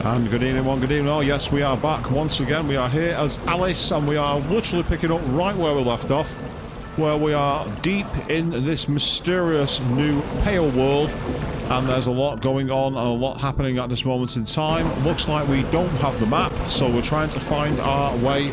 And good evening, good evening. Oh, yes, we are back once again. We are here as Alice, and we are literally picking up right where we left off, where we are deep in this mysterious new pale world, and there's a lot going on and a lot happening at this moment in time. Looks like we don't have the map, so we're trying to find our way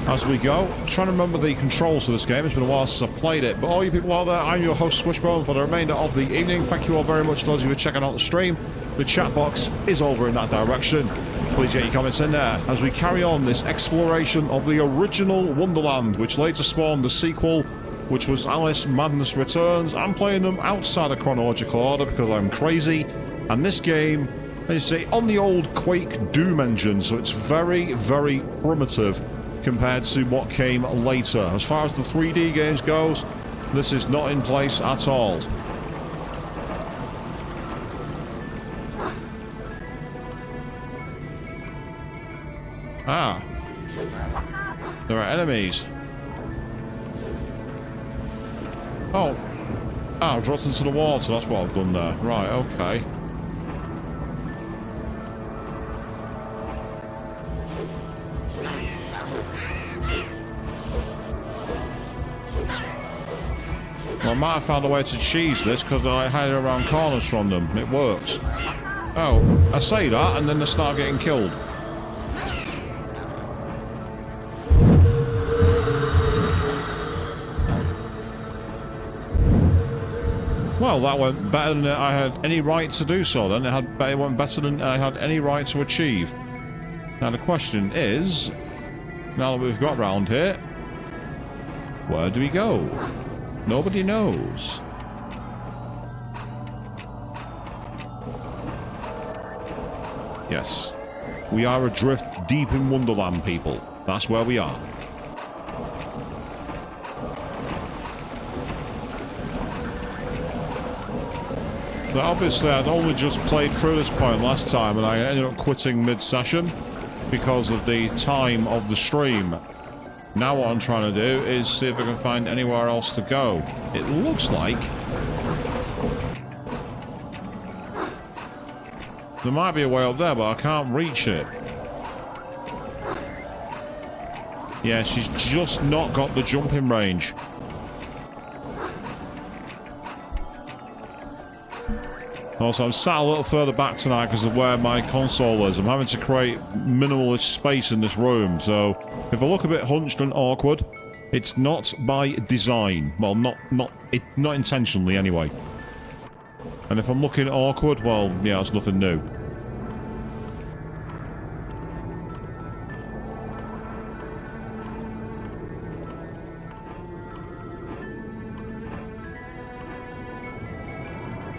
as we go. I'm trying to remember the controls for this game. It's been a while since I played it. But all you people out there, I'm your host, Swishbone, for the remainder of the evening. Thank you all very much for those of you who are checking out the stream. The chat box is over in that direction. Please get your comments in there as we carry on this exploration of the original Wonderland, which later spawned the sequel, which was Alice Madness Returns. I'm playing them outside of chronological order because I'm crazy. And this game, as you see, on the old Quake Doom engine, so it's very, very primitive compared to what came later. As far as the 3D games goes, this is not in place at all. Ah. There are enemies. Oh. Ah, I've dropped into the water, that's what I've done there. Right, okay. Well, I might have found a way to cheese this because I hide around corners from them. It works. Oh, I say that and then they start getting killed. Well, that went better than I had any right to do so then. It went better than I had any right to achieve. Now the question is, now that we've got round here, where do we go? Nobody knows. Yes. We are adrift deep in Wonderland, people. That's where we are. But obviously, I'd only just played through this point last time, and I ended up quitting mid-session because of the time of the stream. Now what I'm trying to do is see if I can find anywhere else to go. It looks like there might be a way up there, but I can't reach it. Yeah, she's just not got the jumping range. Also, I'm sat a little further back tonight because of where my console is. I'm having to create minimalist space in this room, so if I look a bit hunched and awkward, it's not by design. Well, not intentionally anyway. And if I'm looking awkward, well, yeah, it's nothing new.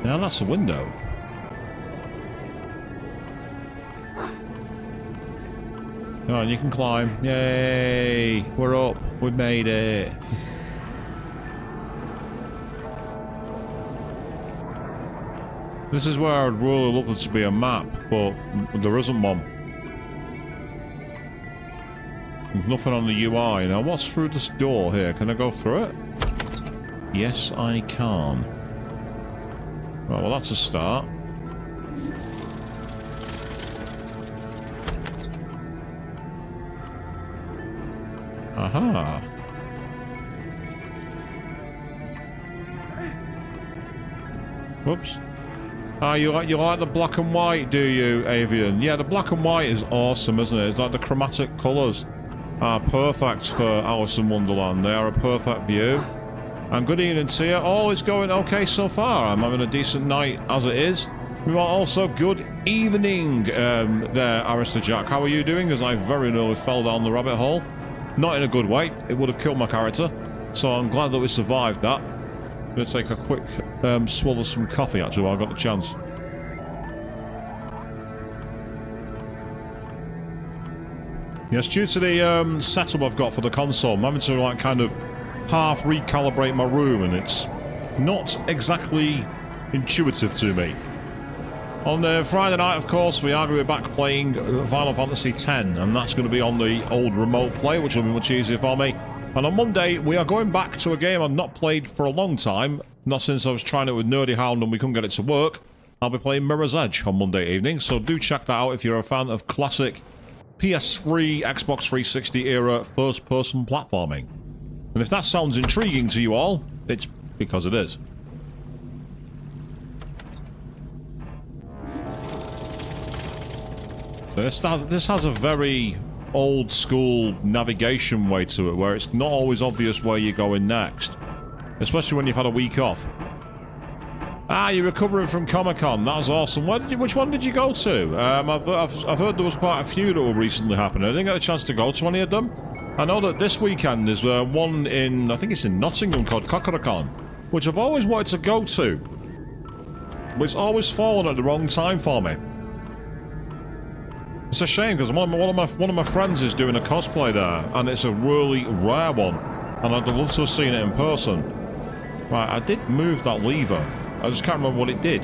Now that's a window. Come on, you can climb. Yay! We're up. We made it. This is where I'd really love there to be a map, but there isn't one. There's nothing on the UI. Now, what's through this door here? Can I go through it? Yes, I can. Right, well, that's a start. Aha. Whoops. Ah, you like the black and white, do you, Avian? Yeah, the black and white is awesome, isn't it? It's like the chromatic colours are perfect for Alice in Wonderland. They are a perfect view. And good evening to you. All is going okay so far. I'm having a decent night as it is. We want also good evening there, Arista Jack. How are you doing? As I very nearly fell down the rabbit hole. Not in a good way. It would have killed my character. So I'm glad that we survived that. I'm going to take a quick swallow of some coffee, actually, while I got the chance. Yes, due to the setup I've got for the console, I'm having to, like, kind of half recalibrate my room, and it's not exactly intuitive to me. On Friday night, of course, we are going to be back playing Final Fantasy X, and that's going to be on the old remote play, which will be much easier for me. And on Monday, we are going back to a game I've not played for a long time, not since I was trying it with Nerdy Hound and we couldn't get it to work. I'll be playing Mirror's Edge on Monday evening, so do check that out if you're a fan of classic PS3, Xbox 360 era first-person platforming. And if that sounds intriguing to you all, it's because it is. So this has a very old-school navigation way to it, where it's not always obvious where you're going next. Especially when you've had a week off. Ah, you're recovering from Comic-Con. That was awesome. Which one did you go to? I've heard there was quite a few that were recently happening. I didn't get a chance to go to any of them. I know that this weekend there's one in, I think it's in Nottingham, called Comic-Con, which I've always wanted to go to. But it's always fallen at the wrong time for me. It's a shame, because one of my friends is doing a cosplay there, and it's a really rare one. And I'd love to have seen it in person. Right, I did move that lever. I just can't remember what it did.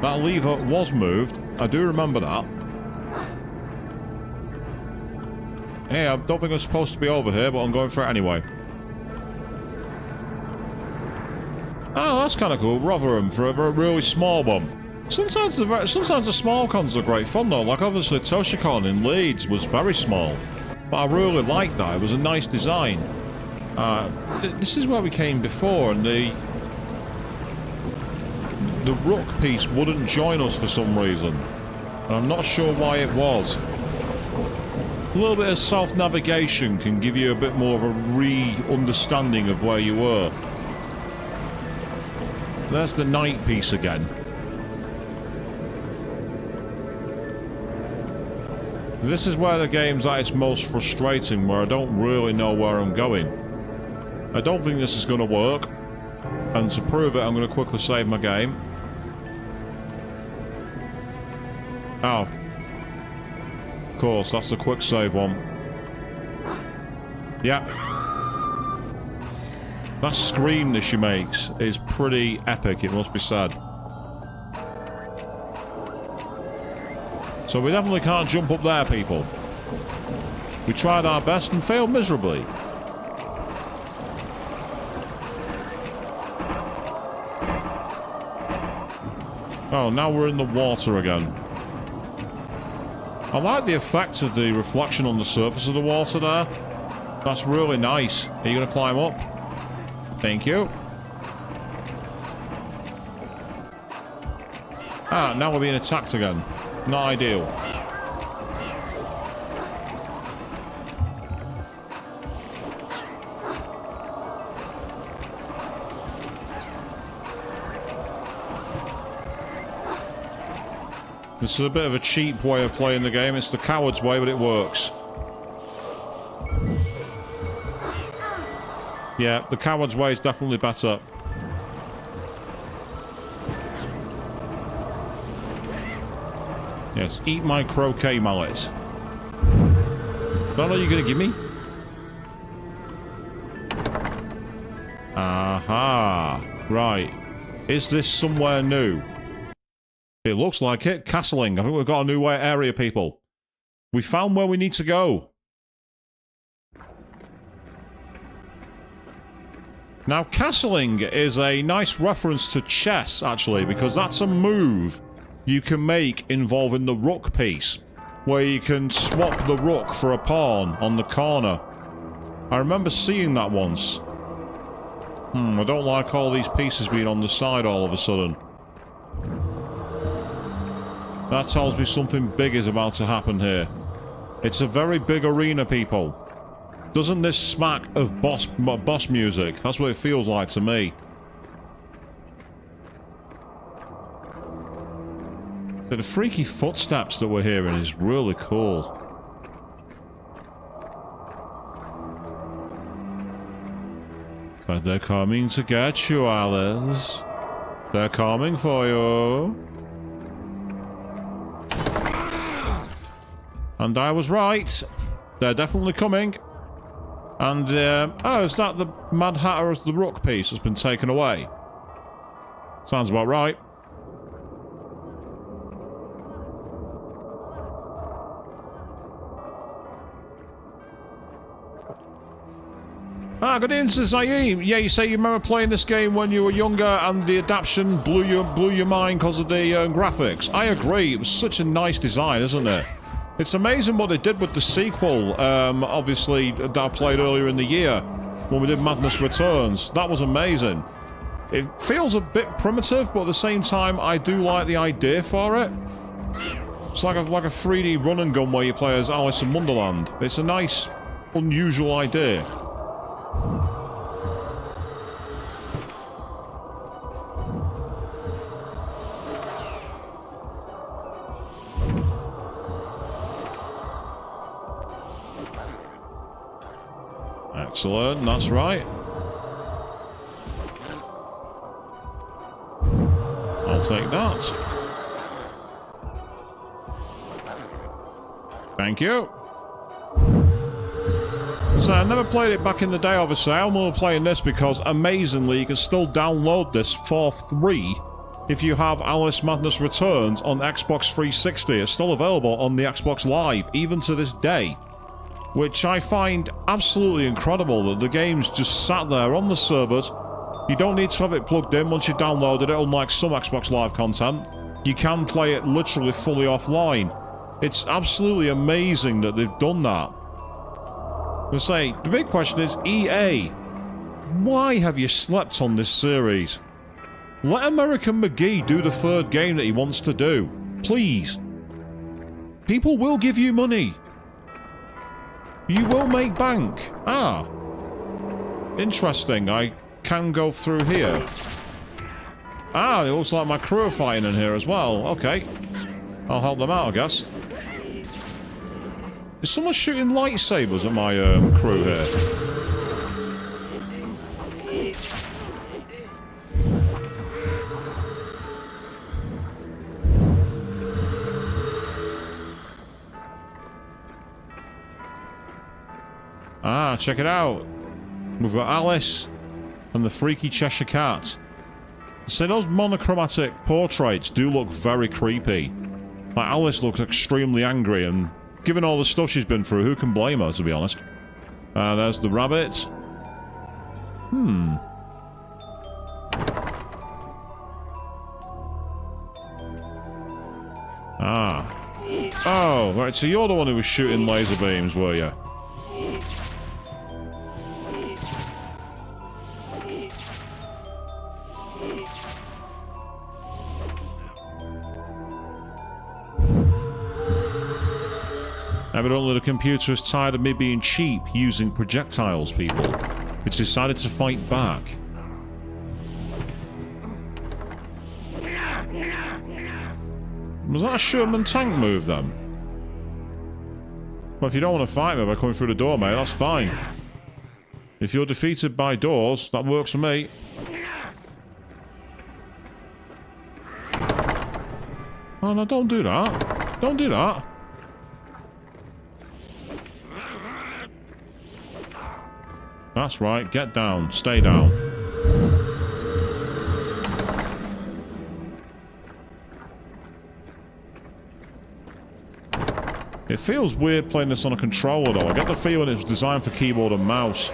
That lever was moved. I do remember that. Hey, I don't think I'm supposed to be over here, but I'm going for it anyway. Oh, that's kind of cool. Rotherham for a really small one. Sometimes the small cons are great fun though. Like obviously Toshicon in Leeds was very small. But I really liked that. It was a nice design. This is where we came before, and the rook piece wouldn't join us for some reason. And I'm not sure why it was. A little bit of self-navigation can give you a bit more of a re-understanding of where you were. There's the knight piece again. This is where the game's at its most frustrating, where I don't really know where I'm going. I don't think this is going to work. And to prove it, I'm going to quickly save my game. Oh. Of course, that's the quick save one. Yeah. That scream that she makes is pretty epic, it must be said. So we definitely can't jump up there, people. We tried our best and failed miserably. Oh, now we're in the water again. I like the effect of the reflection on the surface of the water there. That's really nice. Are you going to climb up? Thank you. Ah, now we're being attacked again. Not ideal. This is a bit of a cheap way of playing the game. It's the coward's way, but it works. Yeah, the coward's way is definitely better. Yes, eat my croquet mallet. Is that all you're going to give me? Aha. Right. Is this somewhere new? It looks like it. Castling. I think we've got a new area, people. We found where we need to go. Now, castling is a nice reference to chess, actually, because that's a move you can make involving the rook piece, where you can swap the rook for a pawn on the corner. I remember seeing that once. I don't like all these pieces being on the side all of a sudden. That tells me something big is about to happen here. It's a very big arena, people. Doesn't this smack of boss music? That's what it feels like to me. So the freaky footsteps that we're hearing is really cool. But they're coming to get you, Alice. They're coming for you. And I was right. They're definitely coming. And, oh, is that the Mad Hatter as the rook piece has been taken away? Sounds about right. Ah, good evening to Zaim. Yeah, you say you remember playing this game when you were younger and the adaptation blew your mind because of the graphics. I agree. It was such a nice design, isn't it? It's amazing what they did with the sequel, obviously, that I played earlier in the year when we did Madness Returns. That was amazing. It feels a bit primitive, but at the same time, I do like the idea for it. It's like a 3D run and gun where you play as Alice in Wonderland. It's a nice, unusual idea. Excellent, that's right. I'll take that. Thank you. So I never played it back in the day, obviously. I'm only playing this because, amazingly, you can still download this for free if you have Alice Madness Returns on Xbox 360. It's still available on the Xbox Live, even to this day. Which I find absolutely incredible that the game's just sat there on the servers. You don't need to have it plugged in once you downloaded it, unlike some Xbox Live content. You can play it literally fully offline. It's absolutely amazing that they've done that. I say, the big question is, EA, why have you slept on this series? Let American McGee do the third game that he wants to do. Please. People will give you money. You will make bank. Ah. Interesting. I can go through here. Ah, it looks like my crew are fighting in here as well. Okay. I'll help them out, I guess. Is someone shooting lightsabers at my crew here? Ah, check it out. We've got Alice and the freaky Cheshire Cat. So those monochromatic portraits do look very creepy. Like, Alice looks extremely angry, and given all the stuff she's been through, who can blame her, to be honest? There's the rabbit. Ah. Oh, right, so you're the one who was shooting laser beams, were you? Evidently the computer is tired of me being cheap using projectiles, people. It's decided to fight back. Was that a Sherman tank move, then? Well, if you don't want to fight me by coming through the door, mate, that's fine. If you're defeated by doors, that works for me. Oh, no, don't do that. Don't do that. That's right, get down, stay down. It feels weird playing this on a controller though. I get the feeling it was designed for keyboard and mouse.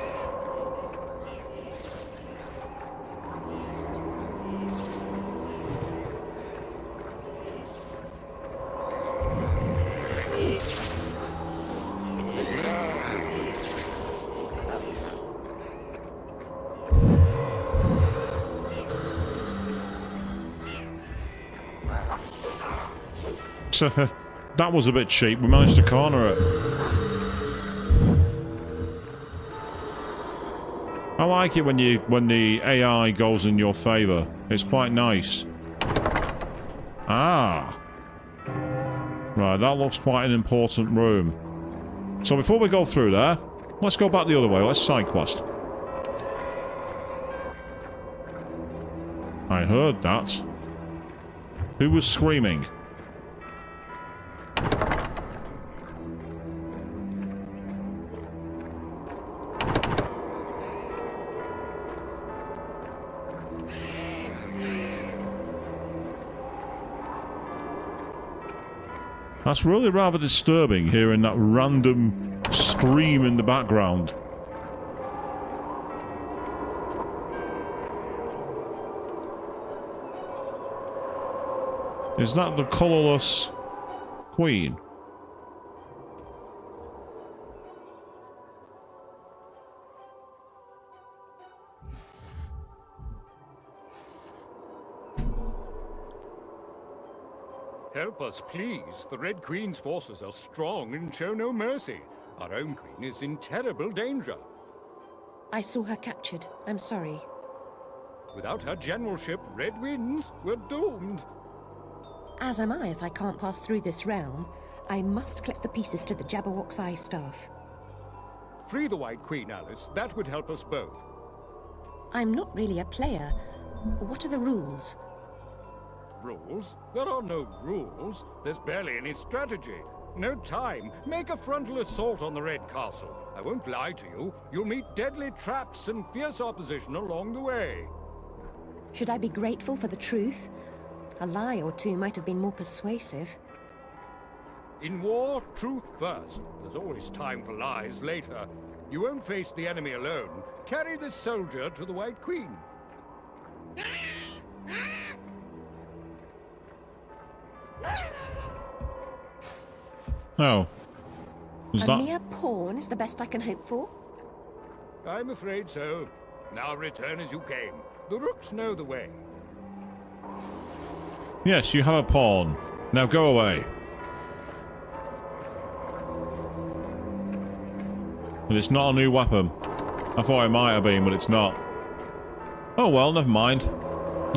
That was a bit cheap. We managed to corner it. I like it when the AI goes in your favor. It's quite nice. Ah. Right, that looks quite an important room. So before we go through there, let's go back the other way. Let's side quest. I heard that. Who was screaming? That's really rather disturbing, hearing that random scream in the background. Is that the colourless queen? Help us, please. The Red Queen's forces are strong and show no mercy. Our own queen is in terrible danger. I saw her captured. I'm sorry. Without her generalship, Red Winds, we're doomed. As am I if I can't pass through this realm. I must collect the pieces to the Jabberwock's Eye staff. Free the White Queen, Alice. That would help us both. I'm not really a player. What are the rules? Rules? There are no rules. There's barely any strategy. No time. Make a frontal assault on the Red Castle. I won't lie to you. You'll meet deadly traps and fierce opposition along the way. Should I be grateful for the truth? A lie or two might have been more persuasive. In war, truth first. There's always time for lies later. You won't face the enemy alone. Carry this soldier to the White Queen. Oh. Is A that... mere pawn is the best I can hope for? I'm afraid so. Now return as you came. The rooks know the way. Yes, you have a pawn. Now go away. And it's not a new weapon. I thought it might have been, but it's not. Oh well, never mind.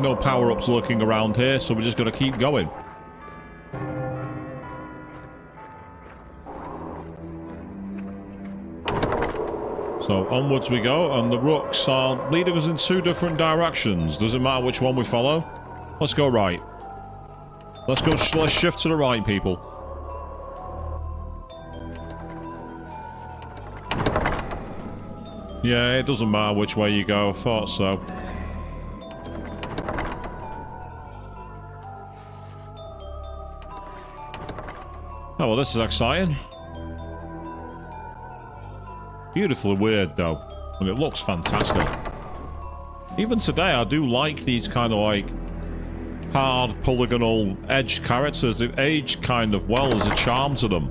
No power-ups lurking around here, so we're just going to keep going. So onwards we go, and the rooks are leading us in two different directions. Doesn't matter which one we follow. Let's go right. Let's shift to the right, people. Yeah, it doesn't matter which way you go. I thought so. Oh, well, this is exciting. Beautifully weird, though. And it looks fantastic. Even today, I do like these kind of, like, hard, polygonal, edge characters. They've aged kind of well. There's a charm to them.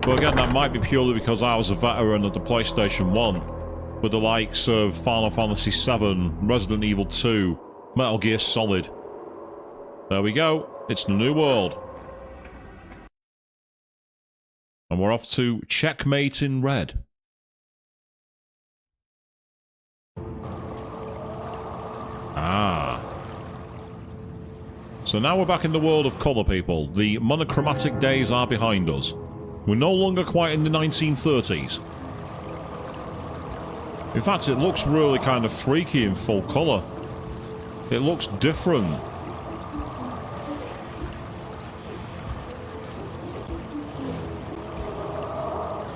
But again, that might be purely because I was a veteran of the PlayStation 1. With the likes of Final Fantasy VII, Resident Evil 2, Metal Gear Solid. There we go. It's the new world. And we're off to Checkmate in Red. Ah. So now we're back in the world of colour, people. The monochromatic days are behind us. We're no longer quite in the 1930s. In fact, it looks really kind of freaky in full colour. It looks different.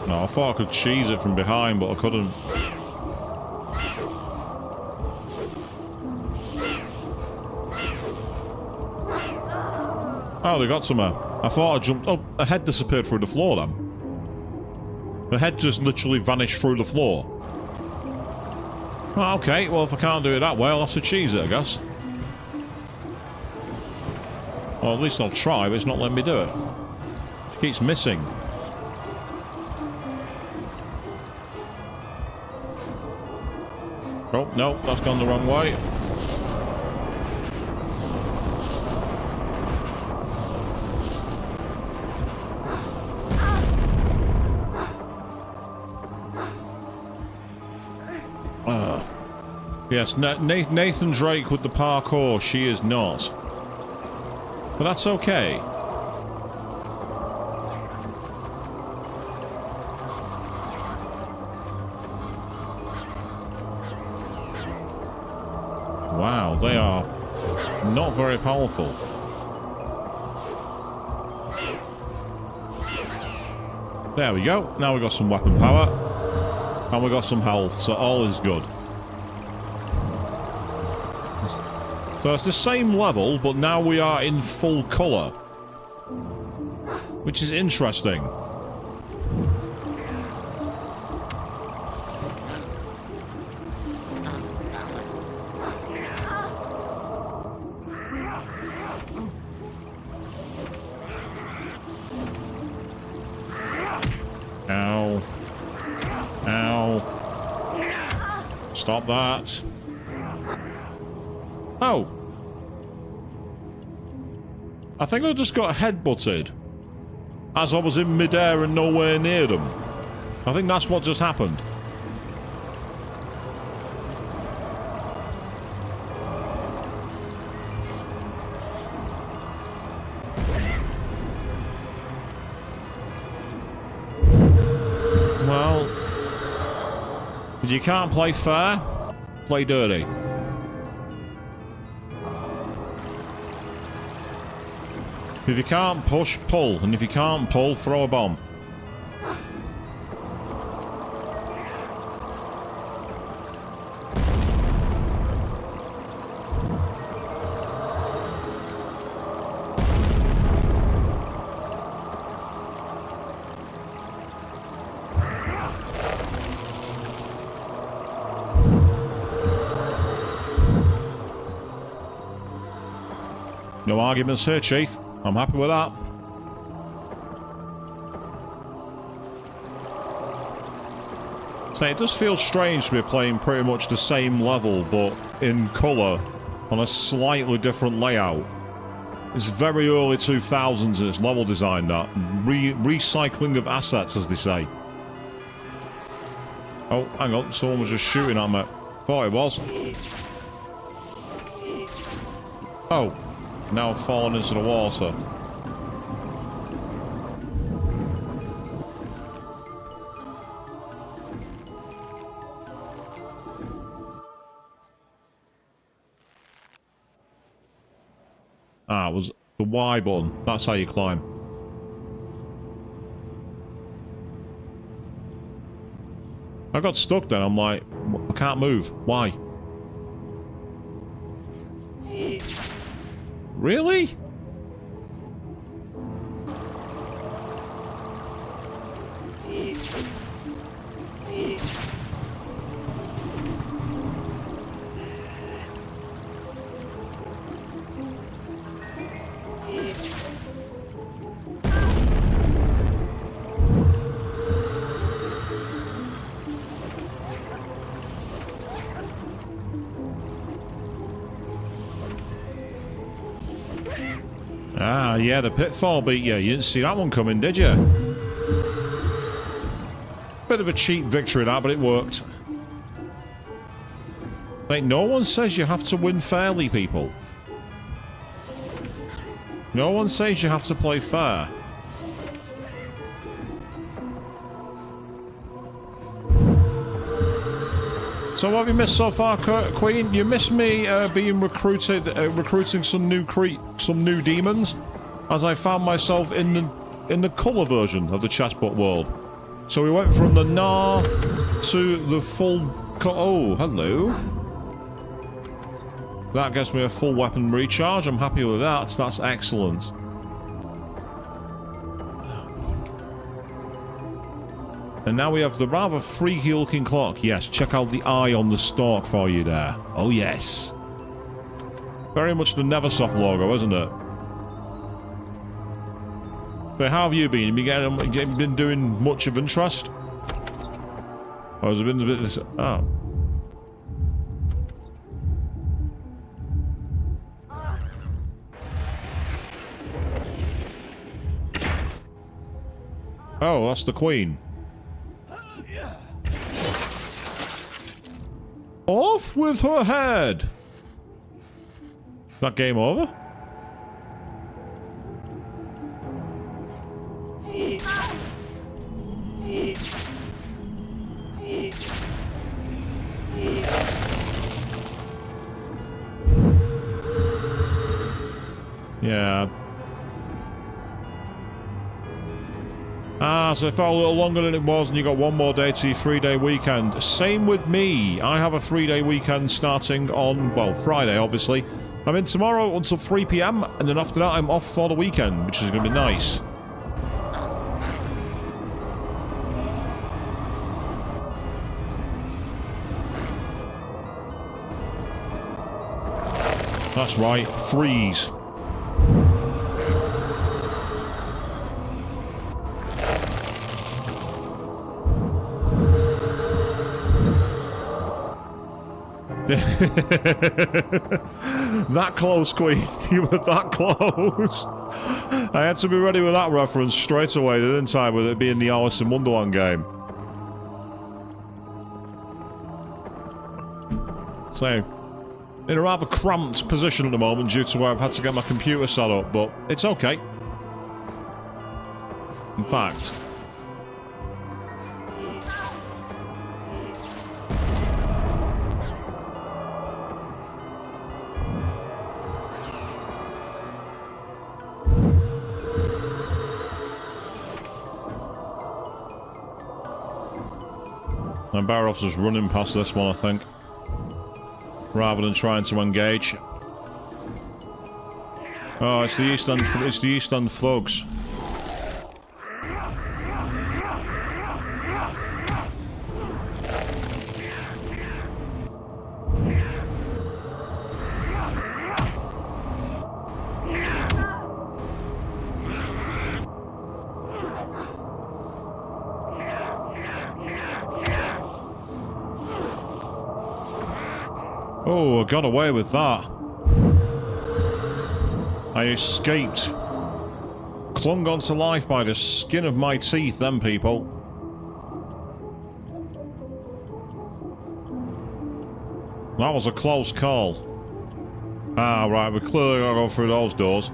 No, I thought I could cheese it from behind, but I couldn't. Oh, they got somewhere. I thought I jumped... Oh, a head disappeared through the floor, then. The head just literally vanished through the floor. Oh, okay, well, if I can't do it that way, I'll have to cheese it, I guess. Well, at least I'll try, but it's not letting me do it. It keeps missing. Oh, no, that's gone the wrong way. Yes, Nathan Drake with the parkour, she is not. But that's okay. Wow, they are not very powerful. There we go. Now we got some weapon power. And we got some health, so all is good. So it's the same level, but now we are in full colour. Which is interesting. Ow. Ow. Stop that. Oh. I think I just got headbutted as I was in midair and nowhere near them. I think that's what just happened. Well, if you can't play fair, play dirty. If you can't push, pull. And if you can't pull, throw a bomb. No arguments here, Chief. I'm happy with that. So it does feel strange to be playing pretty much the same level, but in colour, on a slightly different layout. It's very early 2000s in its level design, that. Recycling of assets, as they say. Oh, hang on, someone was just shooting at me. Thought it was. Oh. Now I've fallen into the water. Ah, it was the Y button. That's how you climb. I got stuck then. I'm like, I can't move. Why? Really? Ah, yeah, the pitfall beat you. You didn't see that one coming, did you? Bit of a cheap victory that, but it worked. Like, no one says you have to win fairly, people. No one says you have to play fair. So what have you missed so far, Queen? You missed me being recruiting some new demons, as I found myself in the colour version of the chessboard world. So we went from the Gnar to the full. Oh, hello. That gets me a full weapon recharge. I'm happy with that. That's excellent. And now we have the rather freaky-looking clock. Yes, check out the eye on the stalk for you there. Oh, yes. Very much the Neversoft logo, isn't it? But how have you been? Have you been doing much of interest? Or has it been a bit... Oh. Oh, that's the Queen. Off with her head! Is that game over? Yeah. Ah, so it felt a little longer than it was, and you got one more day to your 3-day weekend. Same with me. I have a 3-day weekend starting on, well, Friday, obviously. I'm in tomorrow until 3 PM, and then after that I'm off for the weekend, which is going to be nice. That's right, freeze. That close, Queen. You were that close. I had to be ready with that reference straight away, didn't I, with it being the Alice in Wonderland game. So, in a rather cramped position at the moment due to where I've had to get my computer set up, but it's okay. In fact... I'm better off just running past this one, I think, rather than trying to engage. Oh, it's the East End thugs. Oh, I got away with that. I escaped. Clung onto life by the skin of my teeth, them people. That was a close call. Ah, right, we clearly gotta go through those doors.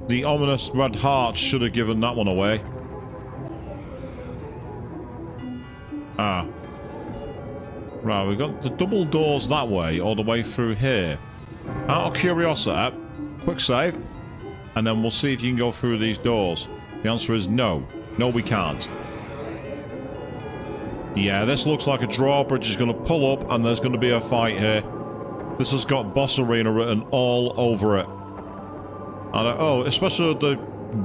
The ominous red heart should have given that one away. Ah. Right, we've got the double doors that way, all the way through here. Out of curiosity, quick save, and then we'll see if you can go through these doors. The answer is no. No, we can't. Yeah, this looks like a drawbridge is going to pull up, and there's going to be a fight here. This has got Boss Arena written all over it. And oh, especially the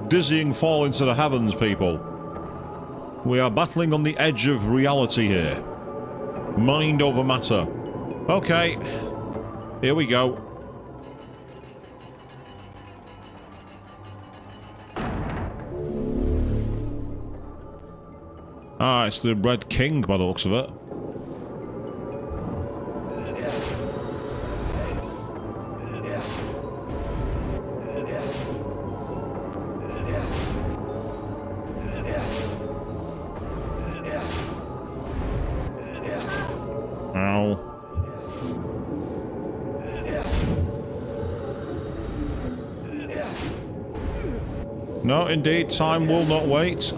dizzying fall into the heavens, people. We are battling on the edge of reality here. Mind over matter. Okay. Here we go. Ah, it's the Red King by the looks of it. Ow. No, indeed, time will not wait.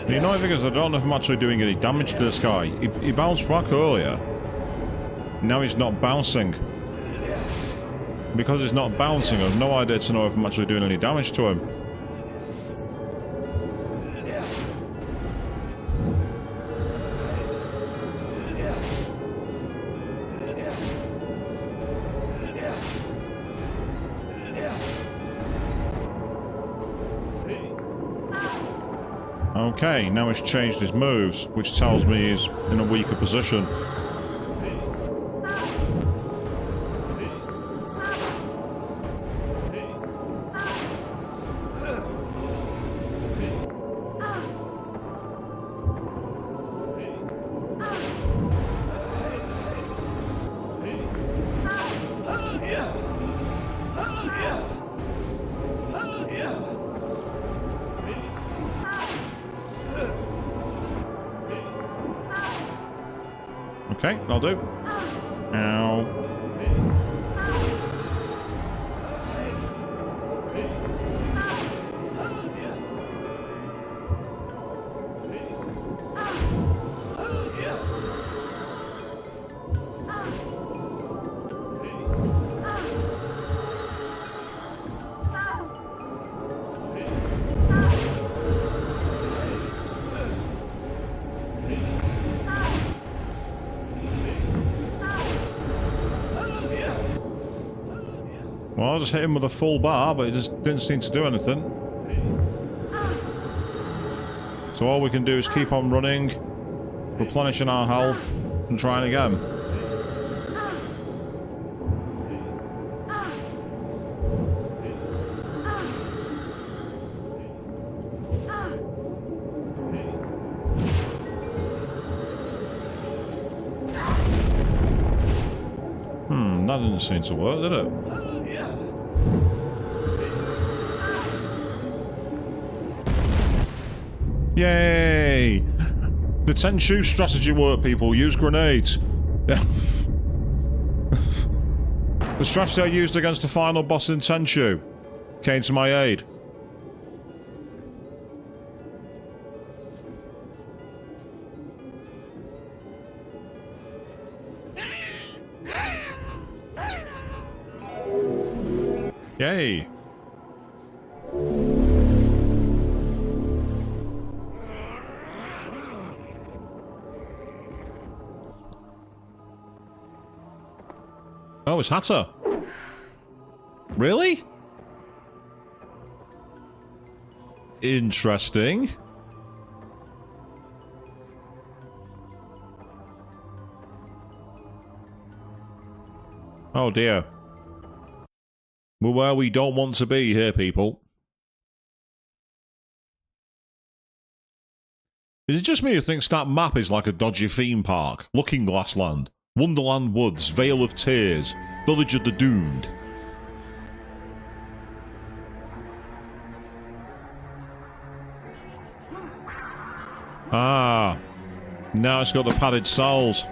The annoying thing is I don't know if I'm actually doing any damage to this guy. He bounced back earlier. Now he's not bouncing. Because he's not bouncing, I have no idea to know if I'm actually doing any damage to him. Okay, now he's changed his moves, which tells me he's in a weaker position. Okay, that'll do. Ow. Well, I just hit him with a full bar, but it just didn't seem to do anything. So all we can do is keep on running, replenishing our health, and trying again. That didn't seem to work, did it? Yay! The Tenchu strategy worked, people. Use grenades. The strategy I used against the final boss in Tenchu came to my aid. Yay! Oh, it's Hatter. Really? Interesting. Oh dear. We're where we don't want to be here, people. Is it just me who thinks that map is like a dodgy theme park? Looking Glass Land, Wonderland Woods, Vale of Tears, Village of the Doomed. Ah, now it's got the padded cells.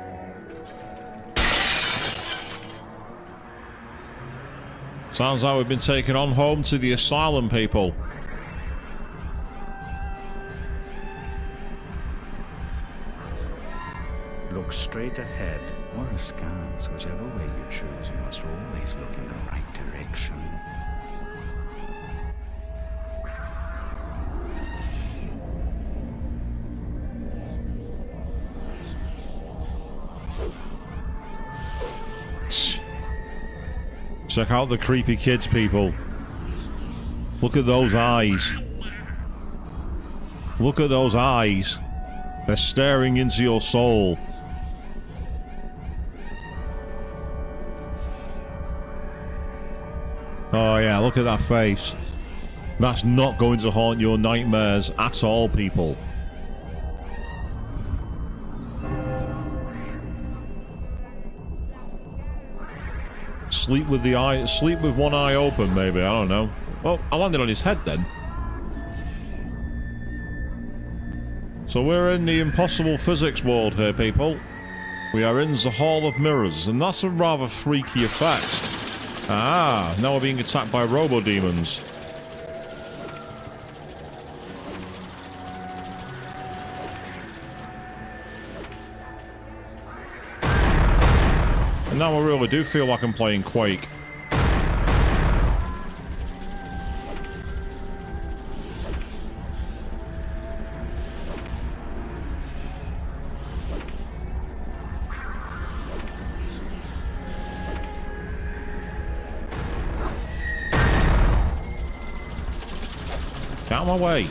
Sounds like we've been taken on home to the asylum, people. Look straight ahead or askance, whichever way you choose. You must always look in the right direction. Check out the creepy kids, people. Look at those eyes. Look at those eyes. They're staring into your soul. Oh yeah, look at that face. That's not going to haunt your nightmares at all, people. Sleep with one eye open, maybe, I don't know. Well, I landed on his head then. So we're in the impossible physics world here, people. We are in the Hall of Mirrors, and that's a rather freaky effect. Ah, now we're being attacked by robo-demons. And now I really do feel like I'm playing Quake. Get out of my way.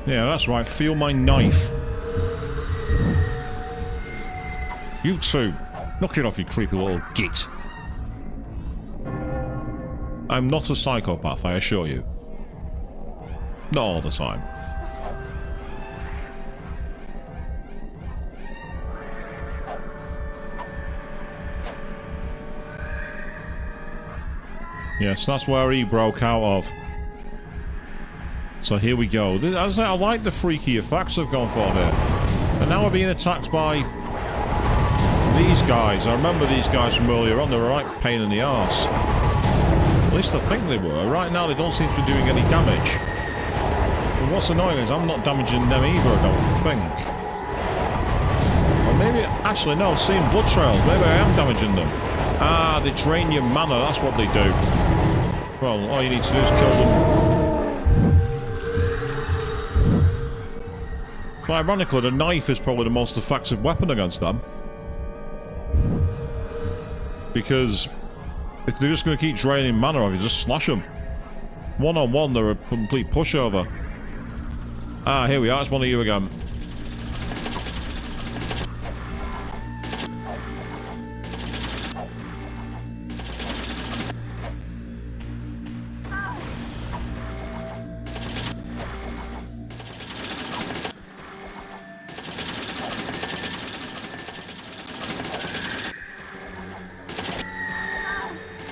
Yeah, that's right. Feel my knife. You too. Knock it off, you creepy little git. I'm not a psychopath, I assure you. Not all the time. Yes, that's where he broke out of. So here we go. As I like the freaky effects I've gone for here. And now we're being attacked by these guys. I remember these guys from earlier on. They were a right pain in the arse. At least I think they were. Right now they don't seem to be doing any damage. But what's annoying is I'm not damaging them either, I don't think. Or maybe... Actually, no, I'm seeing blood trails. Maybe I am damaging them. Ah, they drain your mana. That's what they do. Well, all you need to do is kill them. So ironically, the knife is probably the most effective weapon against them. Because if they're just going to keep draining mana off you, just slash them. One-on-one, they're a complete pushover. Ah, here we are. It's one of you again.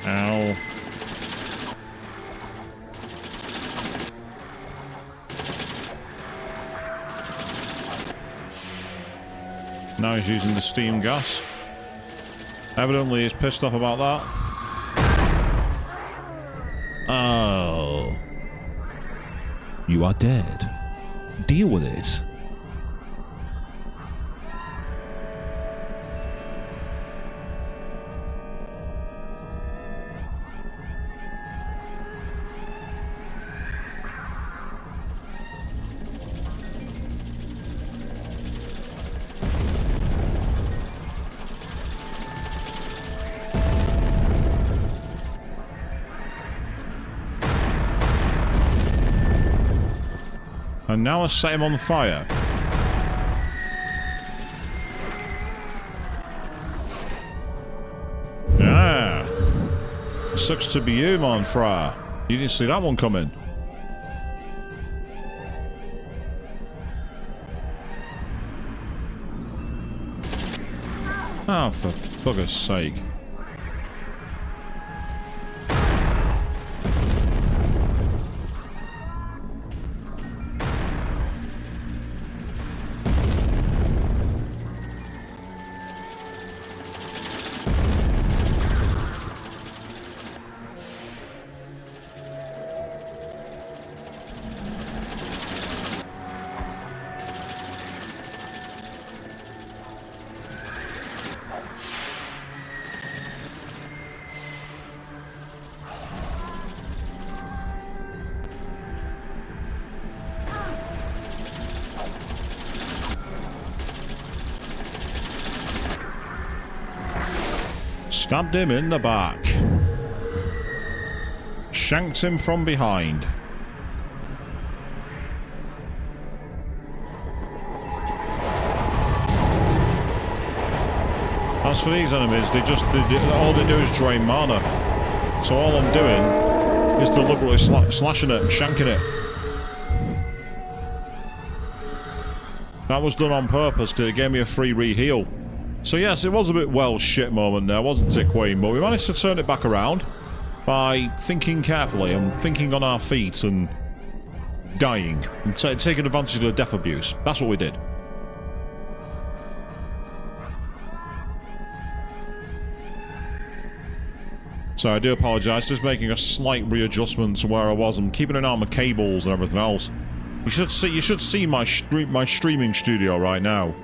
Ow. Now he's using the steam gas. Evidently he's pissed off about that. Oh. You are dead. Deal with it. And now I set him on fire. Ah. Sucks to be you, mon frere. You didn't see that one coming. Oh, for bugger's sake. Stabbed him in the back. Shanked him from behind. As for these enemies, all they do is drain mana. So all I'm doing is deliberately slashing it and shanking it. That was done on purpose because it gave me a free re-heal. So yes, it was a bit well shit moment there, wasn't it, Queen? But we managed to turn it back around by thinking carefully and thinking on our feet and dying and taking advantage of the death abuse. That's what we did. So I do apologise, just making a slight readjustment to where I was. I'm keeping an eye on my cables and everything else. You should see my streaming studio right now.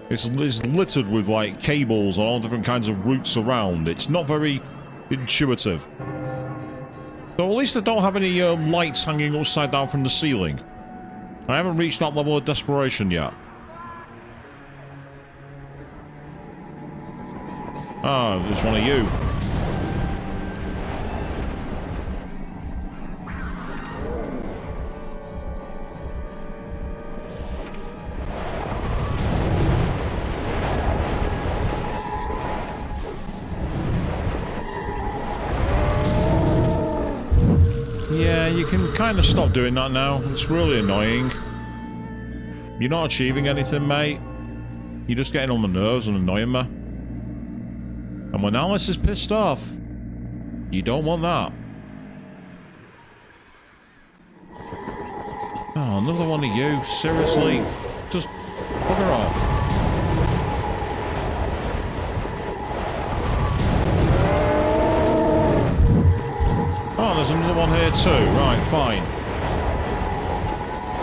It's littered with, like, cables and all different kinds of routes around. It's not very intuitive. So at least I don't have any lights hanging upside down from the ceiling. I haven't reached that level of desperation yet. Ah, there's one of you. Yeah, you can kind of stop doing that now. It's really annoying. You're not achieving anything, mate. You're just getting on my nerves and annoying me. And when Alice is pissed off, you don't want that. Oh, another one of you. Seriously. Just bugger off. Oh, there's another one here too. Right, fine.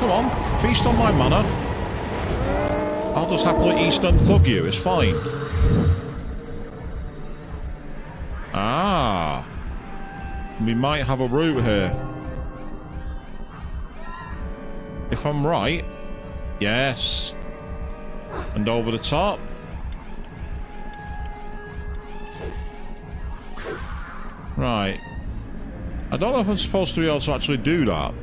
Come on, feast on my mana. I'll just happily East End thug you, it's fine. Ah. We might have a route here. If I'm right, Yes. And over the top. Right. I don't know if I'm supposed to be able to actually do that.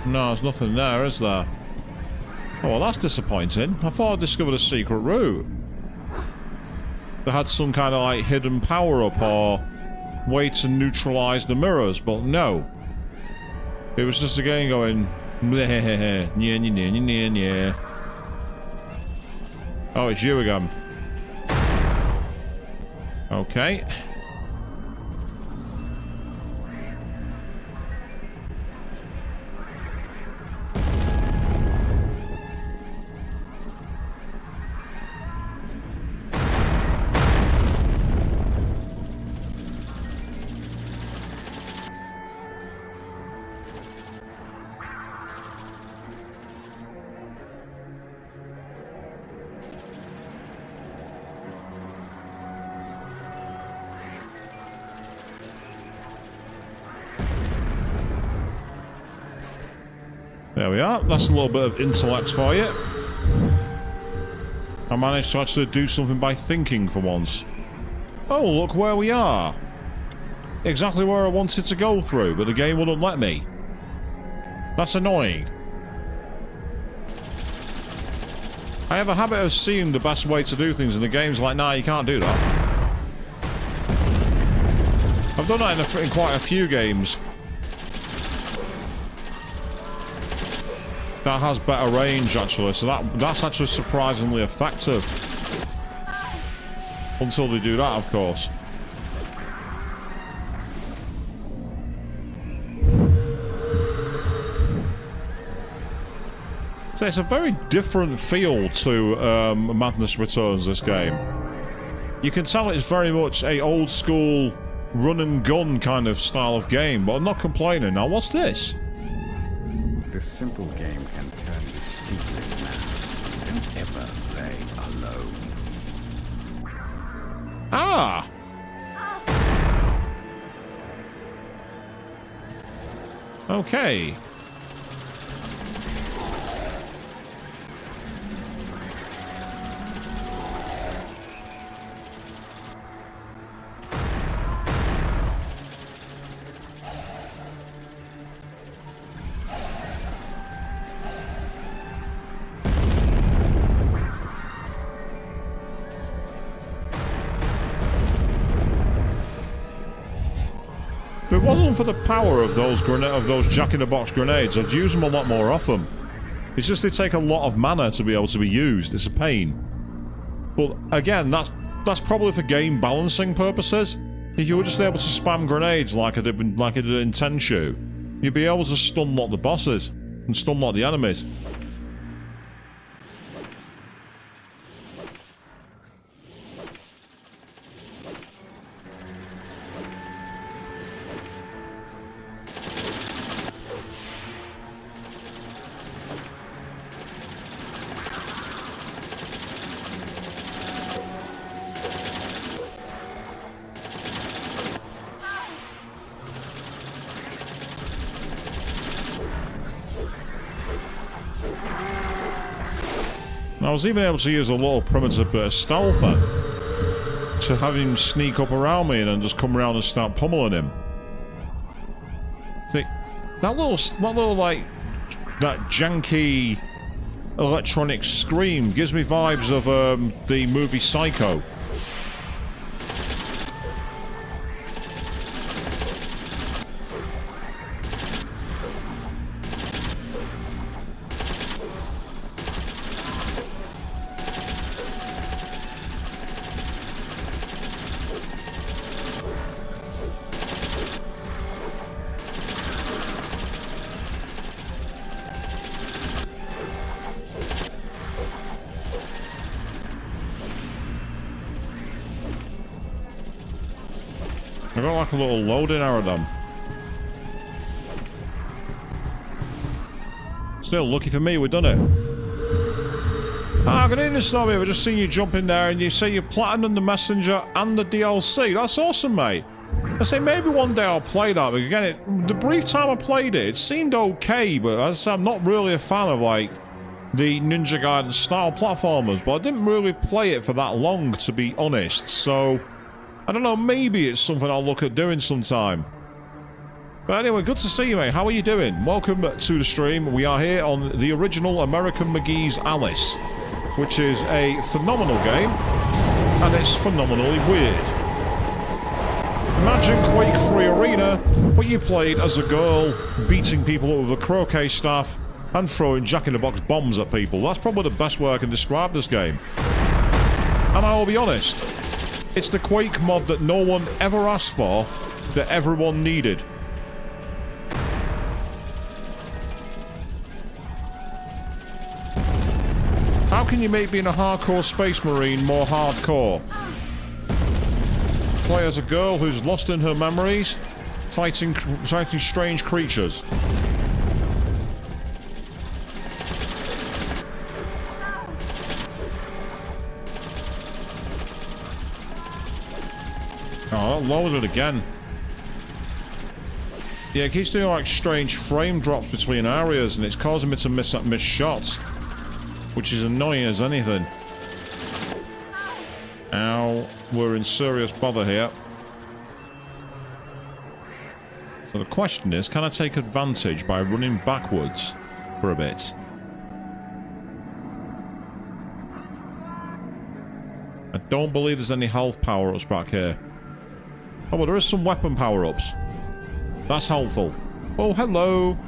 No, there's nothing there, is there? Oh, well, that's disappointing. I thought I discovered a secret route. They had some kind of, like, hidden power-up or way to neutralize the mirrors, but no. It was just a game going... Oh, it's you again. Okay. There we are. That's a little bit of intellect for you. I managed to actually do something by thinking for once. Oh, look where we are. Exactly where I wanted to go through, but the game wouldn't let me. That's annoying. I have a habit of seeing the best way to do things in the games like, nah, you can't do that. I've done that in quite a few games. That has better range, actually, so that's actually surprisingly effective. Until they do that, of course. So it's a very different feel to Madness Returns, this game. You can tell it's very much a old school run and gun kind of style of game, but I'm not complaining. Now, what's this? This simple game can turn the stupid mass. Don't ever play alone. Ah! Okay. If it wasn't for the power of those Jack-in-the-Box grenades, I'd use them a lot more often. It's just they take a lot of mana to be able to be used. It's a pain. But again, that's probably for game balancing purposes. If you were just able to spam grenades like I did in Tenchu, you'd be able to stun lock the bosses and stun lock the enemies. I was even able to use a little primitive bit of stealth then, to have him sneak up around me and then just come around and start pummeling him. See, that little like, that janky electronic scream gives me vibes of the movie Psycho. I got like a little loading arrow then. Still, lucky for me, we've done it. Ah, good evening, Stormy. We've just seen you jump in there and you say you platinum the messenger and the DLC. That's awesome, mate. I say maybe one day I'll play that, but again, the brief time I played it, it seemed okay, but as I said, I'm not really a fan of, like, the Ninja Gaiden style platformers, but I didn't really play it for that long, to be honest, so I don't know, maybe it's something I'll look at doing sometime. But anyway, good to see you, mate. How are you doing? Welcome to the stream. We are here on the original American McGee's Alice, which is a phenomenal game, and it's phenomenally weird. Imagine Quake-free arena, where you played as a girl, beating people up with a croquet staff, and throwing jack-in-the-box bombs at people. That's probably the best way I can describe this game. And I will be honest, it's the Quake mod that no one ever asked for, that everyone needed. How can you make being a hardcore space marine more hardcore? Play as a girl who's lost in her memories, fighting strange creatures. Oh, that lowered it again. Yeah, it keeps doing like strange frame drops between areas and it's causing me to miss shots, which is annoying as anything. Ow, we're in serious bother here. So the question is, can I take advantage by running backwards for a bit? I don't believe there's any health power-ups back here. Oh, well, there is some weapon power-ups. That's helpful. Oh, hello.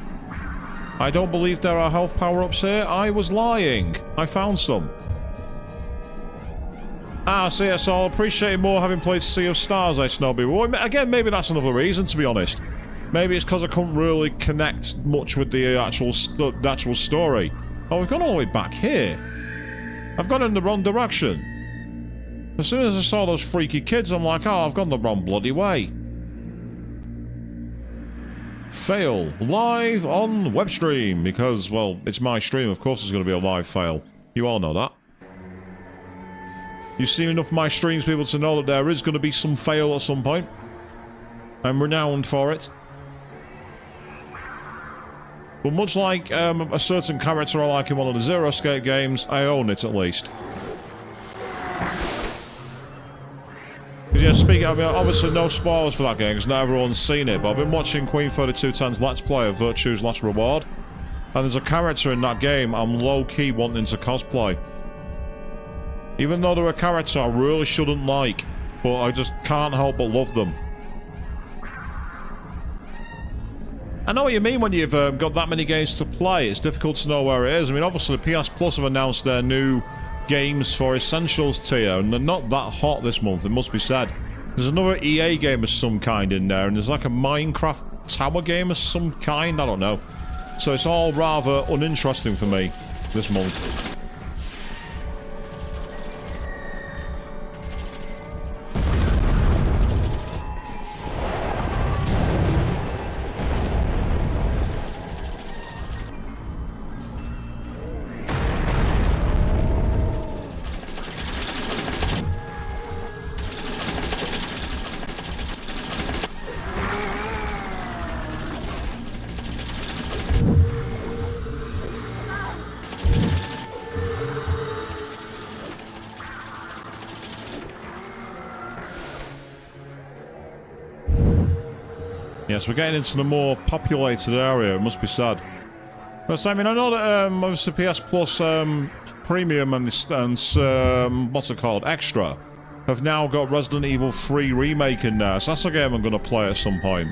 I don't believe there are health power-ups here. I was lying. I found some. Ah, so yes, I'll appreciate it more having played Sea of Stars, I Snobby. Well, again, maybe that's another reason, to be honest. Maybe it's because I couldn't really connect much with the actual story. Oh, we've gone all the way back here. I've gone in the wrong direction. As soon as I saw those freaky kids, I'm like, oh, I've gone the wrong bloody way. Fail. Live on webstream. Because, well, it's my stream. Of course it's going to be a live fail. You all know that. You've seen enough of my streams, people, to know that there is going to be some fail at some point. I'm renowned for it. But much like a certain character I like in one of the Zero Escape games, I own it at least. Because, yeah, speaking of, I mean, obviously no spoilers for that game, because not everyone's seen it, but I've been watching Queen 3210's Let's Play of Virtue's Last Reward, and there's a character in that game I'm low-key wanting to cosplay. Even though they're a character I really shouldn't like, but I just can't help but love them. I know what you mean when you've got that many games to play, it's difficult to know where it is. I mean, obviously PS Plus have announced their new games for Essentials tier, and they're not that hot this month, it must be said. There's another EA game of some kind in there, and there's like a Minecraft tower game of some kind, I don't know. So it's all rather uninteresting for me this month. Yes, we're getting into the more populated area, it must be said. But I mean, I know that obviously PS Plus Premium and what's it called, Extra, have now got Resident Evil 3 Remake in there, so that's a game I'm going to play at some point.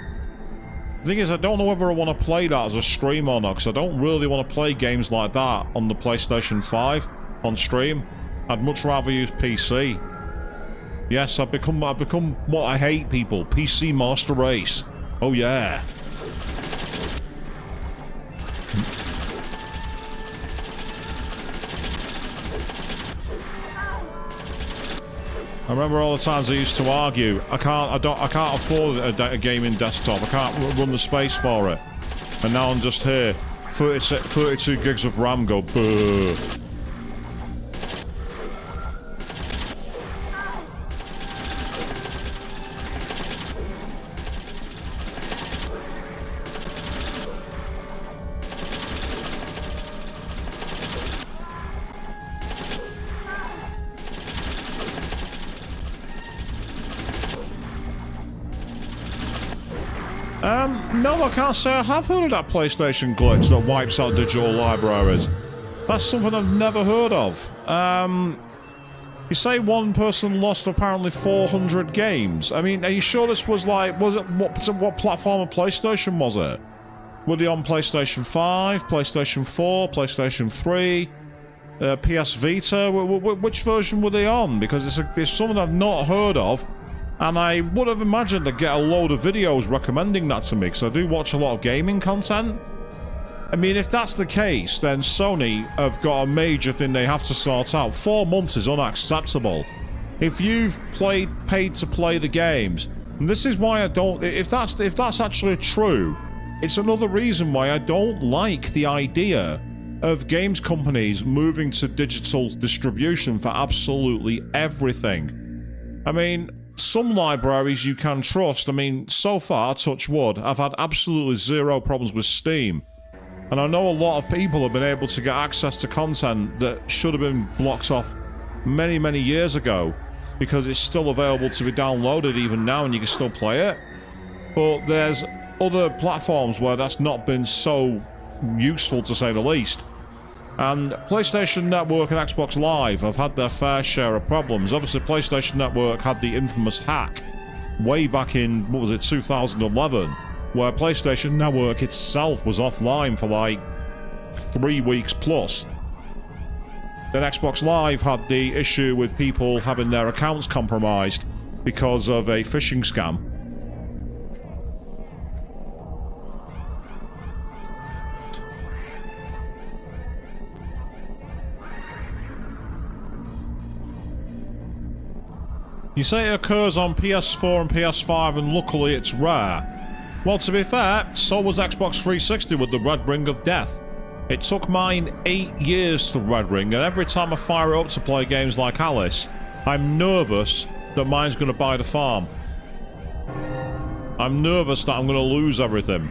The thing is, I don't know whether I want to play that as a stream or not, because I don't really want to play games like that on the PlayStation 5 on stream. I'd much rather use PC. Yes, I've become what I hate, people. PC Master Race. Oh yeah. I remember all the times I used to argue. I can't afford a gaming desktop. I can't run the space for it. And now I'm just here. 32 gigs of RAM go. Buh. No, I can't say I have heard of that PlayStation glitch that wipes out digital libraries. That's something I've never heard of. You say one person lost apparently 400 games. I mean, are you sure this was like... Was it... What platform of PlayStation was it? Were they on PlayStation 5, PlayStation 4, PlayStation 3, PS Vita? Which version were they on? Because it's something I've not heard of. And I would have imagined I'd get a load of videos recommending that to me, because I do watch a lot of gaming content. I mean, if that's the case, then Sony have got a major thing they have to sort out. 4 months is unacceptable. If you've paid to play the games, and this is why I don't... If that's actually true, it's another reason why I don't like the idea of games companies moving to digital distribution for absolutely everything. I mean... Some libraries you can trust. I mean, so far, touch wood, I've had absolutely zero problems with Steam. And I know a lot of people have been able to get access to content that should have been blocked off many, many years ago, because it's still available to be downloaded even now and you can still play it. But there's other platforms where that's not been so useful, to say the least. And PlayStation Network and Xbox Live have had their fair share of problems. Obviously, PlayStation Network had the infamous hack way back in, 2011, where PlayStation Network itself was offline for like 3 weeks plus. Then Xbox Live had the issue with people having their accounts compromised because of a phishing scam. You say it occurs on PS4 and PS5 and luckily it's rare. Well, to be fair, so was Xbox 360 with the Red Ring of Death. It took mine 8 years to Red Ring, and every time I fire it up to play games like Alice, I'm nervous that mine's going to buy the farm. I'm nervous that I'm going to lose everything.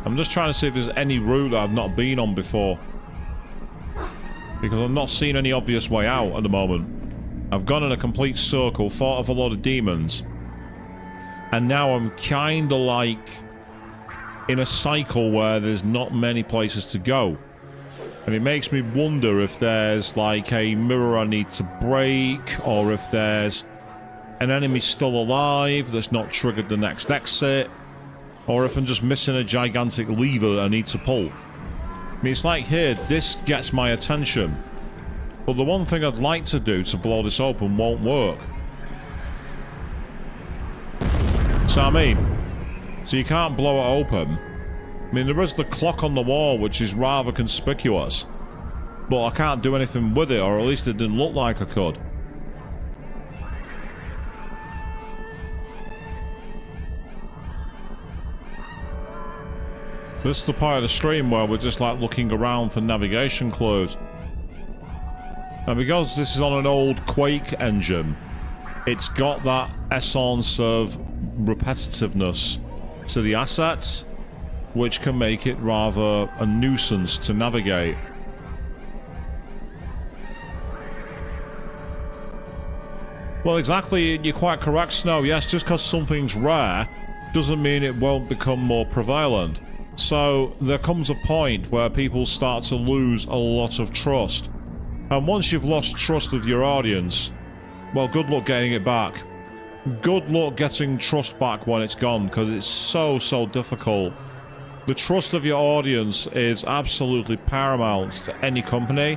I'm just trying to see if there's any route that I've not been on before. Because I'm not seeing any obvious way out at the moment. I've gone in a complete circle, fought off a lot of demons, and now I'm kinda like in a cycle where there's not many places to go. And it makes me wonder if there's like a mirror I need to break, or if there's an enemy still alive that's not triggered the next exit, or if I'm just missing a gigantic lever I need to pull. I mean, it's like here, this gets my attention, but the one thing I'd like to do to blow this open won't work. So I mean, so you can't blow it open. I mean, there is the clock on the wall, which is rather conspicuous, but I can't do anything with it, or at least it didn't look like I could. This is the part of the stream where we're just like looking around for navigation clues. And because this is on an old Quake engine, it's got that essence of repetitiveness to the assets, which can make it rather a nuisance to navigate. Well, exactly, you're quite correct, Snow. Yes, just because something's rare doesn't mean it won't become more prevalent. So there comes a point where people start to lose a lot of trust. And once you've lost trust of your audience, well, good luck getting it back. Good luck getting trust back when it's gone, because it's so difficult. The trust of your audience is absolutely paramount to any company.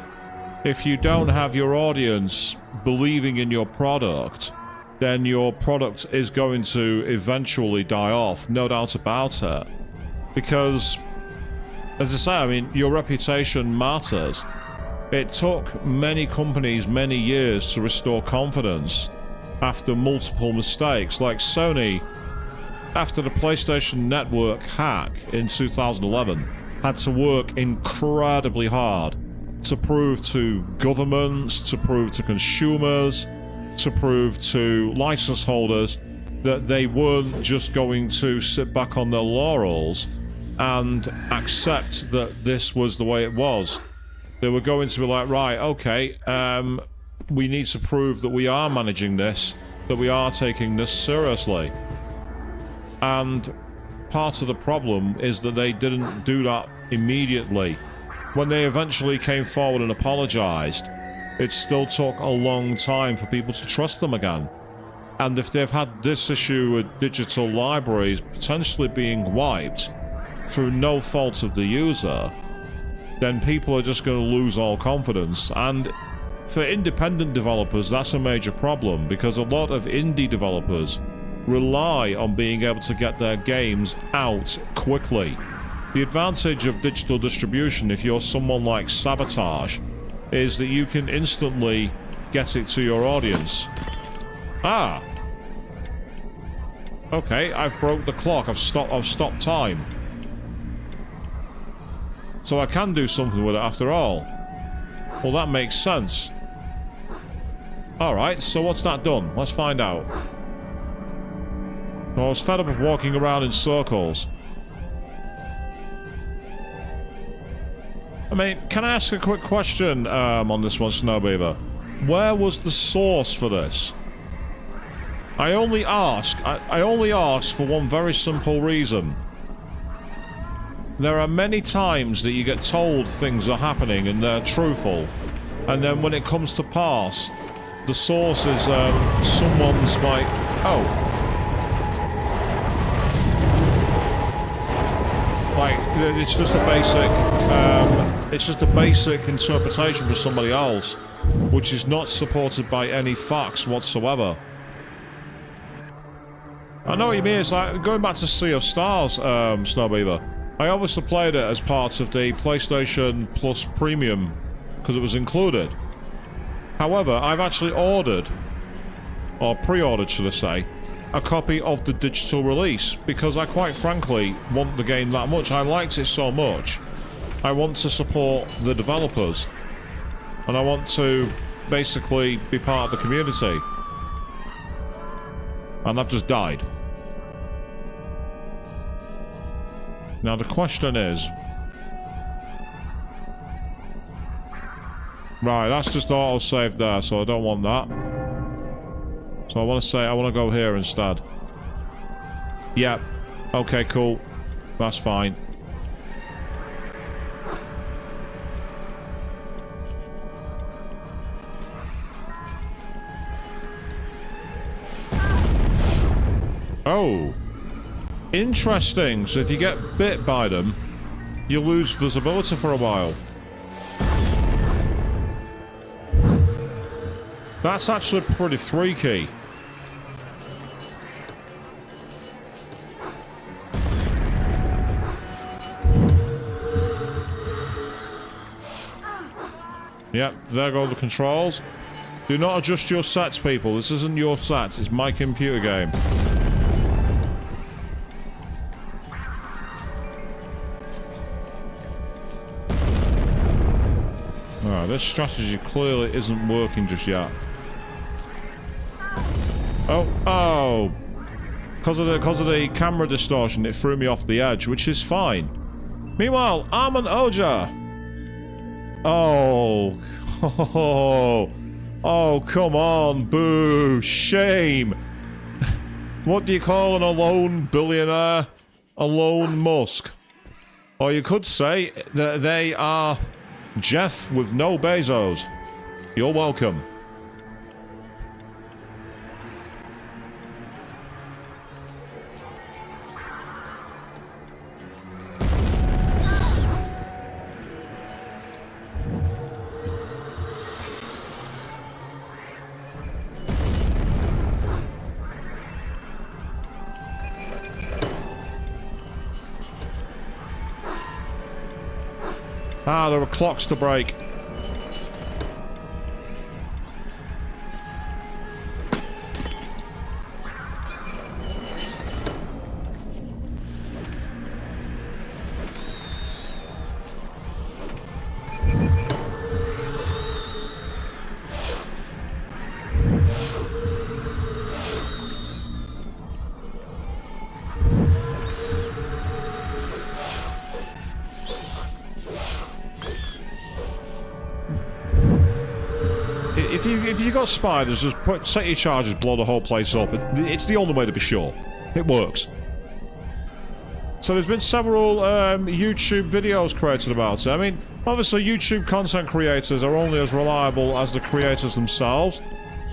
If you don't have your audience believing in your product, then your product is going to eventually die off, no doubt about it. Because, as I say, I mean, your reputation matters. It took many companies many years to restore confidence after multiple mistakes, like Sony, after the PlayStation Network hack in 2011, had to work incredibly hard to prove to governments, to prove to consumers, to prove to license holders that they weren't just going to sit back on their laurels and accept that this was the way it was. They were going to be like, right, okay, we need to prove that we are managing this that we are taking this seriously. And part of the problem is that they didn't do that immediately. When they eventually came forward and apologized, it still took a long time for people to trust them again. And if they've had this issue with digital libraries potentially being wiped through no fault of the user, then people are just going to lose all confidence. And for independent developers, that's a major problem, because a lot of indie developers rely on being able to get their games out quickly. The advantage of digital distribution, if you're someone like Sabotage, is that you can instantly get it to your audience. Ah! Okay, I've broke the clock. I've stopped time. So I can do something with it after all. Well, that makes sense. Alright, so what's that done? Let's find out. I was fed up of walking around in circles. I mean, can I ask a quick question on this one, Snowbeaver? Where was the source for this? I only ask for one very simple reason. There are many times that you get told things are happening and they're truthful, and then when it comes to pass, the source is someone's like, oh. Like, it's just a basic interpretation for somebody else, which is not supported by any facts whatsoever. I know what you mean. It's like going back to Sea of Stars, Snowbeaver. I obviously played it as part of the PlayStation Plus Premium because it was included. However, I've actually ordered, or pre-ordered should I say, a copy of the digital release because I quite frankly want the game that much. I liked it so much. I want to support the developers and I want to basically be part of the community. And I've just died. Now the question is... Right, that's just auto-saved there, so I don't want that. So I want to go here instead. Yep. Okay, cool. That's fine. Oh. Interesting. So if you get bit by them, you lose visibility for a while. That's actually pretty freaky. Yep, there go the controls. Do not adjust your sets, people. This isn't your sets, it's my computer game. Alright, this strategy clearly isn't working just yet. Oh! Because of the camera distortion, it threw me off the edge, which is fine. Meanwhile, I'm an Oja! Oh, oh, come on, boo, shame. What do you call an alone billionaire? A lone Musk. Or you could say that they are Jeff with no Bezos. You're welcome. Ah, there were clocks to break. if you got spiders, just set your charges, blow the whole place up. It's the only way to be sure. It works. So there's been several YouTube videos created about it. I mean, obviously YouTube content creators are only as reliable as the creators themselves.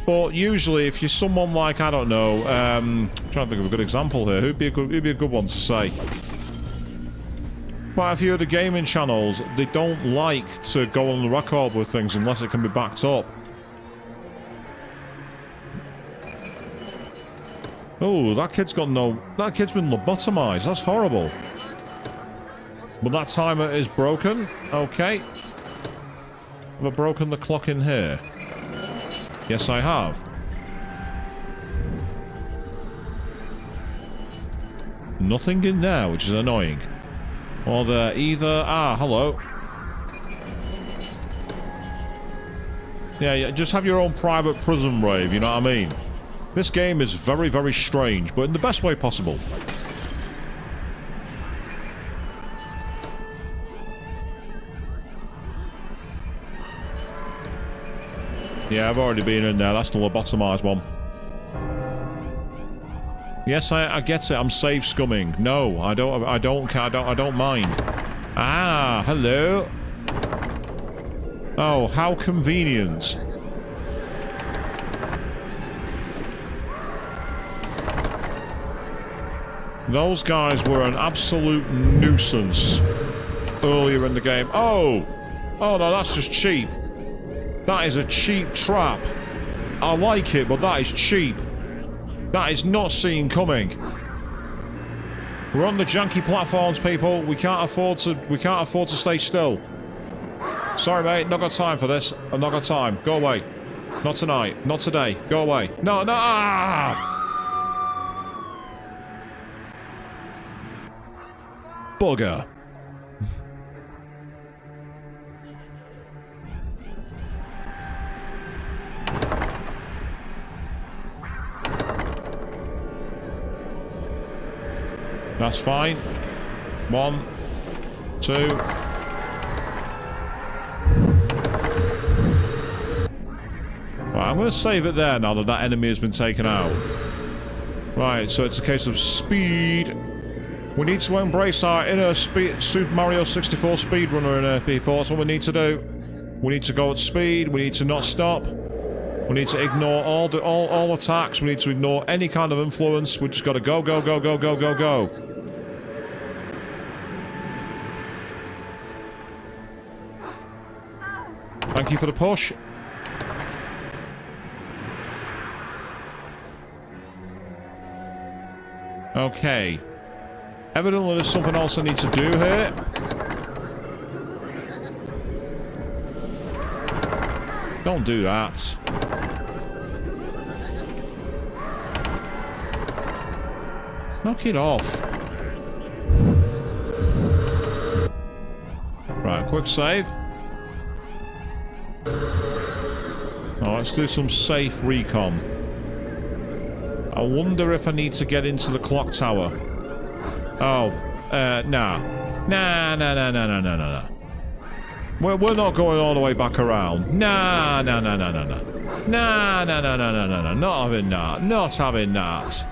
But usually, if you're someone like, I don't know, I'm trying to think of a good example here. Who'd be a good one to say? Quite a few of the gaming channels, they don't like to go on the record with things unless it can be backed up. Oh, that kid's been lobotomized. That's horrible. But that timer is broken. Okay. Have I broken the clock in here? Yes, I have. Nothing in there, which is annoying. Or they're either... Ah, hello. Yeah, just have your own private prison rave, you know what I mean? This game is very, very strange, but in the best way possible. Yeah, I've already been in there. That's the lobotomized one. Yes, I get it. I'm save scumming. No, I don't mind. Ah, hello. Oh, how convenient. Those guys were an absolute nuisance earlier in the game. Oh! Oh no, that's just cheap. That is a cheap trap. I like it, but that is cheap. That is not seen coming. We're on the janky platforms, people. We can't afford to stay still. Sorry, mate. Not got time for this. I've not got time. Go away. Not tonight. Not today. Go away. No, no. Ah! Bugger. That's fine. 1, 2. Right, I'm going to save it there now that that enemy has been taken out. Right, so it's a case of speed. We need to embrace our inner Super Mario 64 speedrunner in here, people. That's what we need to do. We need to go at speed. We need to not stop. We need to ignore all attacks. We need to ignore any kind of influence. We just got to go, go, go, go, go, go, go. Thank you for the push. Okay. Evidently there's something else I need to do here. Don't do that. Knock it off. Right, quick save. Oh, let's do some safe recon. I wonder if I need to get into the clock tower. Oh, nah. Nah. We're not going all the way back around. Nah. Not having that. Not having that.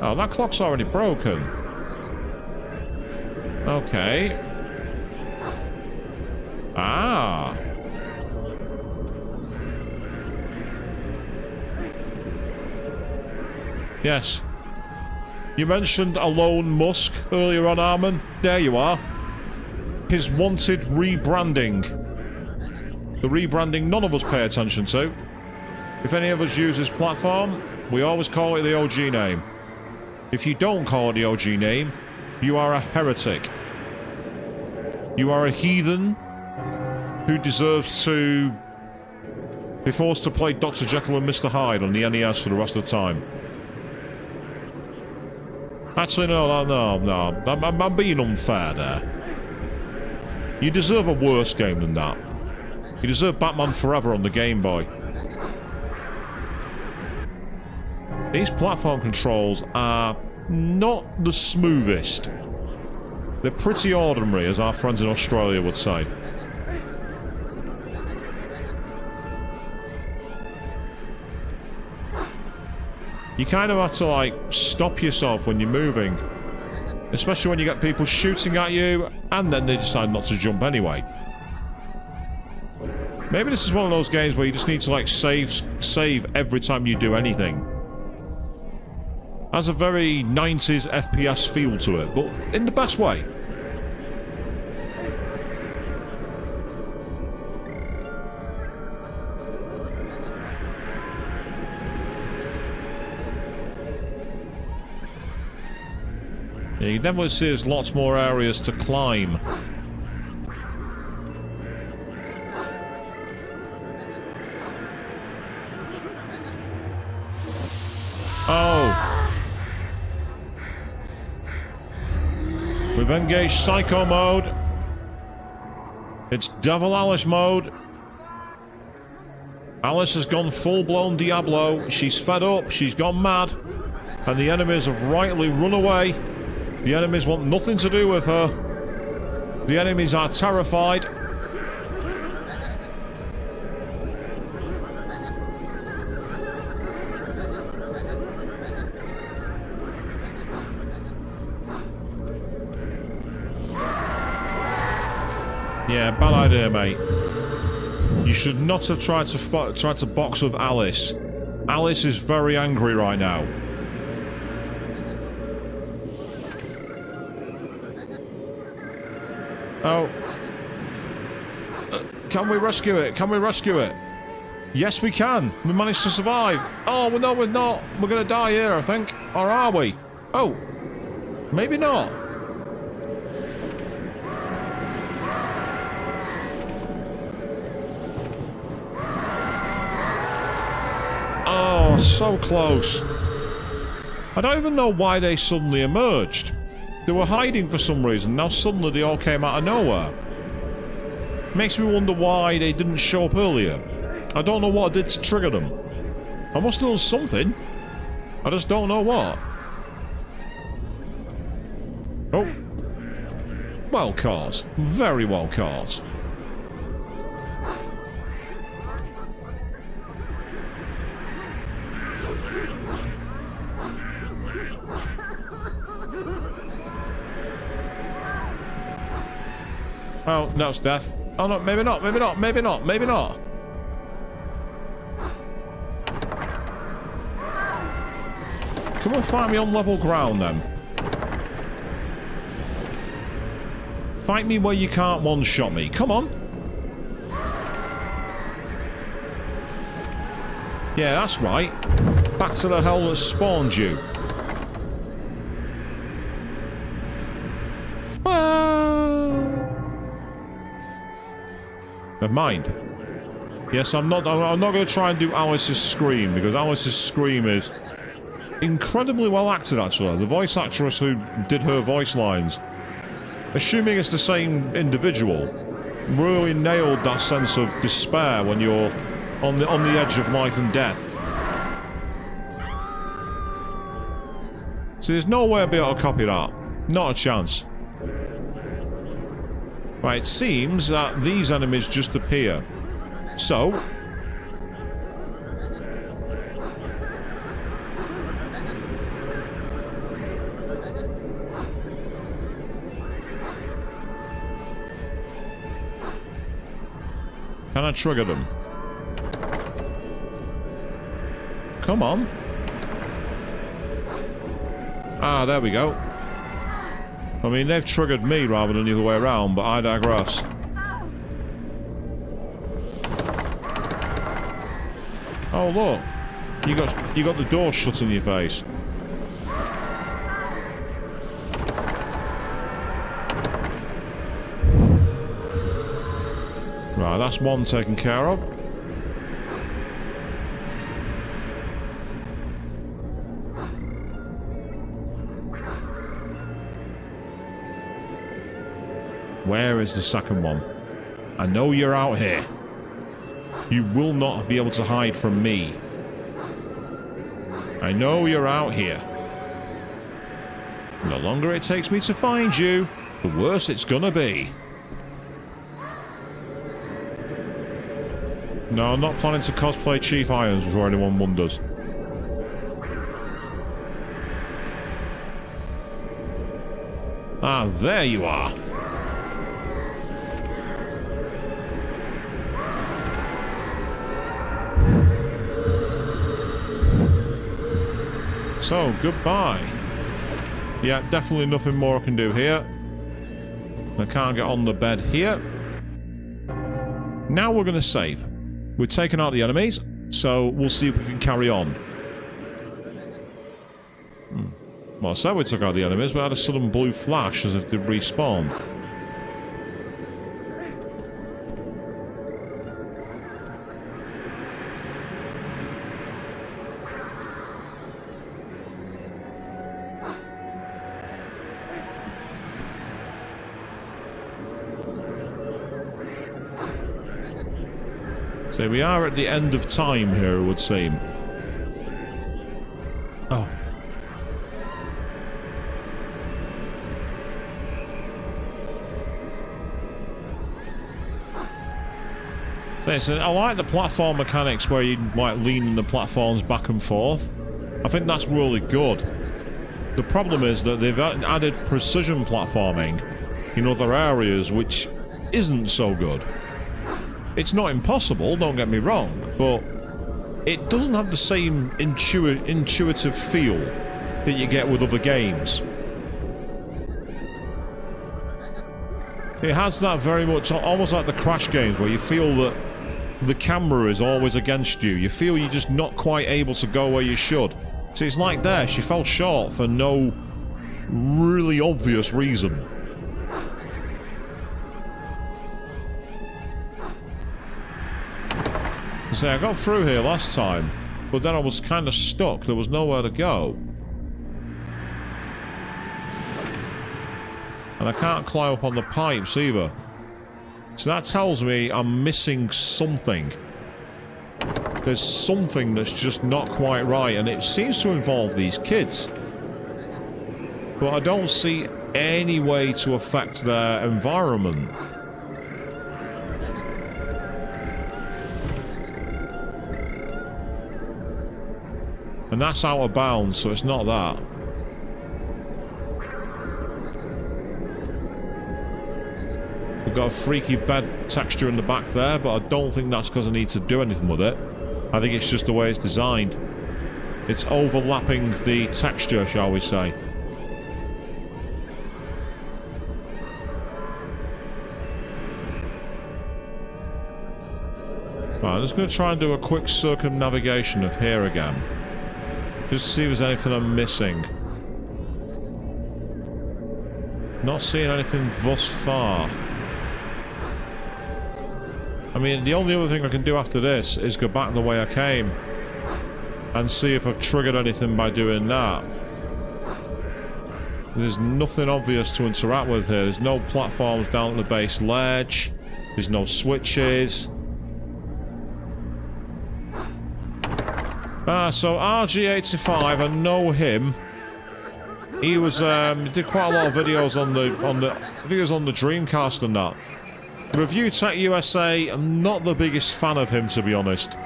Oh, that clock's already broken. Okay. Ah. Yes. You mentioned Elon Musk earlier on, Armin. There you are. His wanted rebranding. The rebranding none of us pay attention to. If any of us use his platform, we always call it the OG name. If you don't call it the OG name, you are a heretic. You are a heathen who deserves to be forced to play Dr. Jekyll and Mr. Hyde on the NES for the rest of the time. Actually, no. I'm being unfair there. You deserve a worse game than that. You deserve Batman Forever on the Game Boy. These platform controls are not the smoothest. They're pretty ordinary, as our friends in Australia would say. You kind of have to, like, stop yourself when you're moving. Especially when you get people shooting at you, and then they decide not to jump anyway. Maybe this is one of those games where you just need to, like, save every time you do anything. Has a very 90s FPS feel to it, but in the best way. Yeah, you definitely see there's lots more areas to climb. Oh! We've engaged Psycho mode. It's Devil Alice mode. Alice has gone full-blown Diablo. She's fed up, she's gone mad. And the enemies have rightly run away. The enemies want nothing to do with her. The enemies are terrified. Yeah, bad idea, mate. You should not have tried to box with Alice. Alice is very angry right now. Oh. Can we rescue it? Can we rescue it? Yes, we can. We managed to survive. Oh, well, no, we're not. We're going to die here, I think. Or are we? Oh. Maybe not. Oh, so close. I don't even know why they suddenly emerged. They were hiding for some reason, now suddenly they all came out of nowhere. Makes me wonder why they didn't show up earlier. I don't know what I did to trigger them. I must have done something. I just don't know what. Oh. Well caught. Very well caught. Oh, no, it's death. Oh, no, maybe not, maybe not, maybe not, maybe not. Come and fight me on level ground, then. Fight me where you can't one-shot me. Come on. Yeah, that's right. Back to the hell that spawned you. Never mind. Yes, I'm not going to try and do Alice's scream, because Alice's scream is incredibly well acted, actually. The voice actress who did her voice lines, assuming it's the same individual, really nailed that sense of despair when you're on the edge of life and death. So there's no way I'll be able to copy that. Not a chance. Right, it seems that these enemies just appear. So... can I trigger them? Come on. Ah, there we go. I mean, they've triggered me rather than the other way around, but I digress. Oh, look. You got the door shut in your face. Right, that's one taken care of. Where is the second one? I know you're out here. You will not be able to hide from me. I know you're out here. The longer it takes me to find you, the worse it's gonna be. No, I'm not planning to cosplay Chief Irons before anyone wonders. Ah, there you are. So, goodbye. Yeah, definitely nothing more I can do here. I can't get on the bed here. Now we're going to save. We're taking out the enemies, so we'll see if we can carry on. Well, I said we took out the enemies, but I had a sudden blue flash as if they'd respawned. So we are at the end of time here, it would seem. Oh. So I like the platform mechanics where you like leaning the platforms back and forth. I think that's really good. The problem is that they've added precision platforming in other areas, which isn't so good. It's not impossible, don't get me wrong, but it doesn't have the same intuitive feel that you get with other games. It has that very much, almost like the Crash games, where you feel that the camera is always against you. You feel you're just not quite able to go where you should. See, it's like there, she fell short for no really obvious reason. See, I got through here last time, but then I was kind of stuck. There was nowhere to go. And I can't climb up on the pipes either. So that tells me I'm missing something. There's something that's just not quite right, and it seems to involve these kids. But I don't see any way to affect their environment. And that's out of bounds, so it's not that. We've got a freaky bed texture in the back there, but I don't think that's because I need to do anything with it. I think it's just the way it's designed. It's overlapping the texture, shall we say. Right, I'm just going to try and do a quick circumnavigation of here again. Just to see if there's anything I'm missing. Not seeing anything thus far. I mean, the only other thing I can do after this is go back the way I came and see if I've triggered anything by doing that. There's nothing obvious to interact with here. There's no platforms down at the base ledge. There's no switches. So RG85, I know him. He was did quite a lot of videos on the Dreamcast and that. Review Tech USA, I'm not the biggest fan of him, to be honest.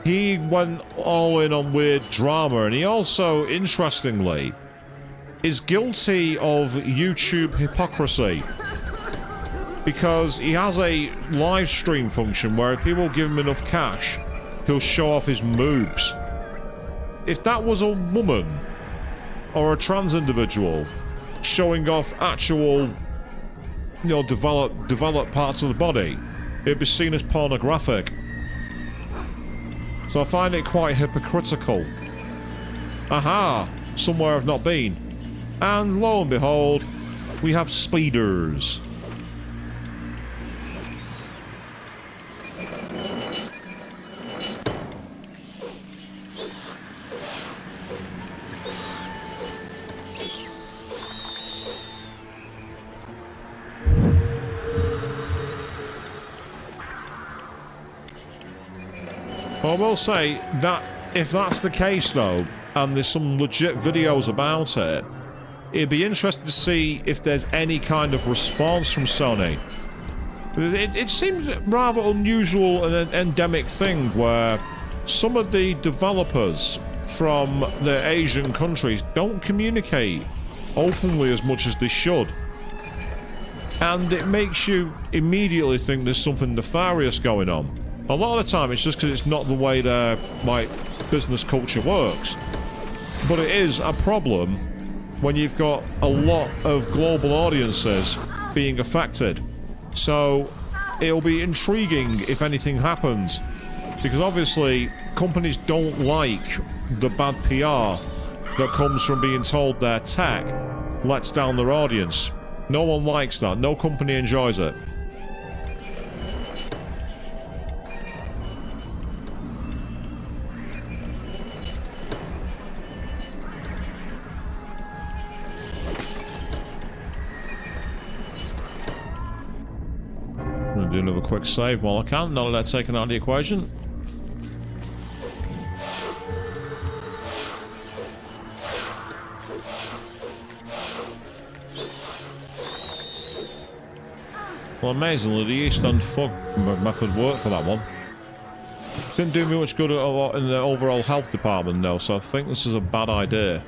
He went all in on weird drama, and he also, interestingly, is guilty of YouTube hypocrisy. Because he has a live stream function where if people give him enough cash, he'll show off his moves. If that was a woman or a trans individual showing off actual, you know, developed parts of the body, it'd be seen as pornographic. So I find it quite hypocritical. Aha! Somewhere I've not been. And lo and behold, we have speeders. I will say that if that's the case though, and there's some legit videos about it, it'd be interesting to see if there's any kind of response from Sony. It seems rather unusual and an endemic thing where some of the developers from the Asian countries don't communicate openly as much as they should. And it makes you immediately think there's something nefarious going on. A lot of the time it's just because it's not the way their, like, business culture works. But it is a problem when you've got a lot of global audiences being affected. So it'll be intriguing if anything happens, because obviously companies don't like the bad PR that comes from being told their tech lets down their audience. No one likes that. No company enjoys it. I'm going to do another quick save while I can, now that they're taken out of the equation. Well, amazingly, the East End Fug method worked for that one. Didn't do me much good in the overall health department, though, so I think this is a bad idea.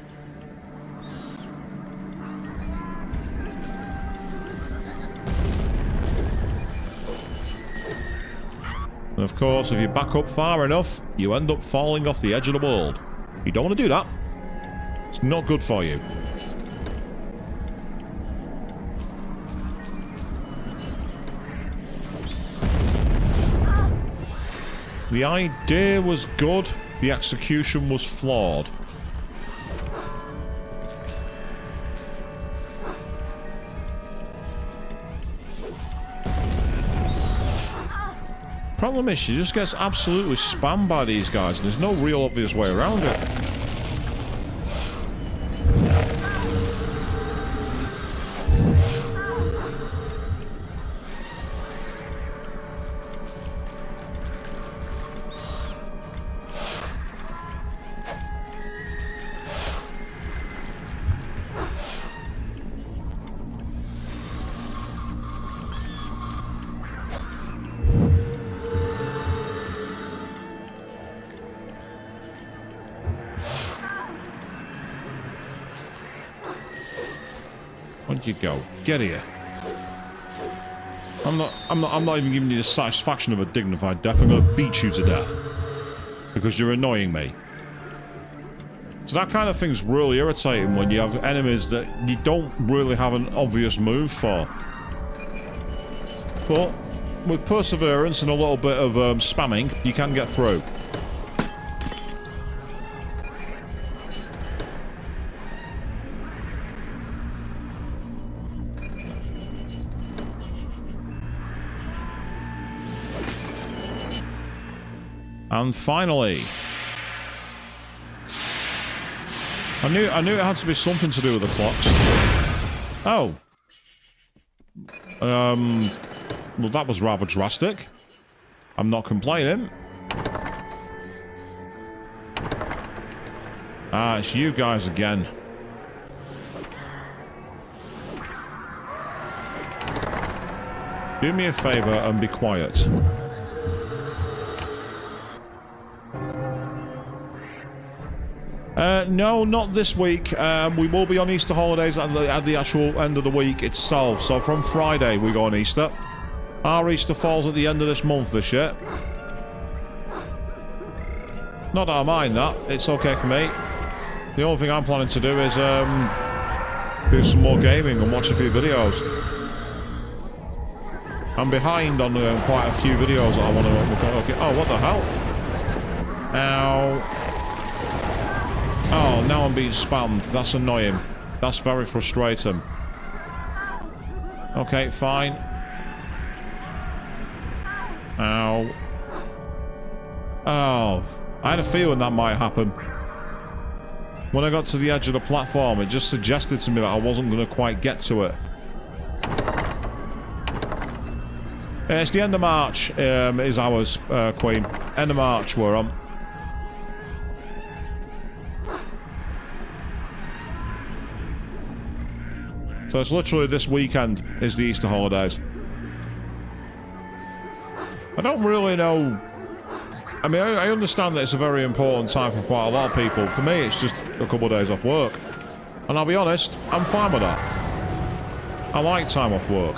And of course, if you back up far enough, you end up falling off the edge of the world. You don't want to do that. It's not good for you. The idea was good, the execution was flawed. Problem is, she just gets absolutely spammed by these guys, and there's no real obvious way around it. Where'd you go? Get here. I'm not even giving you the satisfaction of a dignified death. I'm gonna beat you to death. Because you're annoying me. So that kind of thing's really irritating when you have enemies that you don't really have an obvious move for. But with perseverance and a little bit of spamming, you can get through. And finally, I knew it had to be something to do with the clocks. Oh. Well, that was rather drastic. I'm not complaining. Ah, it's you guys again. Do me a favor and be quiet. No, not this week. We will be on Easter holidays at the actual end of the week itself. So from Friday we go on Easter. Our Easter falls at the end of this month this year. Not that I mind that. It's okay for me. The only thing I'm planning to do is do some more gaming and watch a few videos. I'm behind on quite a few videos that I want to... Okay. Oh, what the hell? Ow. Oh, now I'm being spammed. That's annoying. That's very frustrating. Okay, fine. Ow. Oh. I had a feeling that might happen. When I got to the edge of the platform, it just suggested to me that I wasn't going to quite get to it. It's the end of March, is ours, Queen. End of March we're on. So it's literally this weekend is the Easter holidays. I don't really know. I mean, I understand that it's a very important time for quite a lot of people. For me, it's just a couple of days off work. And I'll be honest, I'm fine with that. I like time off work.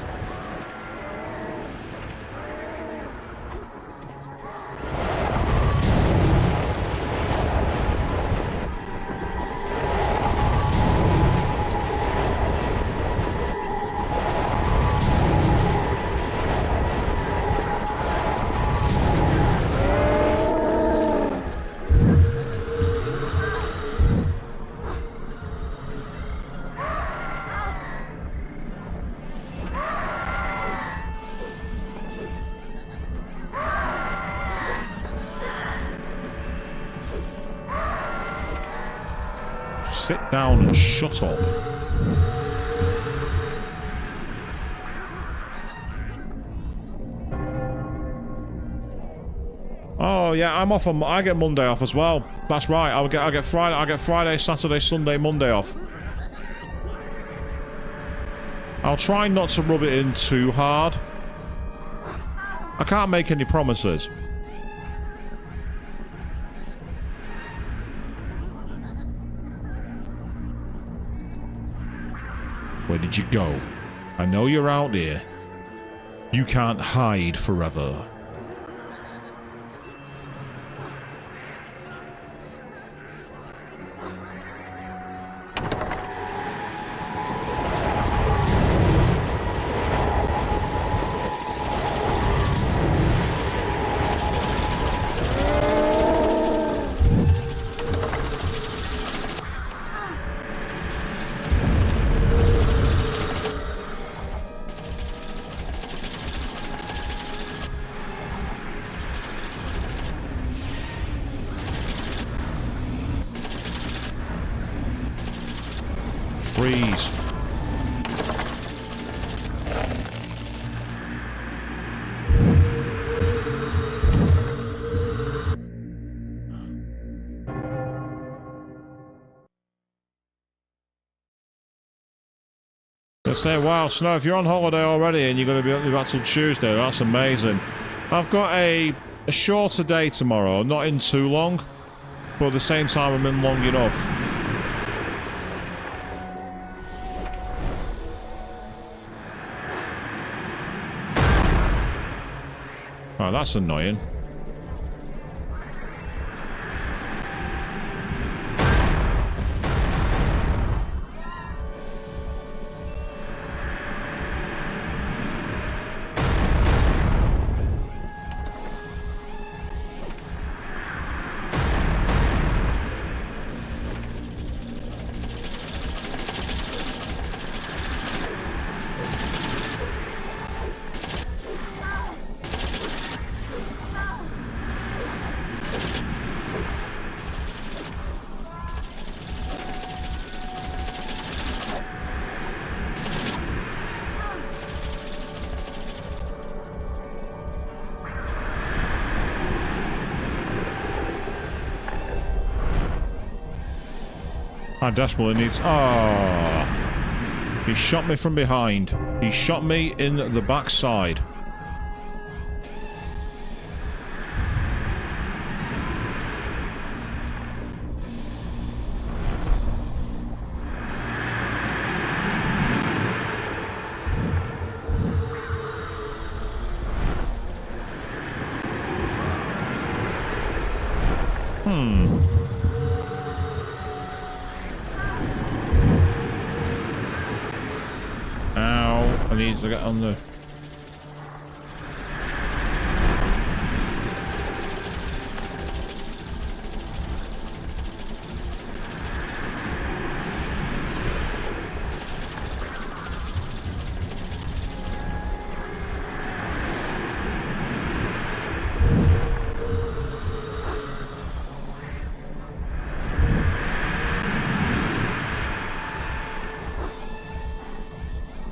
Sit down and shut up. Oh yeah, I'm off on. I get Monday off as well. That's right. I get Friday. I get Friday, Saturday, Sunday, Monday off. I'll try not to rub it in too hard. I can't make any promises. Where did you go? I know you're out there. You can't hide forever. Freeze. They say, wow, Snow, if you're on holiday already and you're going to be back till Tuesday, that's amazing. I've got a shorter day tomorrow, not in too long, but at the same time I'm in long enough. Oh, that's annoying. I desperately need... Oh, he shot me from behind. He shot me in the backside. I need to get on the...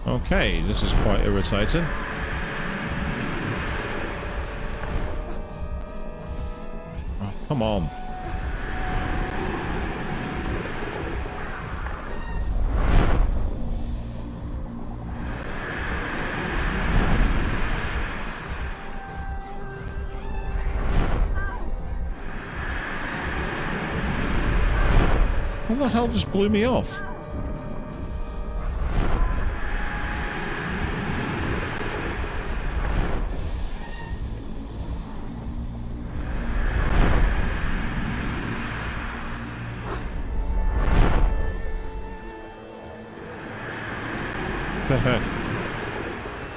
Okay, this is quite irritating. Oh, come on. What the hell just blew me off?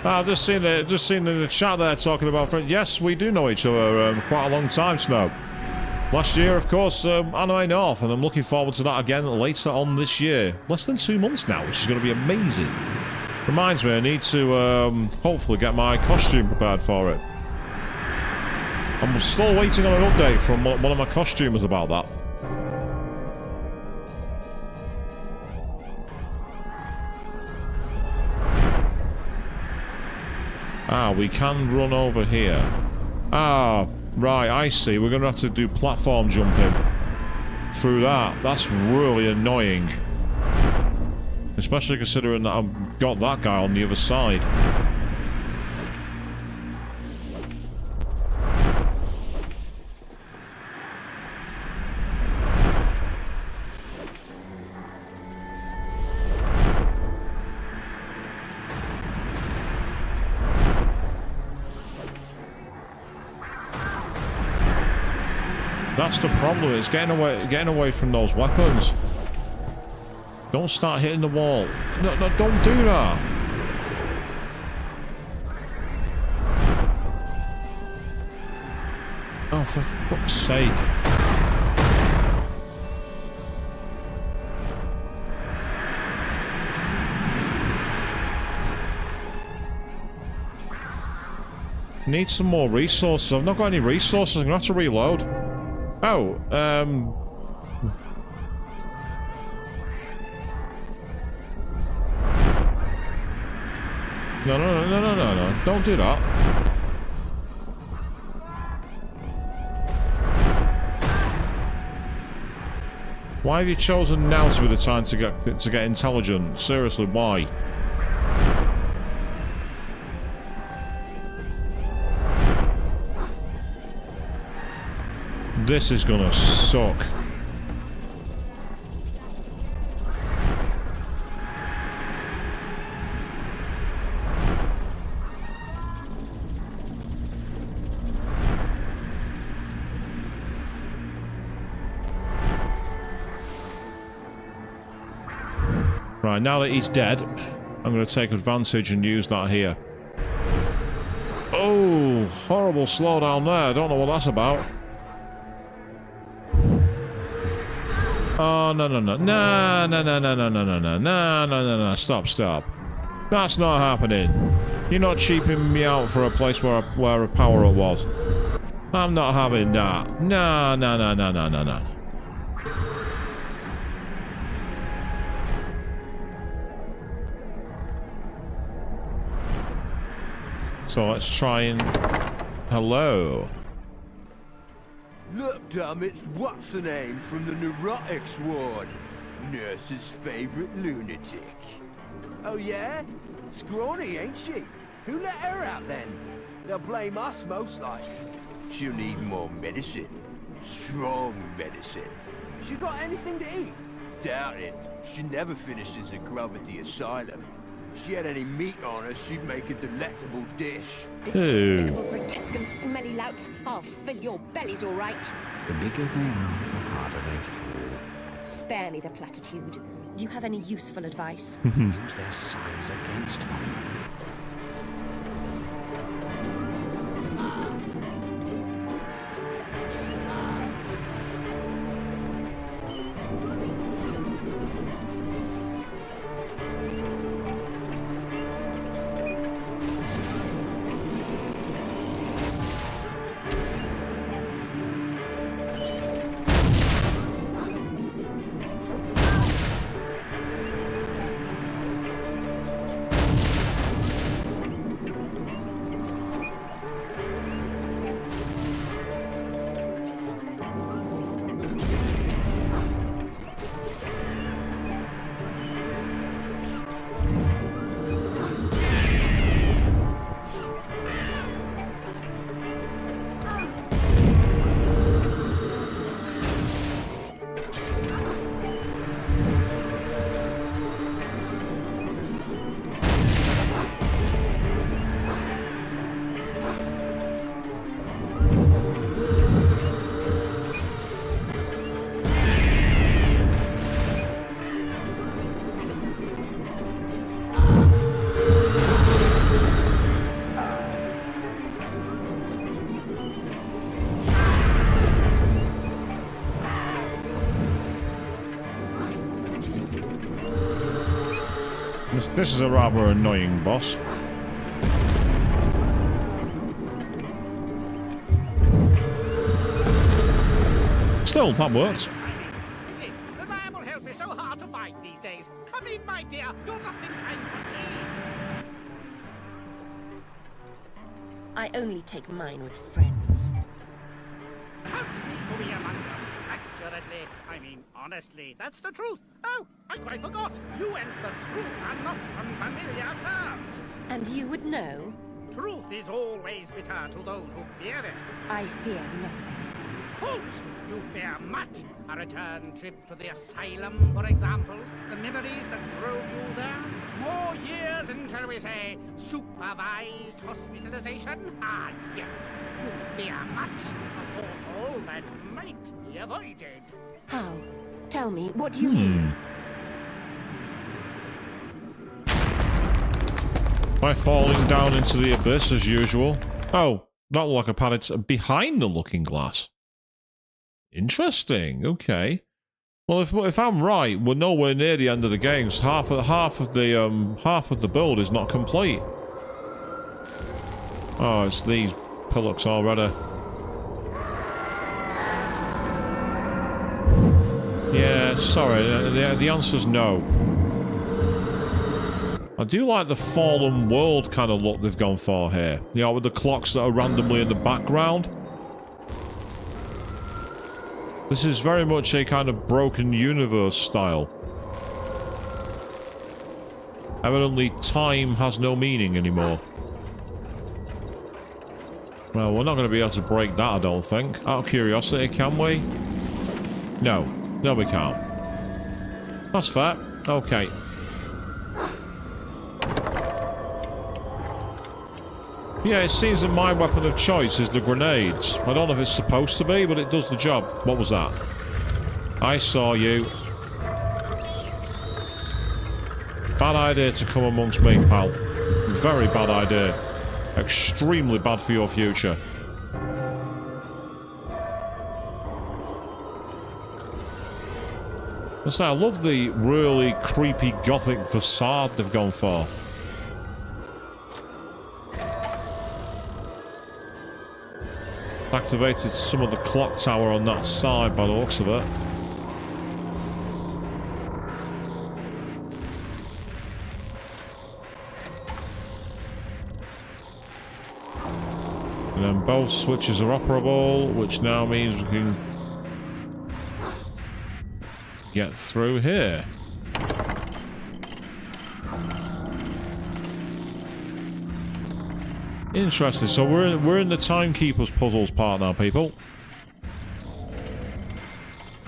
I've just seen in the chat there talking about friends. Yes, we do know each other quite a long time now. Last year, of course, Anime North, and I'm looking forward to that again later on this year. Less than 2 months now, which is going to be amazing. Reminds me, I need to hopefully get my costume prepared for it. I'm still waiting on an update from one of my costumers about that. Ah, we can run over here. Ah, right, I see. We're going to have to do platform jumping through that. That's really annoying. Especially considering that I've got that guy on the other side. That's the problem. It's getting away from those weapons. Don't start hitting the wall. No, don't do that. Oh, for fuck's sake. Need some more resources. I've not got any resources. I'm gonna have to reload. Oh, No. Don't do that. Why have you chosen now to be the time to get intelligent? Seriously, why? This is gonna suck. Right, now that he's dead, I'm going to take advantage and use that here. Oh, horrible slowdown there. I don't know what that's about. Oh, no. Stop. That's not happening. You're not cheaping me out for a place where a power-up was. I'm not having that. No. So let's try and... Hello. Look, Dom, it's what's-her-name from the neurotics ward. Nurse's favorite lunatic. Oh, yeah? Scrawny, ain't she? Who let her out, then? They'll blame us, most like. She'll need more medicine. Strong medicine. She got anything to eat? Doubt it. She never finishes a grub at the asylum. If she had any meat on her, she'd make a delectable dish. Despicable, grotesque and smelly louts. I'll fill your bellies, all right. The bigger they are, the harder they fall. Spare me the platitude. Do you have any useful advice? Use their size against them. This is a rather annoying boss. Still, that worked. Reliable help is so hard to find these days. Come in, my dear. You're just in time for tea. I only take mine with friends. Count me to be among them. Accurately, I mean honestly, that's the truth. Oh, I quite forgot. You and the truth are not on familiar terms. And you would know? Truth is always bitter to those who fear it. I fear nothing. Fools, you fear much. A return trip to the asylum, for example. The memories that drove you there. More years in, shall we say, supervised hospitalization. Ah, yes. You fear much. Of course, all that might be avoided. How? Tell me, what do you mean? By falling down into the abyss as usual. Oh, that looked like a pad. It's behind the looking glass. Interesting. Okay. Well, if I'm right, we're nowhere near the end of the game. So half of the build is not complete. Oh, it's these pillocks already. Yeah, sorry. The answer's no. I do like the fallen world kind of look they've gone for here. You know, with the clocks that are randomly in the background. This is very much a kind of broken universe style. Evidently, time has no meaning anymore. Well, we're not going to be able to break that, I don't think. Out of curiosity, can we? No. No, we can't. That's fair. Okay. Yeah, it seems that my weapon of choice is the grenades. I don't know if it's supposed to be, but it does the job. What was that? I saw you. Bad idea to come amongst me, pal. Very bad idea. Extremely bad for your future. Listen, I love the really creepy gothic facade they've gone for. Activated some of the clock tower on that side by the looks of it. And then both switches are operable, which now means we can get through here. Interesting. So we're in the timekeeper's puzzles part now, people.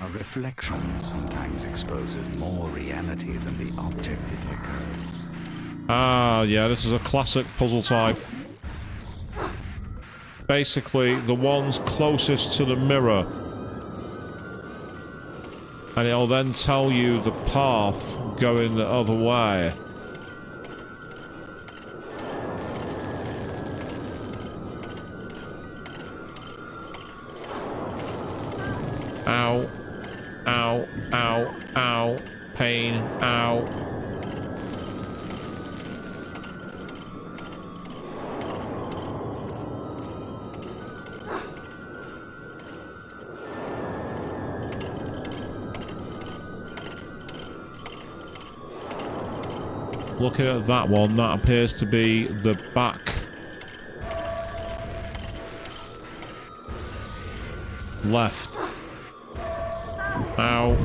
A reflection sometimes exposes more reality than the object it occurs. Ah, yeah, this is a classic puzzle type. Basically, the ones closest to the mirror. And it'll then tell you the path going the other way. Ow. Ow. Ow. Ow. Pain. Ow. Looking at that one, that appears to be the back. Left. Ow.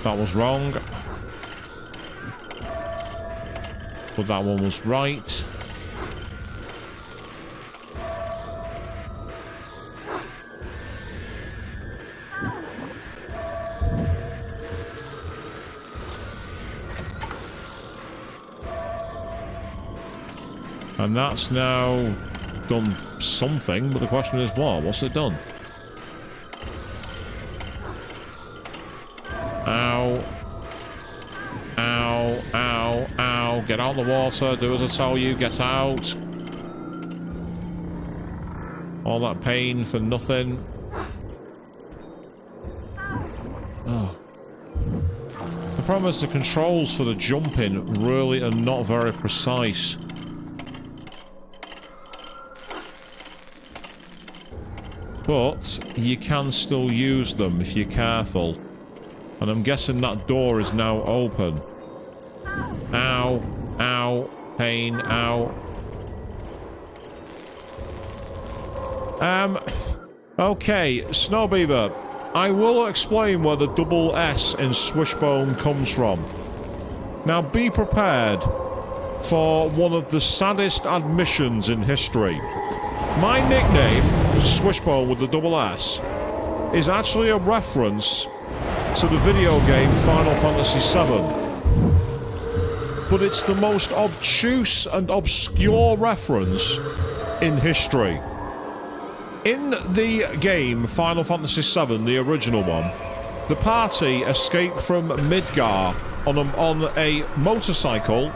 That was wrong. But that one was right. And that's now done something, but the question is what? What's it done? Ow. Ow, ow, ow. Get out of the water. Do as I tell you. Get out. All that pain for nothing. Oh. problem is the controls for the jumping really are not very precise. But you can still use them if you're careful. And I'm guessing that door is now open. Ow. Ow. Pain. Ow. Okay, Snowbeaver. I will explain where the double S in Swishbone comes from. Now be prepared for one of the saddest admissions in history. My nickname, Swishbone with the double S, is actually a reference to the video game Final Fantasy VII. But it's the most obtuse and obscure reference in history. In the game Final Fantasy VII, the original one, the party escaped from Midgar on a motorcycle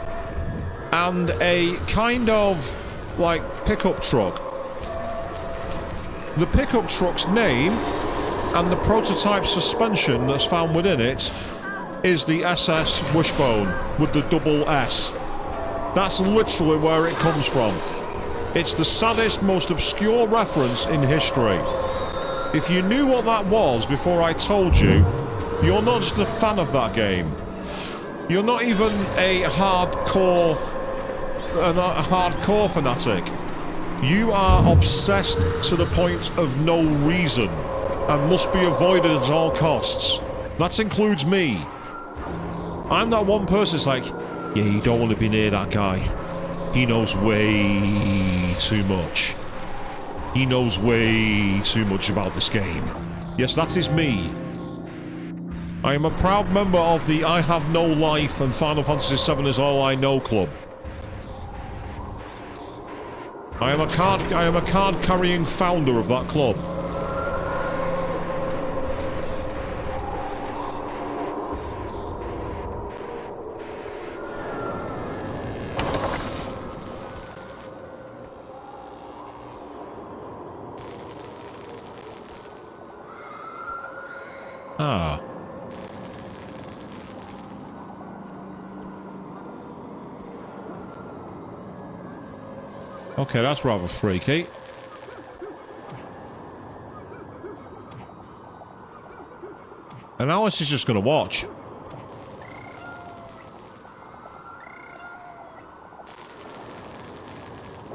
and a kind of, like, pickup truck. The pickup truck's name and the prototype suspension that's found within it is the SS Wishbone with the double S. That's literally where it comes from. It's the saddest, most obscure reference in history. If you knew what that was before I told you, you're not just a fan of that game. You're not even a hardcore fanatic. You are obsessed to the point of no reason and must be avoided at all costs. That includes me. I'm that one person that's like, yeah, you don't want to be near that guy. He knows way too much. He knows way too much about this game. Yes, that is me. I am a proud member of the I Have No Life and Final Fantasy VII is All I Know club. I am a card-carrying founder of that club. Ah. Okay, that's rather freaky. And Alice is just going to watch.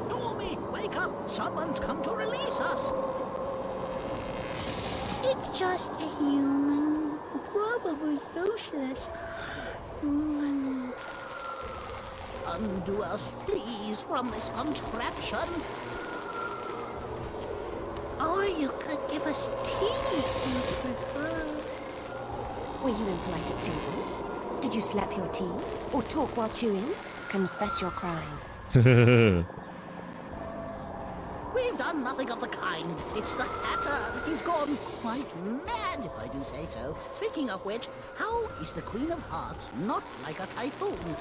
Dormy, wake up! Someone's come to release us! It's just a human. Probably useless. Undo us, please, from this contraption. Or you could give us tea if you prefer. Were you impolite at table? Did you slap your tea? Or talk while chewing? Confess your crime. We've done nothing of the kind. It's the Hatter. He's gone quite mad, if I do say so. Speaking of which, how is the Queen of Hearts not like a typhoon?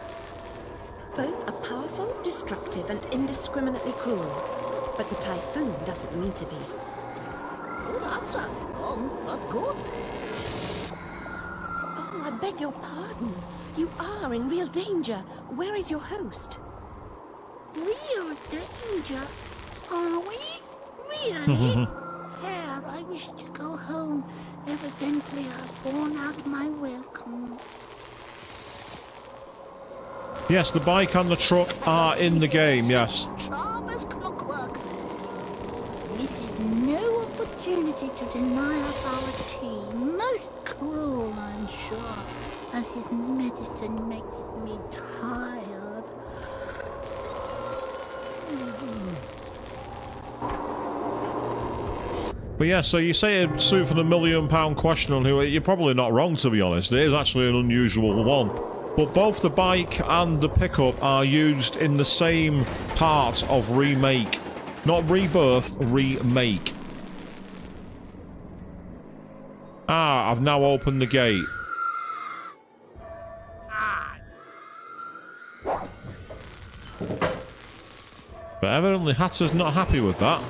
Both are powerful, destructive, and indiscriminately cruel. But the typhoon doesn't mean to be. Good answer. Wrong, but good. Oh, I beg your pardon. You are in real danger. Where is your host? Real danger? Are we? Really? Here, I wish to go home. Evidently, I've borne out my welcome. Yes, the bike and the truck are in the game, yes. Charm as clockwork. This is no opportunity to deny us our tea. Most cruel, I'm sure. And his medicine makes me tired. But yeah, so you say it's suit for the £1 million question on who, you're probably not wrong, to be honest. It is actually an unusual one. But both the bike and the pickup are used in the same part of remake. Not rebirth, remake. Ah, I've now opened the gate. But evidently Hatter's not happy with that.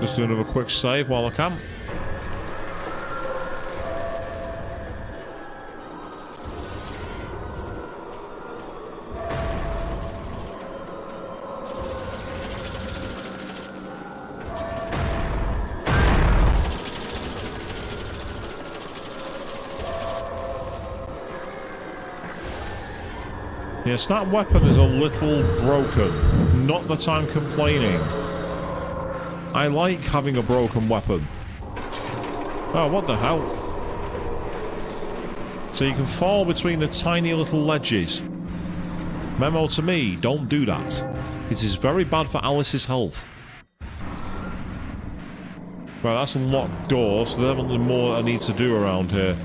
Just do another quick save while I can. Yes, that weapon is a little broken. Not that I'm complaining. I like having a broken weapon. Oh, what the hell? So you can fall between the tiny little ledges. Memo to me, don't do that. It is very bad for Alice's health. Right, that's a locked door, so there's definitely more I need to do around here.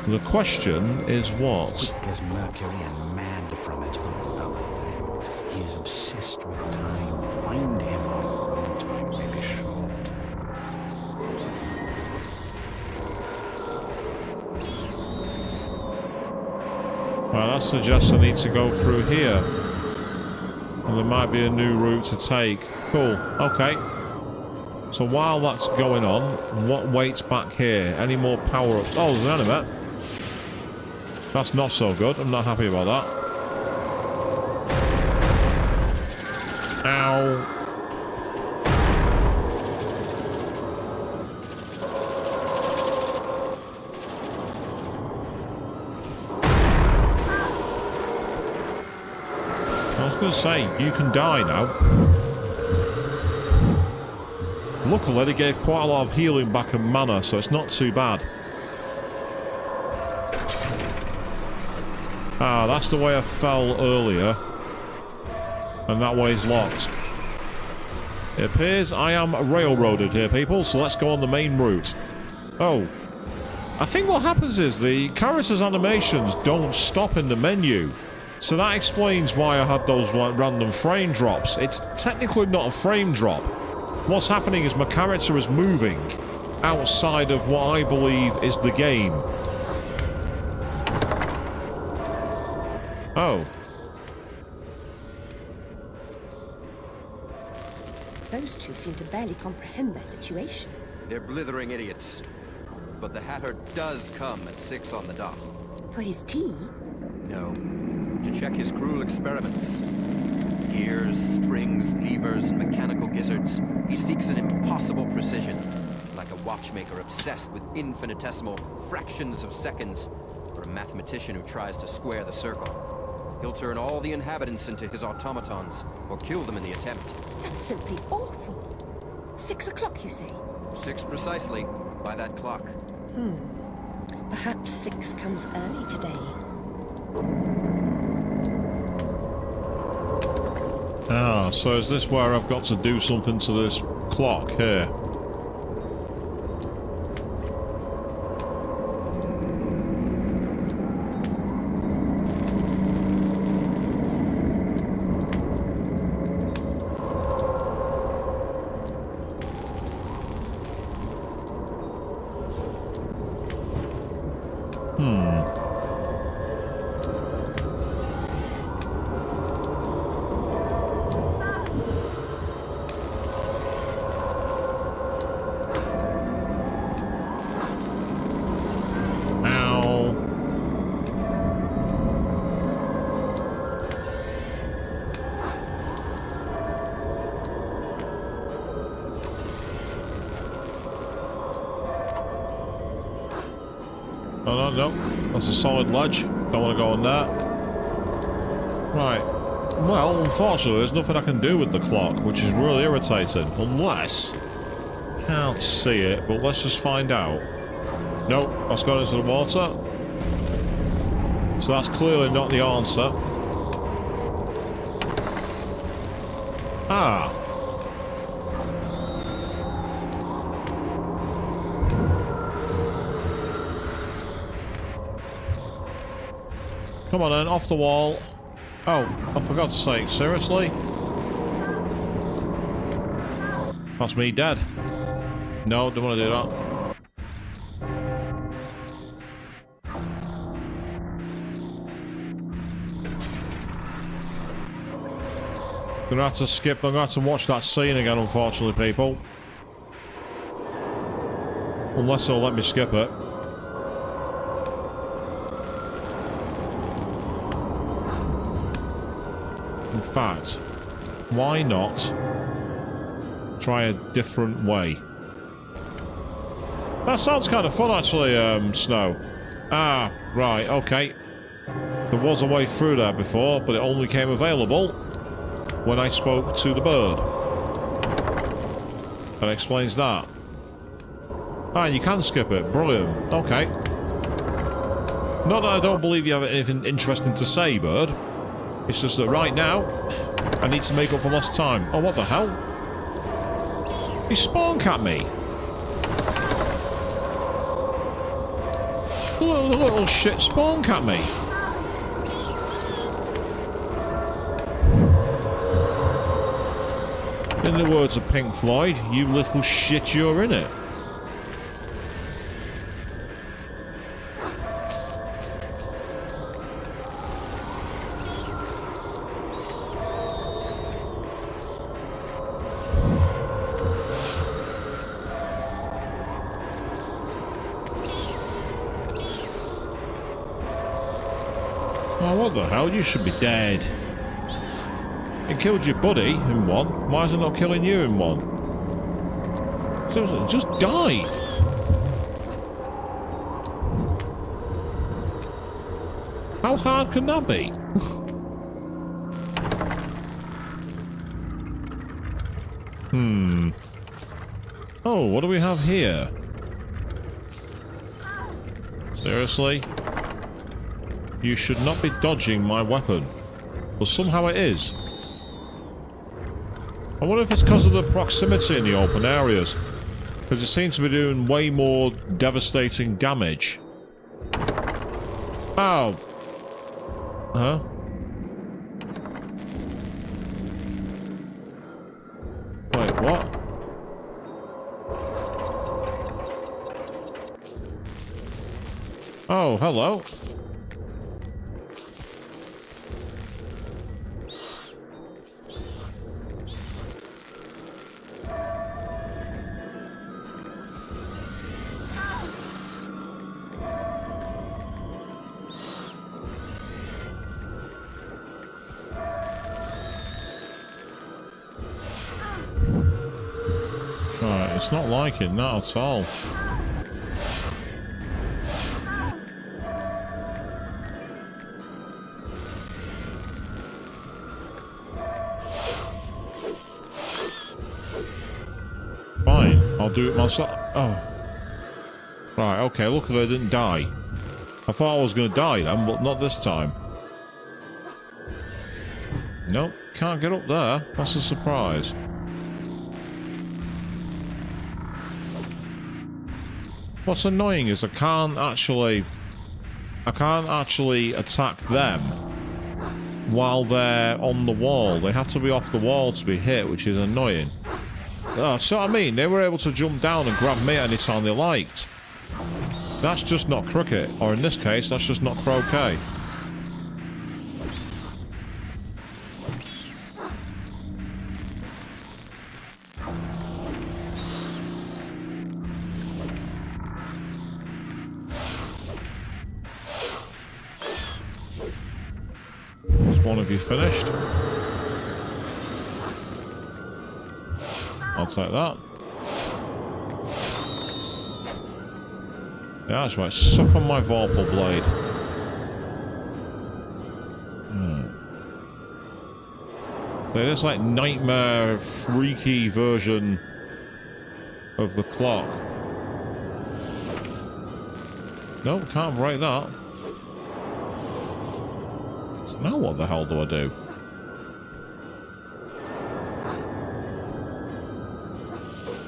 The question is what? As Mercury and mad from it. Oh, he is obsessed with time. Find him or time may be short. Well, that suggests I need to go through here. And there might be a new route to take. Cool. Okay. So while that's going on, what waits back here? Any more power-ups? Oh, there's an enemy. That's not so good. I'm not happy about that. Ow. I was going to say, you can die now. Luckily, they gave quite a lot of healing back and mana, so it's not too bad. Ah, that's the way I fell earlier. And that way's locked. It appears I am railroaded here, people, so let's go on the main route. Oh. I think what happens is the character's animations don't stop in the menu. So that explains why I had those like random frame drops. It's technically not a frame drop. What's happening is my character is moving outside of what I believe is the game. Oh. Those two seem to barely comprehend their situation. They're blithering idiots. But the Hatter does come at 6 on the dot. For his tea? No. To check his cruel experiments. Gears, springs, levers, and mechanical gizzards. He seeks an impossible precision. Like a watchmaker obsessed with infinitesimal fractions of seconds. Or a mathematician who tries to square the circle. He'll turn all the inhabitants into his automatons, or kill them in the attempt. That's simply awful. 6 o'clock, you say? 6 precisely, by that clock. Perhaps 6 comes early today. Ah, so is this where I've got to do something to this clock here? No, that's a solid ledge. Don't want to go on that. Right. Well, unfortunately, there's nothing I can do with the clock, which is really irritating. Unless... Can't see it, but let's just find out. Nope, that's gone into the water. So that's clearly not the answer. Ah. Come on then, off the wall. Oh, for God's sake, seriously? That's me dead. No, don't want to do that. Gonna have to skip. I'm gonna have to watch that scene again, unfortunately, people. Unless they'll let me skip it. In fact, why not try a different way? That sounds kind of fun, actually, Snow. Ah, right, okay. There was a way through there before, but it only came available when I spoke to the bird. That explains that. Ah, you can skip it. Brilliant. Okay. Not that I don't believe you have anything interesting to say, bird. It's just that right now, I need to make up for lost time. Oh, what the hell? He spawned at me. The little shit spawned at me. In the words of Pink Floyd, you little shit, you're in it. Oh, what the hell? You should be dead. It killed your buddy in one. Why is it not killing you in one? So it just died. How hard can that be? Oh, what do we have here? Seriously? You should not be dodging my weapon. But somehow it is. I wonder if it's because of the proximity in the open areas. Because it seems to be doing way more devastating damage. Oh. Huh? Wait, what? Oh, hello. It's not liking that at all. Fine, I'll do it myself. Oh. Right, okay, luckily I didn't die. I thought I was going to die then, but not this time. Nope, can't get up there. That's a surprise. What's annoying is I can't actually attack them while they're on the wall. They have to be off the wall to be hit, which is annoying. Oh, see what I mean? They were able to jump down and grab me anytime they liked. That's just not cricket, or in this case, that's just not croquet. One of you finished. I'll take that. Yeah, that's right. Suck on my Vorpal blade. So this like nightmare, freaky version of the clock. Nope, can't break that. Now what the hell do I do?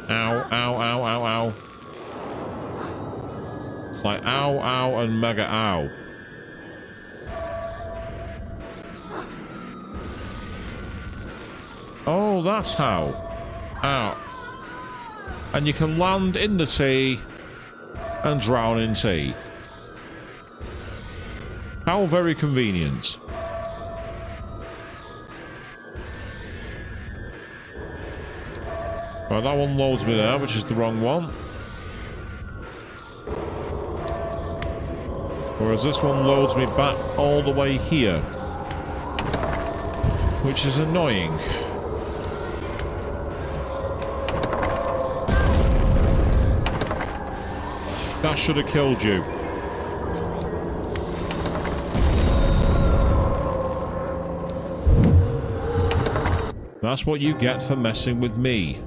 Ow, ow, ow, ow, ow. It's like ow, ow, and mega ow. Oh, that's how. Ow. And you can land in the tea and drown in tea. How very convenient. Right, that one loads me there, which is the wrong one. Whereas this one loads me back all the way here. Which is annoying. That should have killed you. That's what you get for messing with me.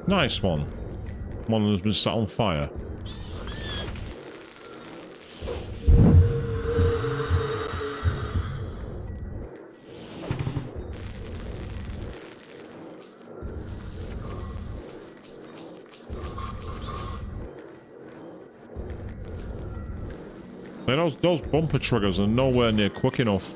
Nice one. One of them's been set on fire. Those bumper triggers are nowhere near quick enough.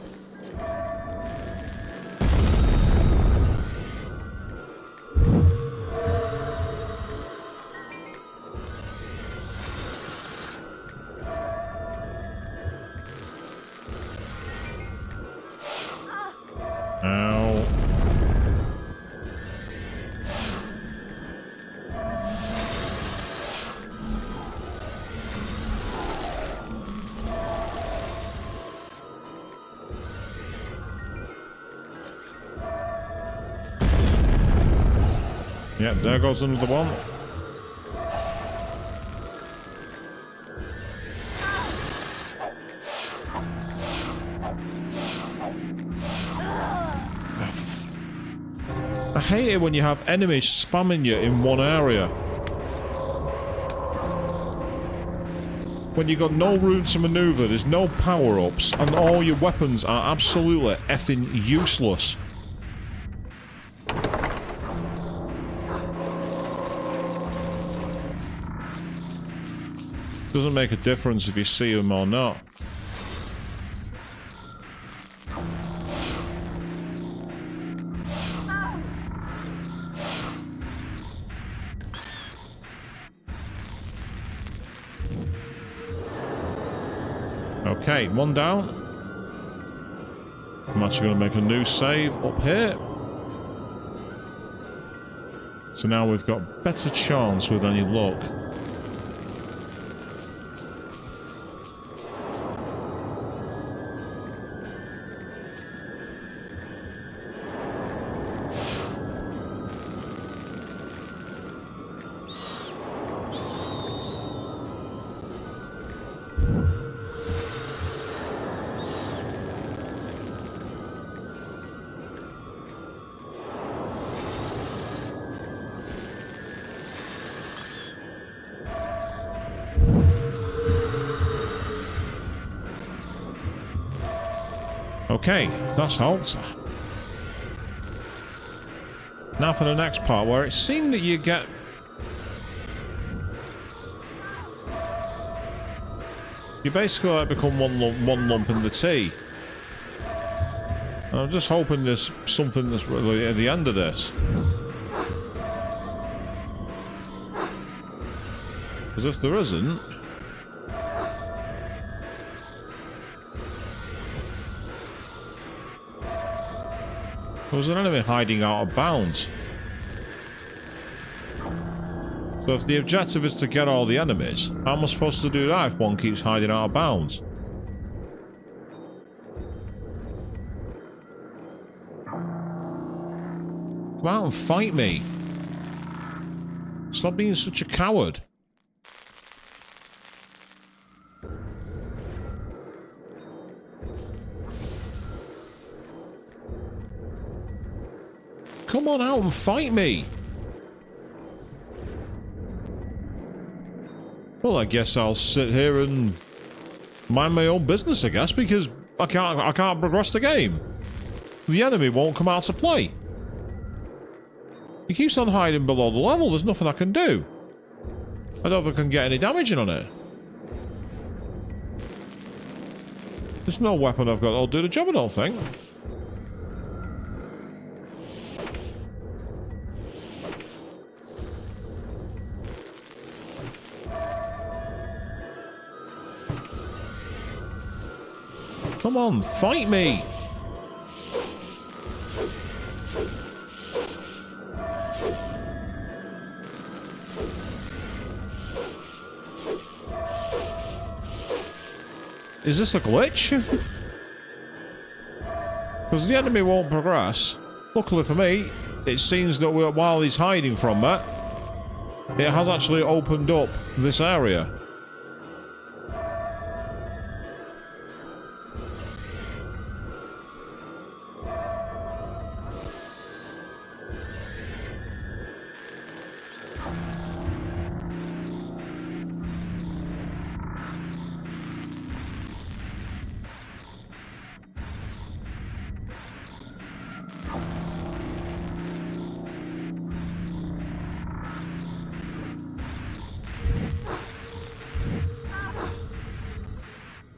Yeah, there goes another one. I hate it when you have enemies spamming you in one area. When you've got no room to maneuver, there's no power-ups, and all your weapons are absolutely effing useless. Doesn't make a difference if you see them or not. Okay, one down. I'm actually going to make a new save up here. So now we've got better chance with any luck. Okay, that's helped. Now for the next part, where it seemed that you get... You basically like become one lump in the tea. And I'm just hoping there's something that's really at the end of this. Because if there isn't... There's an enemy hiding out of bounds. So if the objective is to get all the enemies, how am I supposed to do that if one keeps hiding out of bounds? Come out and fight me. Stop being such a coward. Come on out and fight me. Well, I guess I'll sit here and mind my own business, I guess, because I can't progress the game. The enemy won't come out to play. He keeps on hiding below the level. There's nothing I can do. I don't think I can get any damaging on it. There's no weapon I've got that'll do the job, I don't think. Come on, fight me! Is this a glitch? Because the enemy won't progress. Luckily for me, it seems that while he's hiding from that, it has actually opened up this area.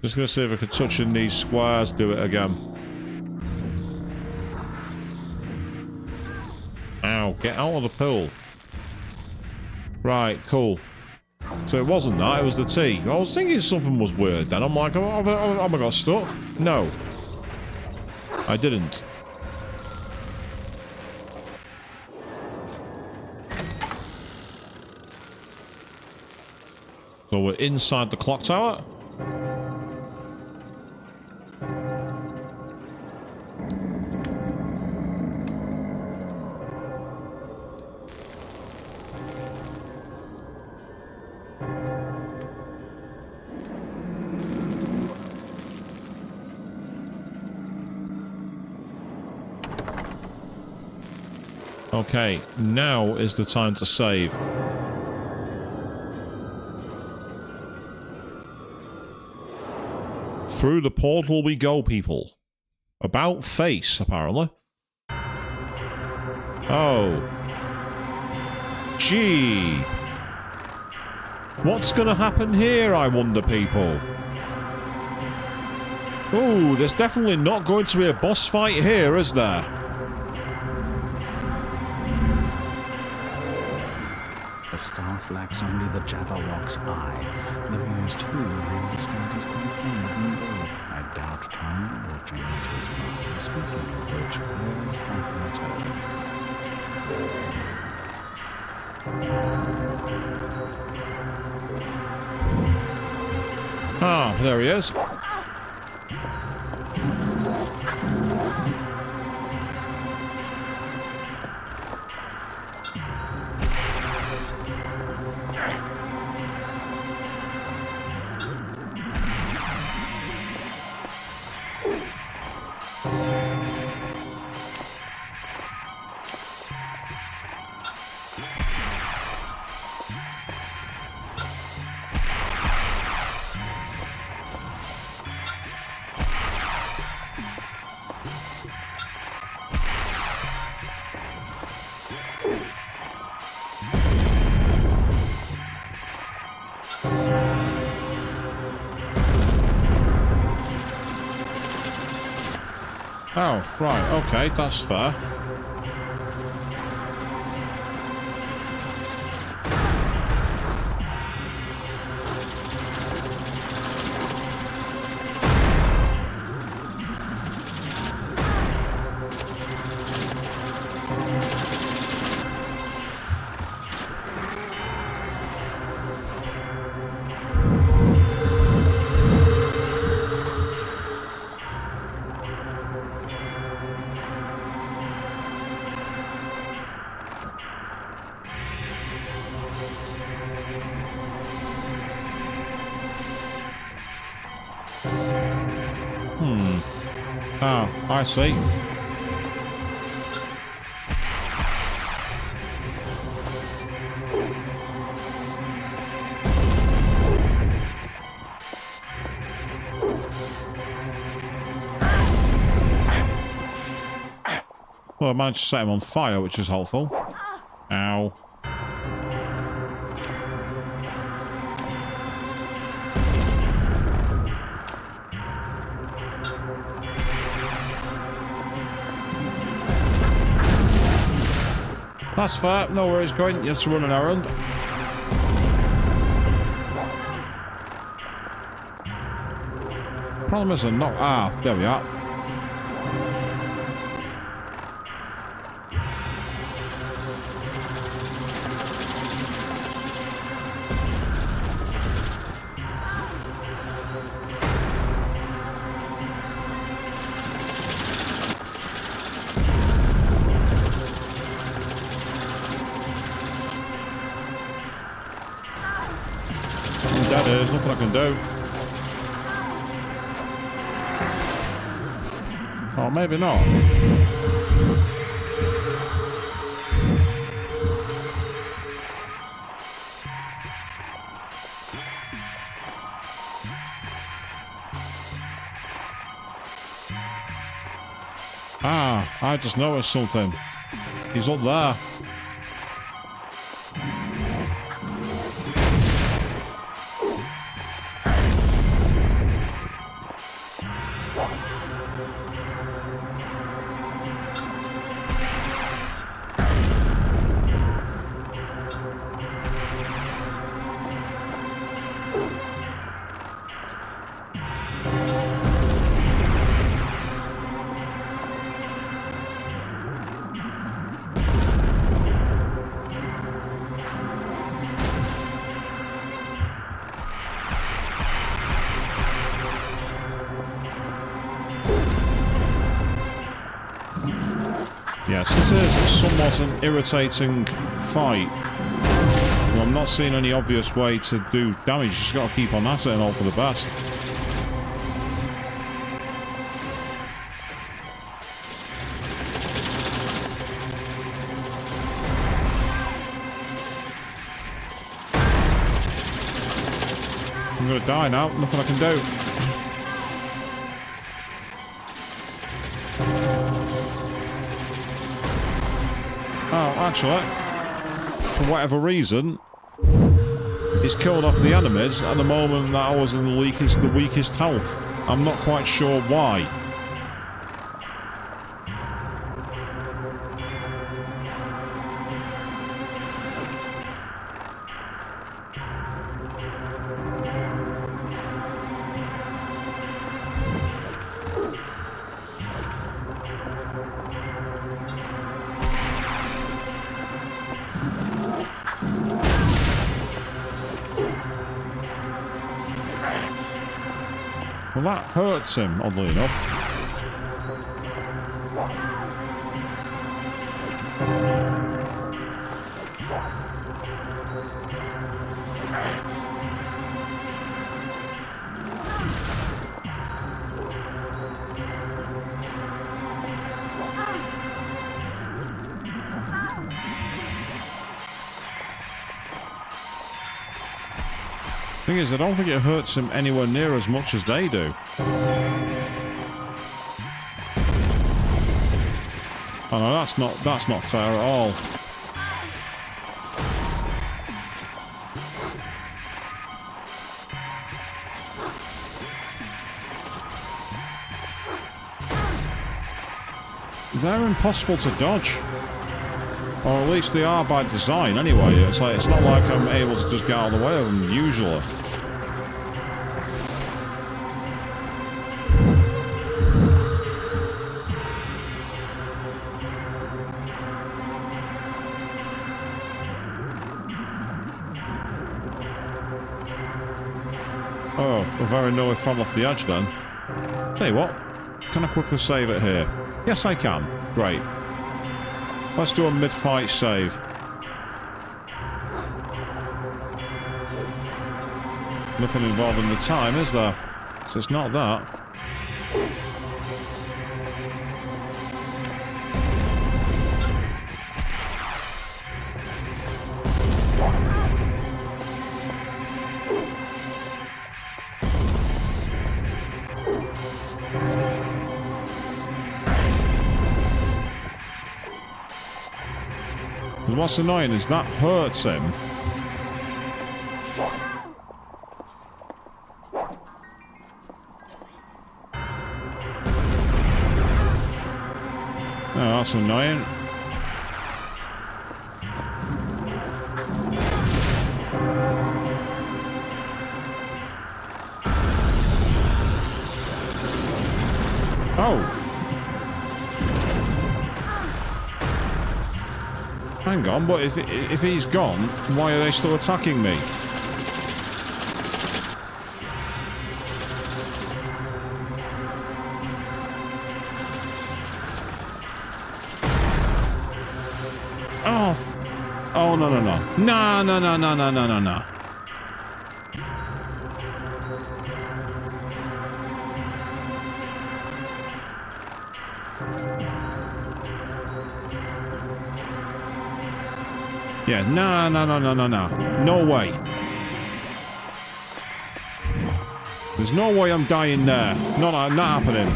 Just gonna see if I can touch in these squares, do it again. Ow, get out of the pool. Right, cool. So it wasn't that, it was the T. I was thinking something was weird then. I'm like, oh, I got stuck? No. I didn't. So we're inside the clock tower. Okay, now is the time to save. Through the portal we go, people. About face, apparently. Oh. Gee. What's gonna happen here, I wonder, people? Oh, there's definitely not going to be a boss fight here, is there? The staff lacks only the Jabberwock's eye. The bears too will understand his quite fond of them both. I doubt time will change his mind. Speaking of which, where's that letter? Ah, there he is. Oh, right, okay, that's fair. Oh, I see. Well, I managed to set him on fire, which is helpful. Ow. That's fair. No worries, going. You have to run an errand. Problem is, not. Ah, there we are. There's nothing I can do. Oh, maybe not. Ah, I just noticed something. He's up there. Yes, this is somewhat an irritating fight. Well, I'm not seeing any obvious way to do damage. Just got to keep on at it and hope for the best. I'm gonna die now. Nothing I can do. Oh, actually, for whatever reason, he's killed off the enemies at the moment that I was in the weakest health. I'm not quite sure why. Well, that hurts him, oddly enough. Thing is, I don't think it hurts him anywhere near as much as they do. Oh no, that's not fair at all. They're impossible to dodge. Or at least they are by design anyway. It's not like I'm able to just get out of the way of them usually. Oh, I very nearly fell off the edge then. Tell you what, can I quickly save it here? Yes, I can. Great. Let's do a mid-fight save. Nothing involving the time, is there? So it's not that. what's annoying is that hurts him. Oh, that's annoying. Oh. Hang on, but if he's gone, why are they still attacking me? Oh. Oh, no, no, no. No, no, no, no, no, no, no, no. Yeah, no, no, no, no, no, no. No way. There's no way I'm dying there. Not happening.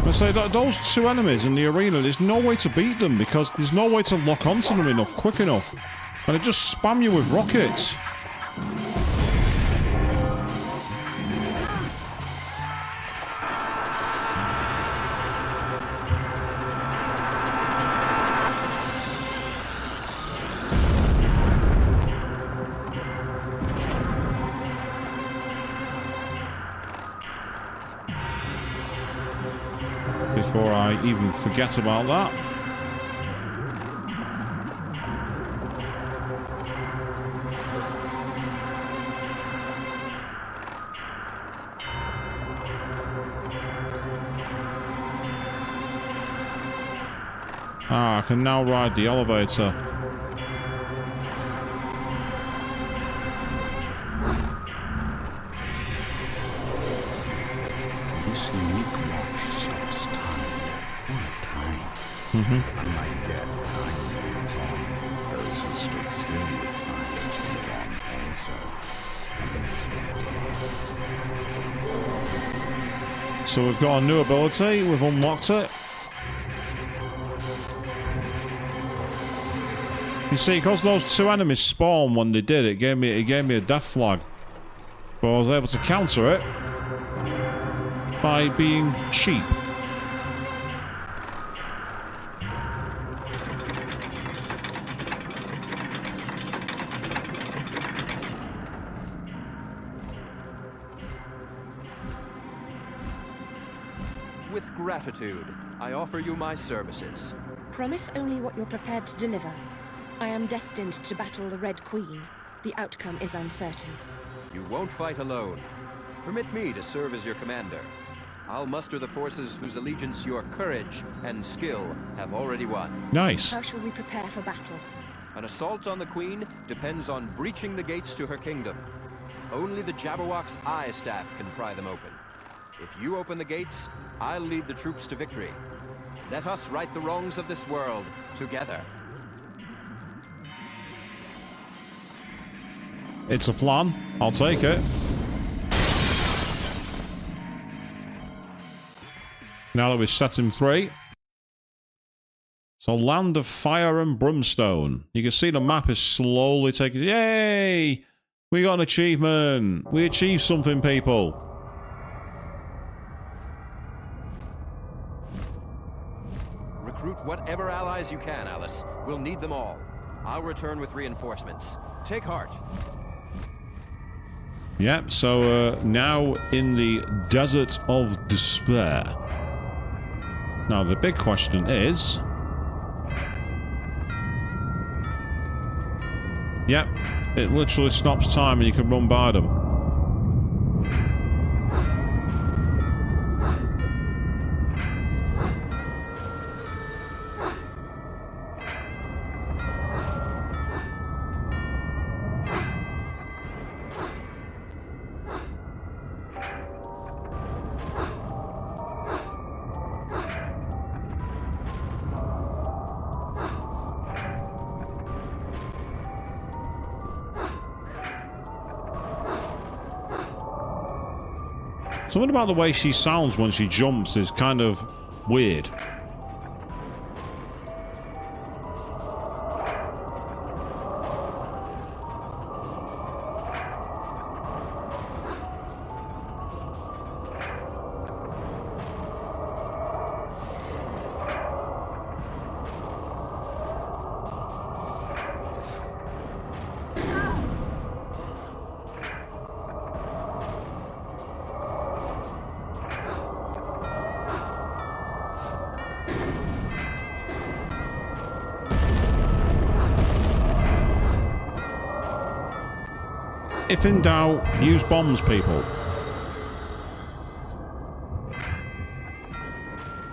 I say that those two enemies in the arena, there's no way to beat them because there's no way to lock onto them enough, quick enough. And they just spam you with rockets. Before I even forget about that. Ah, I can now ride the elevator. This unique watch stops time for a time. Unlike death, time moves on. Those who stood still with time live on also. Unless they're dead. So we've got a new ability, we've unlocked it. You see, because those two enemies spawned when they did, it gave me a death flag. But I was able to counter it by being cheap. With gratitude, I offer you my services. Promise only what you're prepared to deliver. I am destined to battle the Red Queen. The outcome is uncertain. You won't fight alone. Permit me to serve as your commander. I'll muster the forces whose allegiance your courage and skill have already won. Nice. How shall we prepare for battle? An assault on the Queen depends on breaching the gates to her kingdom. Only the Jabberwock's eye staff can pry them open. If you open the gates, I'll lead the troops to victory. Let us right the wrongs of this world together. It's a plan. I'll take it. Now that we've set him free. So, Land of Fire and Brimstone. You can see the map is slowly taking... Yay! We got an achievement. We achieved something, people. Recruit whatever allies you can, Alice. We'll need them all. I'll return with reinforcements. Take heart. Yep, so now in the Desert of Despair. Now the big question is... Yep, it literally stops time and you can run by them. Something about the way she sounds when she jumps is kind of weird. If in doubt, use bombs, people.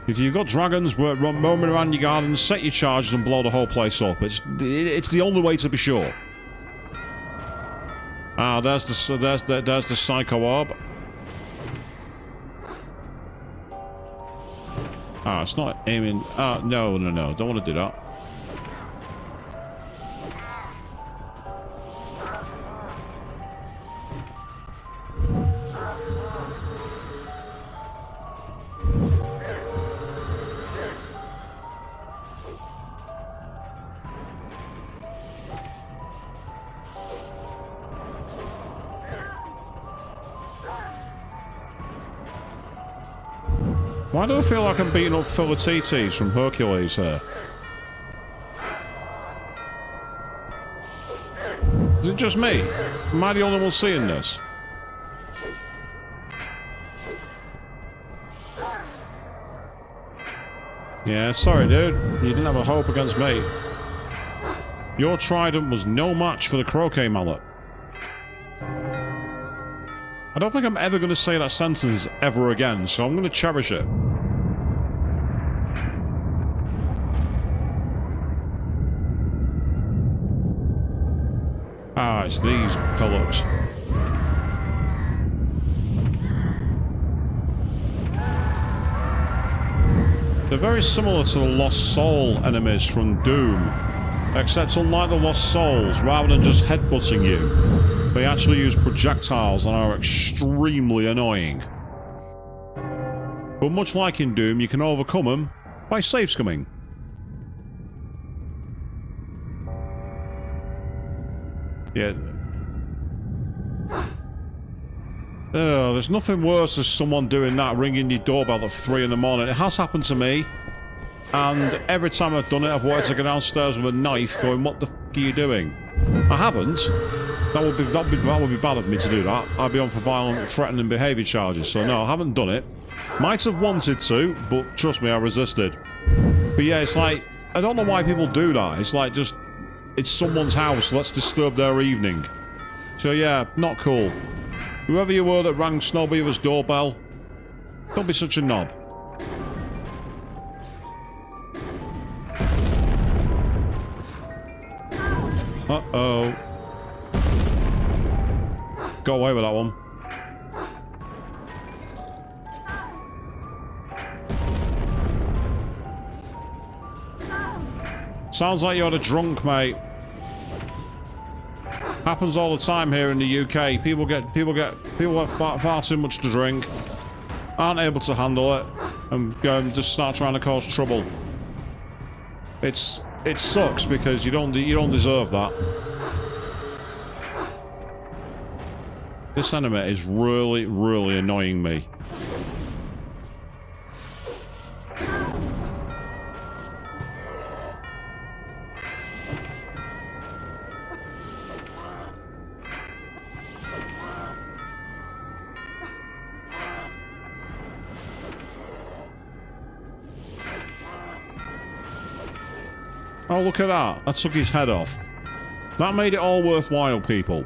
If you've got dragons roaming around your garden, set your charges and blow the whole place up. It's the only way to be sure. Ah, there's the psycho orb. Ah, it's not aiming. Ah, no, don't want to do that. Why do I feel like I'm beating up Philatites from Hercules here? Is it just me? Am I the only one seeing this? Yeah, sorry dude. You didn't have a hope against me. Your trident was no match for the croquet mallet. I don't think I'm ever going to say that sentence ever again, so I'm going to cherish it. Ah, it's these pillars. They're very similar to the Lost Soul enemies from Doom, except unlike the Lost Souls, rather than just headbutting you, they actually use projectiles and are extremely annoying. But much like in Doom, you can overcome them by save scumming. Yeah. Oh, there's nothing worse than someone doing that, ringing your doorbell at 3 in the morning. It has happened to me, and every time I've done it, I've wanted to go downstairs with a knife, going, "What the f*** are you doing?" I haven't. That would be bad of me to do that. I'd be on for violent, threatening behaviour charges. So no, I haven't done it. Might have wanted to, but trust me, I resisted. But yeah, it's like, I don't know why people do that. It's like just, it's someone's house. Let's disturb their evening. So yeah, not cool. Whoever you were that rang Snowbeaver's doorbell, don't be such a knob. Uh-oh. Got away with that one. Sounds like you're a drunk, mate. Happens all the time here in the UK. People have far too much to drink, aren't able to handle it, and just start trying to cause trouble. It sucks because you don't deserve that. This enemy is really, really annoying me. Oh, look at that. That took his head off. That made it all worthwhile, people.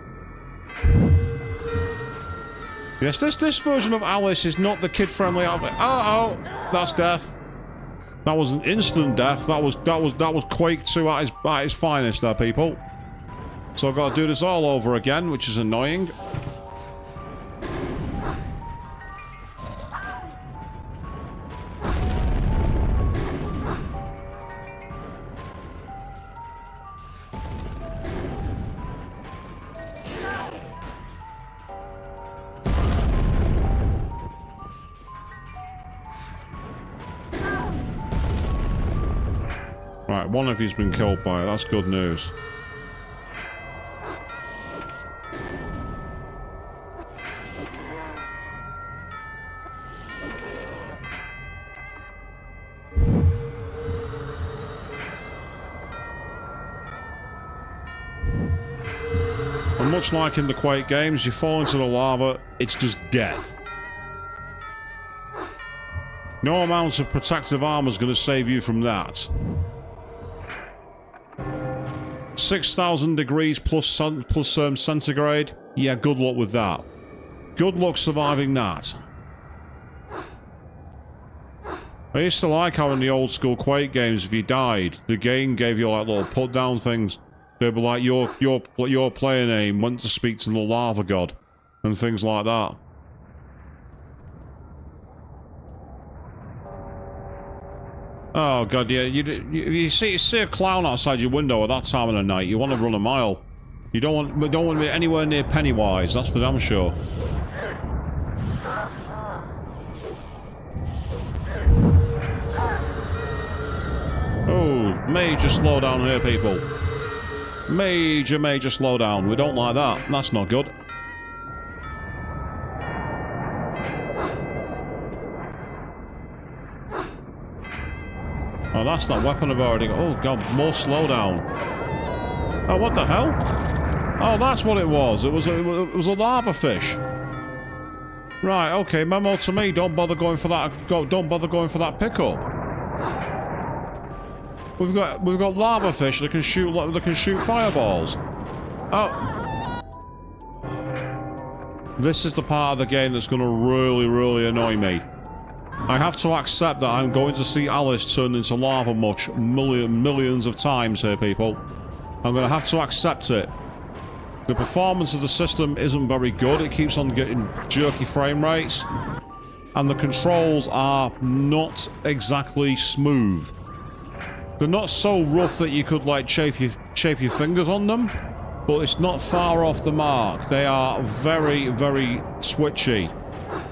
Yes, this version of Alice is not the kid-friendly outfit. Oh, that's death. That was an instant death. That was Quake 2 at his finest there, people. So I've got to do this all over again, which is annoying. Right, one of you's been killed by it. That's good news. And much like in the Quake games, you fall into the lava, it's just death. No amount of protective armor is going to save you from that. 6,000 degrees plus centigrade. Yeah, good luck with that. Good luck surviving that. I used to like how in the old school Quake games, if you died, the game gave you like little put down things. They'd be like your player name went to speak to the lava god and things like that. Oh god, yeah. You see a clown outside your window at that time of the night, you want to run a mile. You don't want to be anywhere near Pennywise. That's for damn sure. Oh, major slowdown here, people. Major slowdown. We don't like that. That's not good. Oh, that's that weapon I've already got. Oh, God, more slowdown. Oh, what the hell? Oh, that's what it was. It was a lava fish. Right, okay, memo to me. Don't bother going for that. Don't bother going for that pickup. We've got lava fish that can shoot fireballs. Oh. This is the part of the game that's going to really annoy me. I have to accept that I'm going to see Alice turn into lava much millions of times here, people. I'm going to have to accept it. The performance of the system isn't very good. It keeps on getting jerky frame rates. And the controls are not exactly smooth. They're not so rough that you could, like, chafe your fingers on them. But it's not far off the mark. They are very twitchy.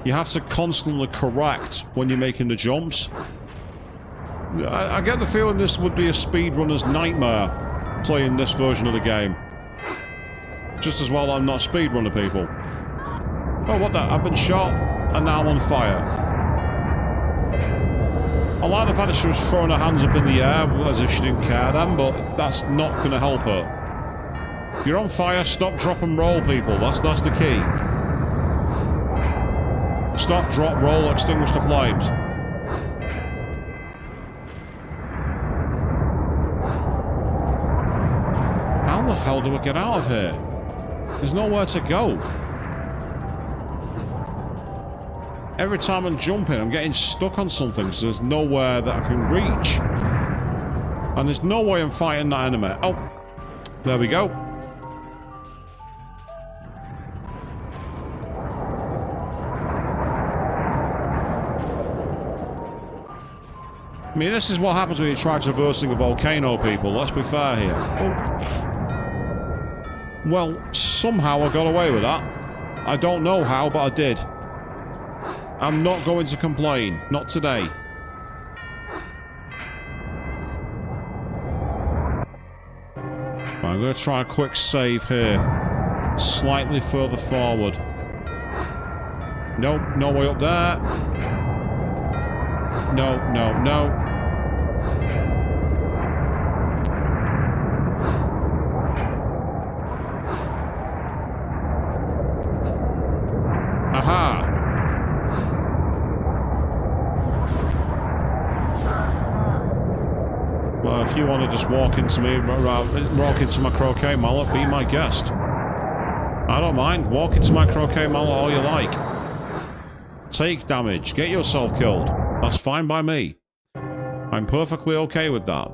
You have to constantly correct when you're making the jumps. I get the feeling this would be a speedrunner's nightmare, playing this version of the game. Just as well I'm not speedrunner, people. Oh, what the? I've been shot, and now I'm on fire. I like the fact that she was throwing her hands up in the air as if she didn't care then, but that's not going to help her. If you're on fire, stop, drop, and roll, people. That's the key. Stop, drop, roll, extinguish the flames. How the hell do I get out of here? There's nowhere to go. Every time I'm jumping, I'm getting stuck on something, so there's nowhere that I can reach. And there's no way I'm fighting that enemy. Oh, there we go. I mean, this is what happens when you try traversing a volcano, people. Let's be fair here. Oh. Well, somehow I got away with that. I don't know how, but I did. I'm not going to complain. Not today. I'm going to try a quick save here. Slightly further forward. Nope, no way up there. No. Aha! Well, if you want to just walk into my croquet mallet, be my guest. I don't mind. Walk into my croquet mallet all you like. Take damage. Get yourself killed. That's fine by me. I'm perfectly okay with that.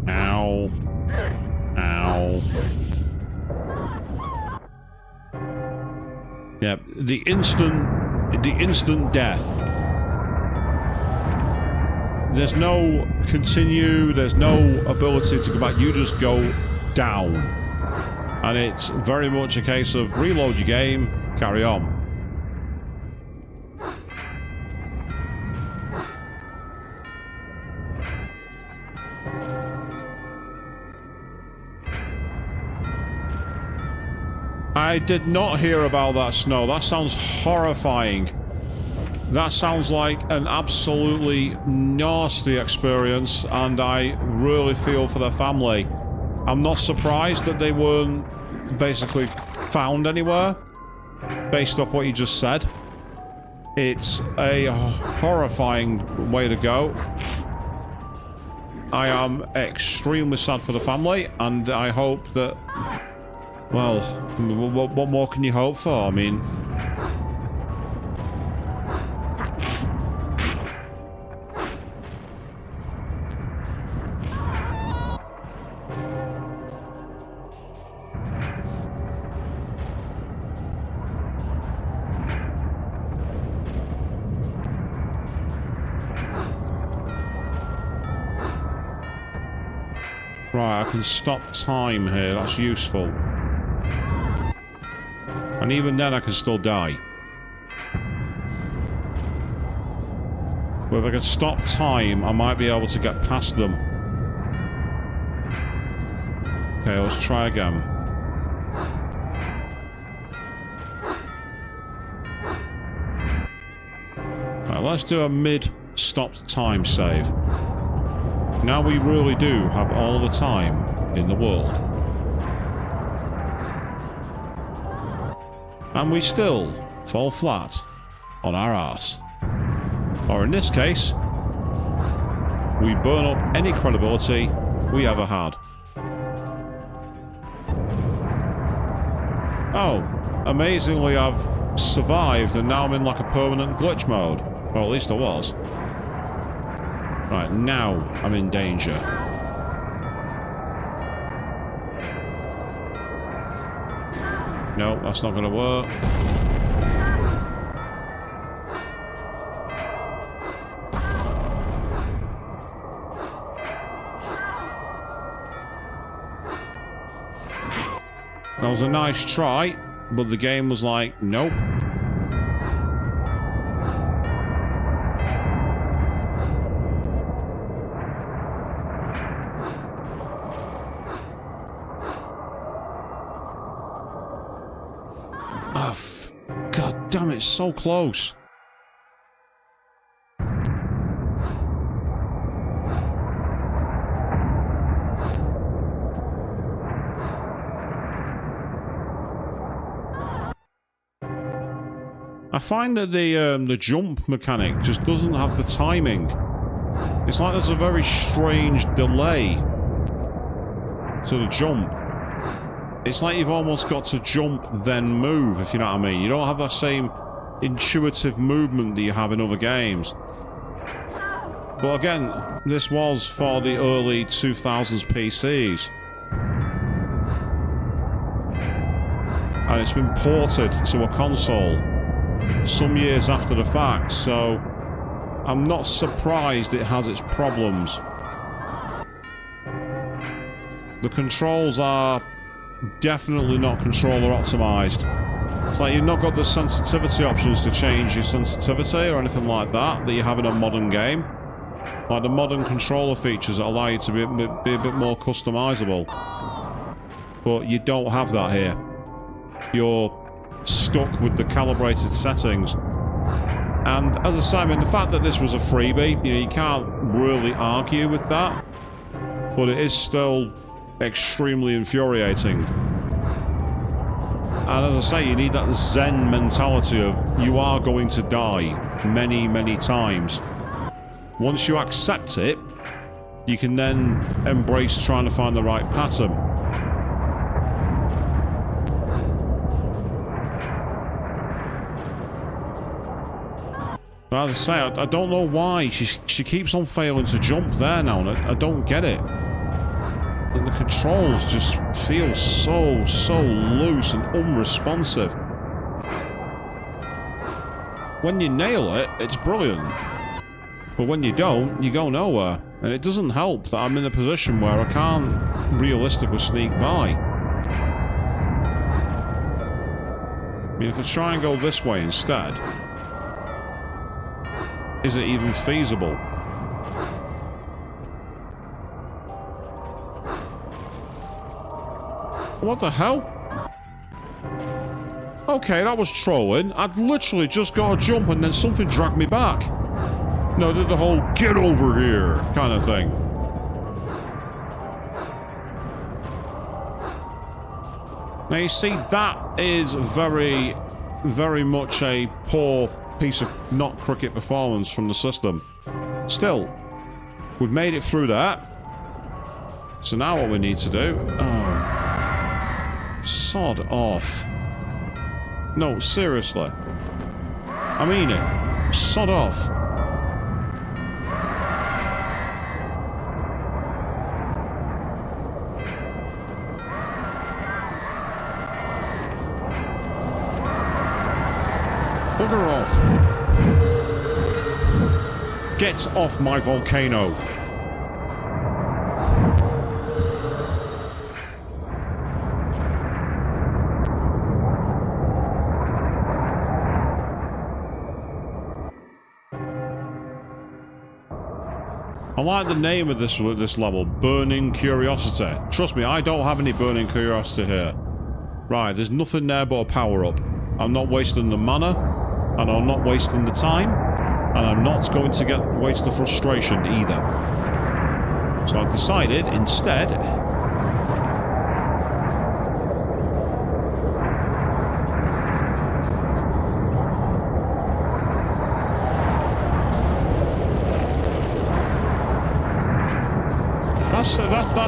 Ow. Ow. Yeah, the instant death. There's no continue, there's no ability to go back, you just go down. And it's very much a case of reload your game, carry on. I did not hear about that snow. That sounds horrifying. That sounds like an absolutely nasty experience, and I really feel for their family. I'm not surprised that they weren't basically found anywhere, based off what you just said. It's a horrifying way to go. I am extremely sad for the family, and I hope that... Well, what more can you hope for? I mean... Right, I can stop time here. That's useful. And even then I can still die. But if I can stop time, I might be able to get past them. Okay, let's try again. Right, let's do a mid-stopped time save. Now we really do have all the time in the world. And we still fall flat on our arse. Or in this case, we burn up any credibility we ever had. Oh, amazingly I've survived and now I'm in like a permanent glitch mode. Or at least I was. Right, now I'm in danger. No, that's not going to work. That was a nice try, but the game was like, nope. God damn it, so close. I find that the jump mechanic just doesn't have the timing. It's like there's a very strange delay to the jump. It's like you've almost got to jump then move, if you know what I mean. You don't have that same intuitive movement that you have in other games. But again, this was for the early 2000s PCs. And it's been ported to a console some years after the fact, so I'm not surprised it has its problems. The controls are definitely not controller optimized. It's like you've not got the sensitivity options to change your sensitivity or anything like that you have in a modern game. Like the modern controller features that allow you to be a bit more customizable. But you don't have that here. You're stuck with the calibrated settings. And as I say, I mean, the fact that this was a freebie, you know, you can't really argue with that. But it is still extremely infuriating. And as I say, you need that Zen mentality of you are going to die many, many times. Once you accept it, you can then embrace trying to find the right pattern. But as I say, I don't know why she keeps on failing to jump there now, and I don't get it. The controls just feel so loose and unresponsive. When you nail it, it's brilliant. But when you don't, you go nowhere. And it doesn't help that I'm in a position where I can't realistically sneak by. I mean, if I try and go this way instead, is it even feasible? What the hell? Okay, that was trolling. I'd literally just got to jump and then something dragged me back. No, did the whole get over here kind of thing. Now you see, that is very, very much a poor piece of not cricket performance from the system. Still, we've made it through that. So now what we need to do... Oh. Sod off. No, seriously. I mean it. Sod off. Bugger off. Get off my volcano. I like the name of this level, Burning Curiosity. Trust me, I don't have any Burning Curiosity here. Right, there's nothing there but a power-up. I'm not wasting the mana, and I'm not wasting the time, and I'm not going to waste the frustration either. So I've decided, instead...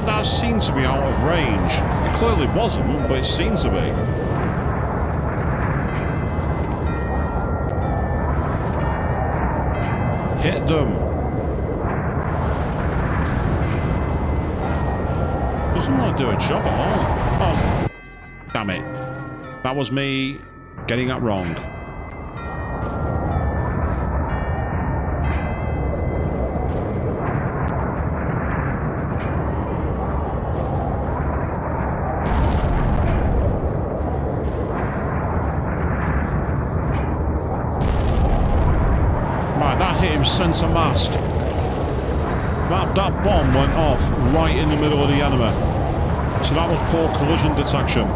That seemed to be out of range. It clearly wasn't, but it seemed to be. Hit them. Doesn't want to do a job at all. Oh, damn it. That was me getting that wrong. Centre mast. That bomb went off right in the middle of the enemy. So that was poor collision detection.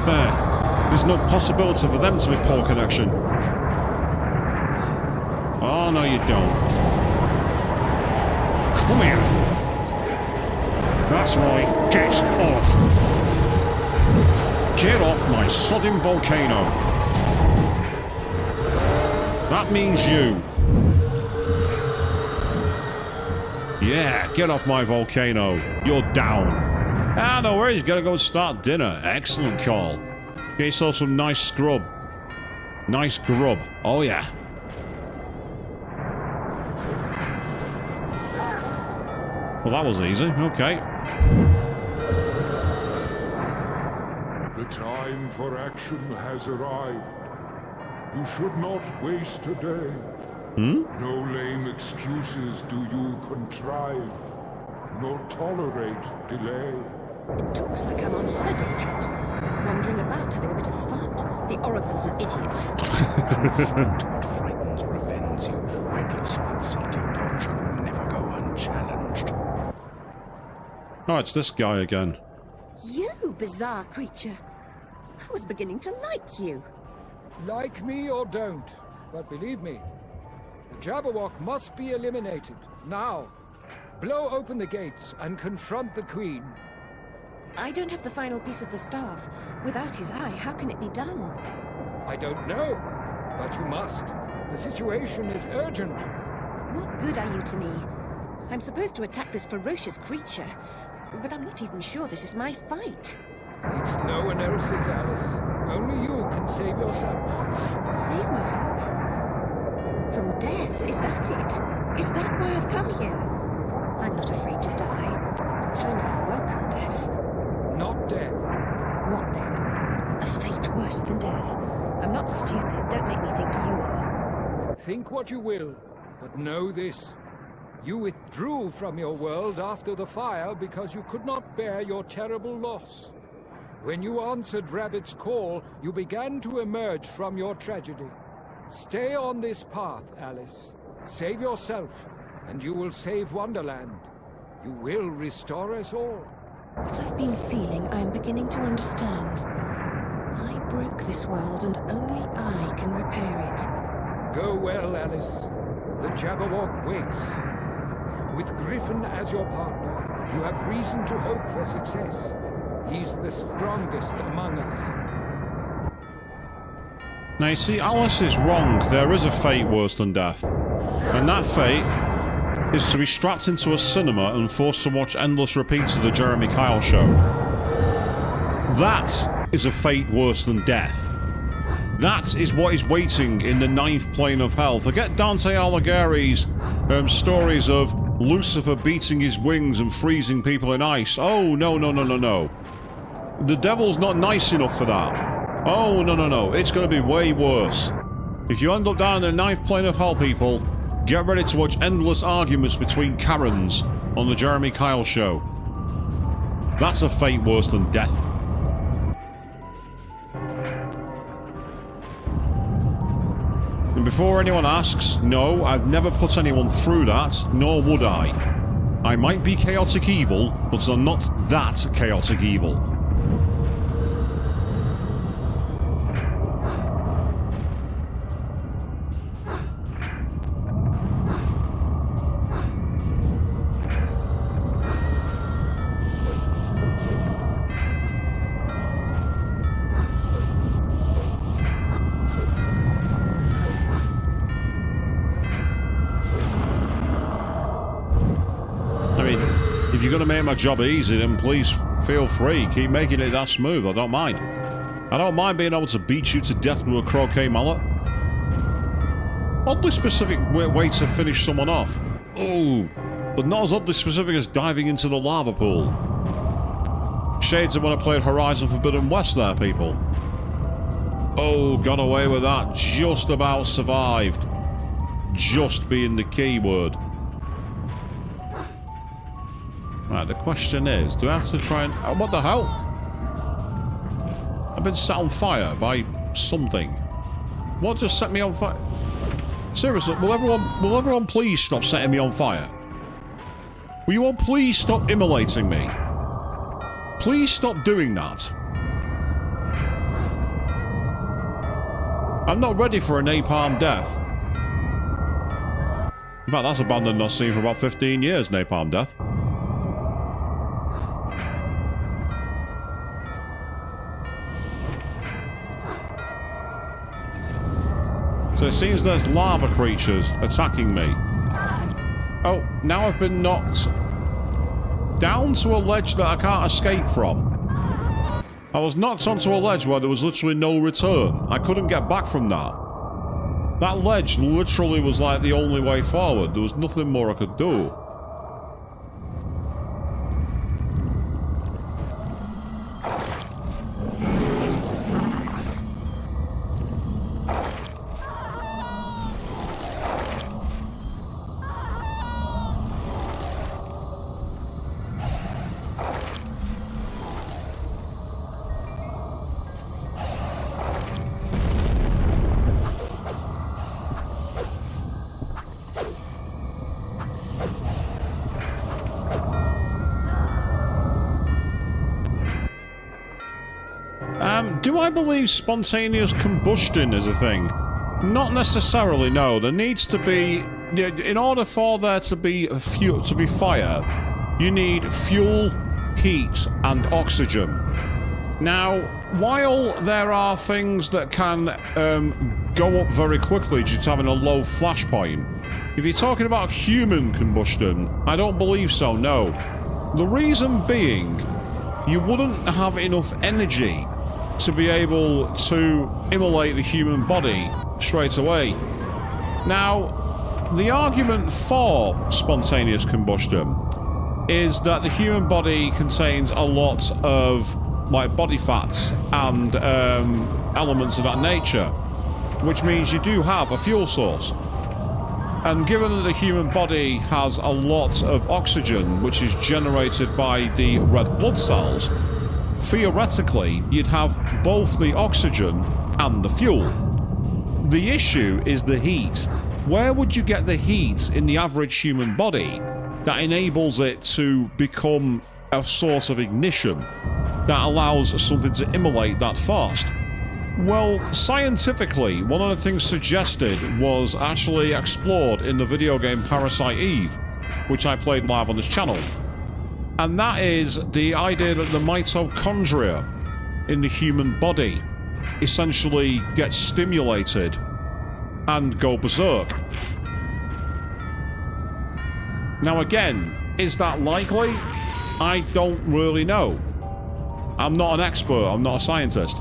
There. There's no possibility for them to be poor connection. Oh, no you don't. Come here. That's right. Get off. Get off my sodding volcano. That means you. Yeah, get off my volcano. You're down. Ah, no worries. Gotta go start dinner. Excellent call. Get yourself some nice scrub. Nice grub. Oh, yeah. Well, that was easy. Okay. The time for action has arrived. You should not waste a day. No lame excuses do you contrive, nor tolerate delay. It talks like I'm on holiday, Pet. Wandering about, having a bit of fun. The Oracle's an idiot. What frightens or offends you, reckless or insulting talk should never go unchallenged. Oh, it's this guy again. You bizarre creature. I was beginning to like you. Like me or don't, but believe me, the Jabberwock must be eliminated, now. Blow open the gates and confront the Queen. I don't have the final piece of the staff. Without his eye, how can it be done? I don't know, but you must. The situation is urgent. What good are you to me? I'm supposed to attack this ferocious creature, but I'm not even sure this is my fight. It's no one else's, Alice. Only you can save yourself. Save myself? From death, is that it? Is that why I've come here? I'm not afraid to die. At times I've welcomed death. Not death. What then? A fate worse than death. I'm not stupid, don't make me think you are. Think what you will, but know this. You withdrew from your world after the fire because you could not bear your terrible loss. When you answered Rabbit's call, you began to emerge from your tragedy. Stay on this path, Alice. Save yourself, and you will save Wonderland. You will restore us all. What I've been feeling, I am beginning to understand. I broke this world, and only I can repair it. Go well, Alice. The Jabberwock waits. With Griffin as your partner, you have reason to hope for success. He's the strongest among us. Now you see, Alice is wrong. There is a fate worse than death. And that fate is to be strapped into a cinema and forced to watch endless repeats of the Jeremy Kyle show. That is a fate worse than death. That is what is waiting in the ninth plane of hell. Forget Dante Alighieri's stories of Lucifer beating his wings and freezing people in ice. Oh, no, no, no, no, no. The devil's not nice enough for that. Oh, no, no, no. It's going to be way worse. If you end up down in the ninth plane of hell, people, get ready to watch endless arguments between Karens on the Jeremy Kyle show. That's a fate worse than death. And before anyone asks, no, I've never put anyone through that, nor would I. I might be chaotic evil, but I'm not that chaotic evil. If you're going to make my job easy, then please feel free. Keep making it that smooth. I don't mind. I don't mind being able to beat you to death with a croquet mallet. Oddly specific way to finish someone off. Oh, but not as oddly specific as diving into the lava pool. Shades of when I played Horizon Forbidden West there, people. Oh, got away with that. Just about survived. Just being the key word. Right, the question is, do I have to try and... Oh, what the hell? I've been set on fire by something. What just set me on fire? Seriously, will everyone please stop setting me on fire? Will you all please stop immolating me? Please stop doing that. I'm not ready for a napalm death. In fact, that's a band I've not seen for about 15 years, napalm death. So it seems there's lava creatures attacking me. Oh, now I've been knocked down to a ledge that I can't escape from. I was knocked onto a ledge where there was literally no return. I couldn't get back from that. That ledge literally was like the only way forward. There was nothing more I could do. Do I believe spontaneous combustion is a thing? Not necessarily, no. There needs to be... In order for there to be fire, you need fuel, heat, and oxygen. Now, while there are things that can go up very quickly due to having a low flash point, if you're talking about human combustion, I don't believe so, no. The reason being, you wouldn't have enough energy to be able to immolate the human body straight away. Now, the argument for spontaneous combustion is that the human body contains a lot of like body fats and elements of that nature, which means you do have a fuel source. And given that the human body has a lot of oxygen, which is generated by the red blood cells, theoretically, you'd have both the oxygen and the fuel. The issue is the heat. Where would you get the heat in the average human body that enables it to become a source of ignition that allows something to immolate that fast? Well, scientifically, one of the things suggested was actually explored in the video game Parasite Eve, which I played live on this channel. And that is the idea that the mitochondria in the human body essentially get stimulated and go berserk. Now again, is that likely? I don't really know. I'm not an expert, I'm not a scientist.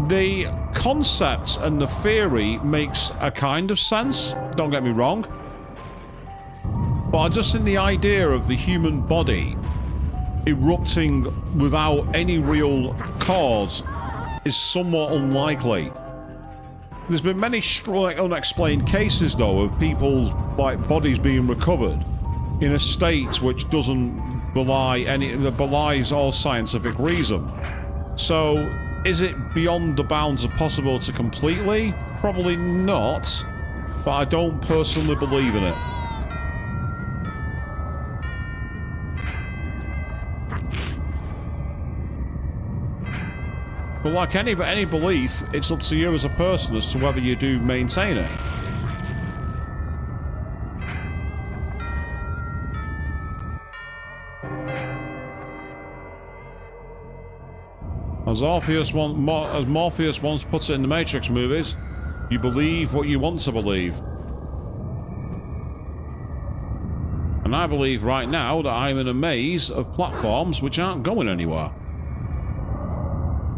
The concept and the theory makes a kind of sense, don't get me wrong. But I just think the idea of the human body erupting without any real cause is somewhat unlikely. There's been many unexplained cases, though, of people's bodies being recovered in a state which doesn't belies all scientific reason. So, is it beyond the bounds of possibility completely? Probably not, but I don't personally believe in it. But like any belief, it's up to you as a person as to whether you do maintain it. As Morpheus once puts it in the Matrix movies, you believe what you want to believe. And I believe right now that I'm in a maze of platforms which aren't going anywhere.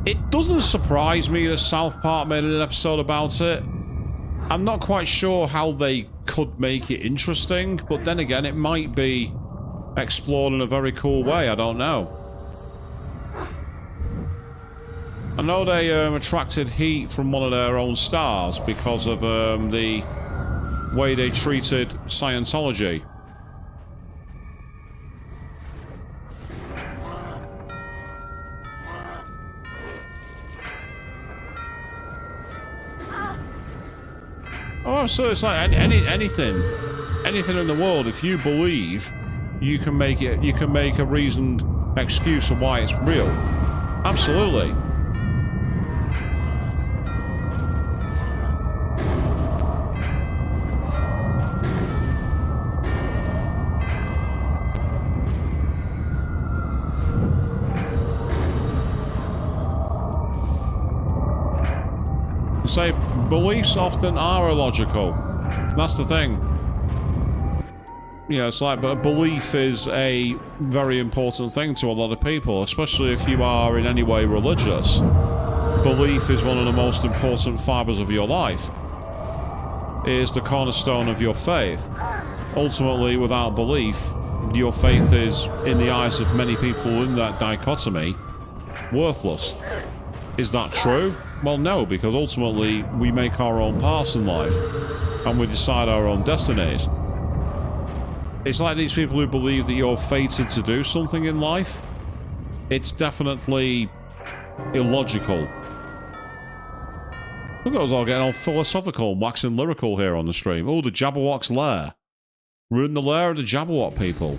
It doesn't surprise me that South Park made an episode about it. I'm not quite sure how they could make it interesting, but then again, it might be explored in a very cool way, I don't know. I know they attracted heat from one of their own stars because of the way they treated Scientology. Oh, so it's like anything in the world. If you believe, you can make it. You can make a reasoned excuse of why it's real. Absolutely. Say beliefs often are illogical. That's the thing. You know, it's like, but a belief is a very important thing to a lot of people, especially if you are in any way religious. Belief is one of the most important fibers of your life. It is the cornerstone of your faith. Ultimately, without belief, your faith is, in the eyes of many people in that dichotomy, worthless. Is that true? Well, no, because ultimately we make our own paths in life and we decide our own destinies. It's like these people who believe that you're fated to do something in life. It's definitely illogical. Look at us all getting all philosophical and waxing lyrical here on the stream. Oh, the Jabberwock's lair. We're in the lair of the Jabberwock people.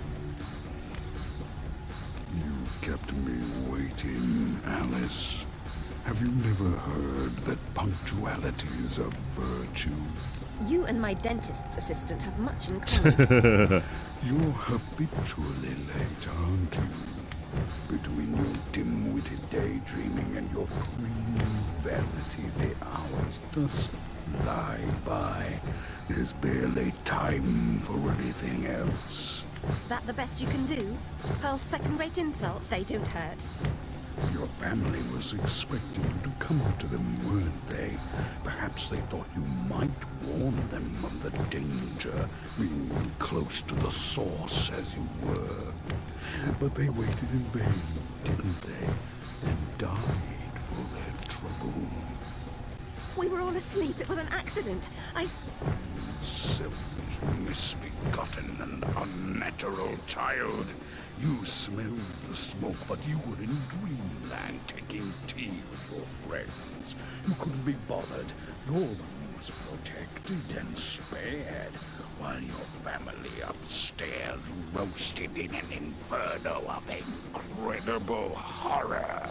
You've kept me waiting, Alice. Have you never heard that punctuality is a virtue? You and my dentist's assistant have much in common. You're habitually late, aren't you? Between your dim-witted daydreaming and your creamy vanity, the hours just fly by. There's barely time for anything else. That the best you can do? Pearl's second-rate insults, they don't hurt. Your family was expecting you to come to them, weren't they? Perhaps they thought you might warn them of the danger, being close to the source as you were. But they waited in vain, didn't they? And died for their trouble. We were all asleep. It was an accident. Selfish, misbegotten, and unnatural child. You smelled the smoke, but you were in dreamland taking tea with your friends. You couldn't be bothered. You're the yourselves protected and spared, while your family upstairs roasted in an inferno of incredible horror.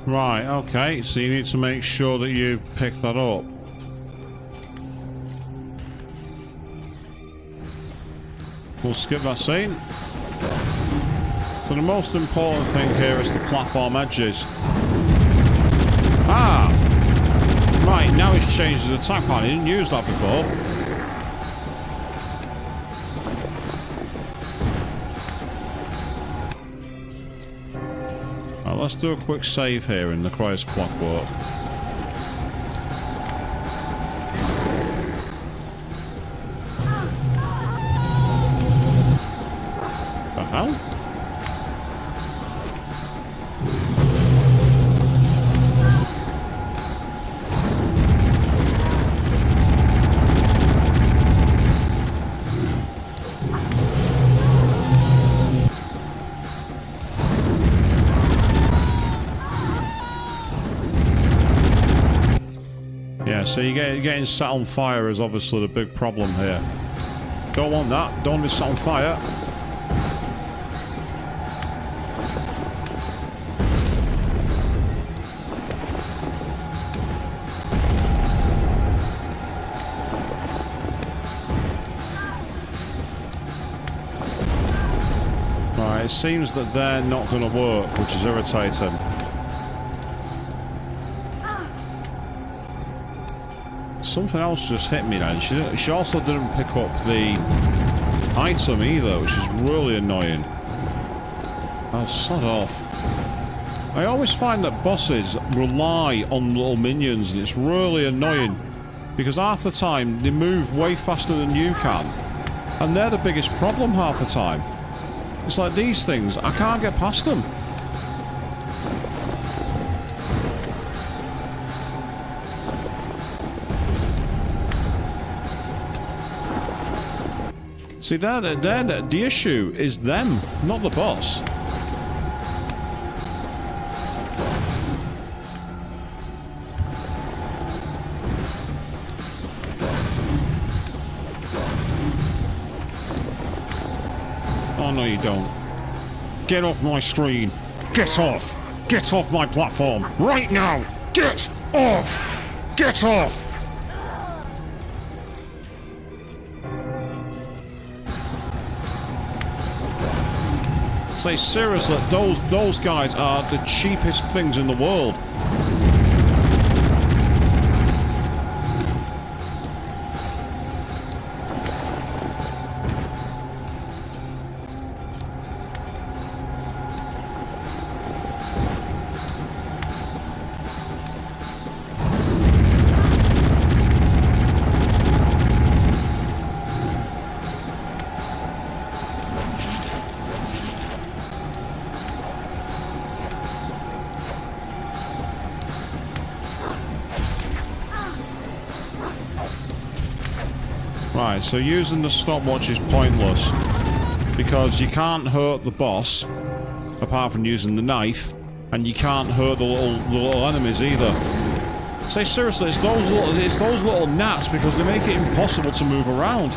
Right, okay, so you need to make sure that you pick that up. We'll skip that scene. So the most important thing here is the platform edges. Ah! Right, now he's changed his attack pattern. He didn't use that before. Let's do a quick save here in the Christ Clockwork. The hell? So you're getting set on fire is obviously the big problem here. Don't want that. Don't be set on fire. Right, it seems that they're not going to work, which is irritating. Something else just hit me then. She also didn't pick up the item either, which is really annoying. Oh, sod off. I always find that bosses rely on little minions, and it's really annoying. Because half the time, they move way faster than you can. And they're the biggest problem half the time. It's like these things, I can't get past them. See, the issue is them, not the boss. Oh, no, you don't. Get off my screen. Get off. Get off my platform. Right now. Get off. Get off. Say seriously, those guys are the cheapest things in the world. Right, so using the stopwatch is pointless because you can't hurt the boss apart from using the knife, and you can't hurt the little enemies either. Say seriously, it's those little gnats, because they make it impossible to move around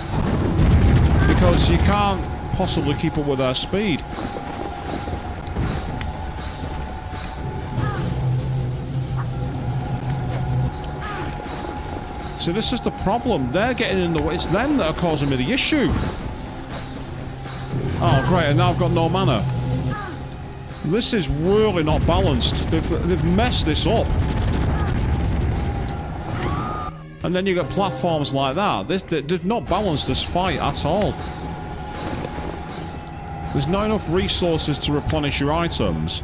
because you can't possibly keep up with their speed. So this is the problem. They're getting in the way. It's them that are causing me the issue. Oh, great. And now I've got no mana. This is really not balanced. They've messed this up. And then you get platforms like that. They've not balanced this fight at all. There's not enough resources to replenish your items.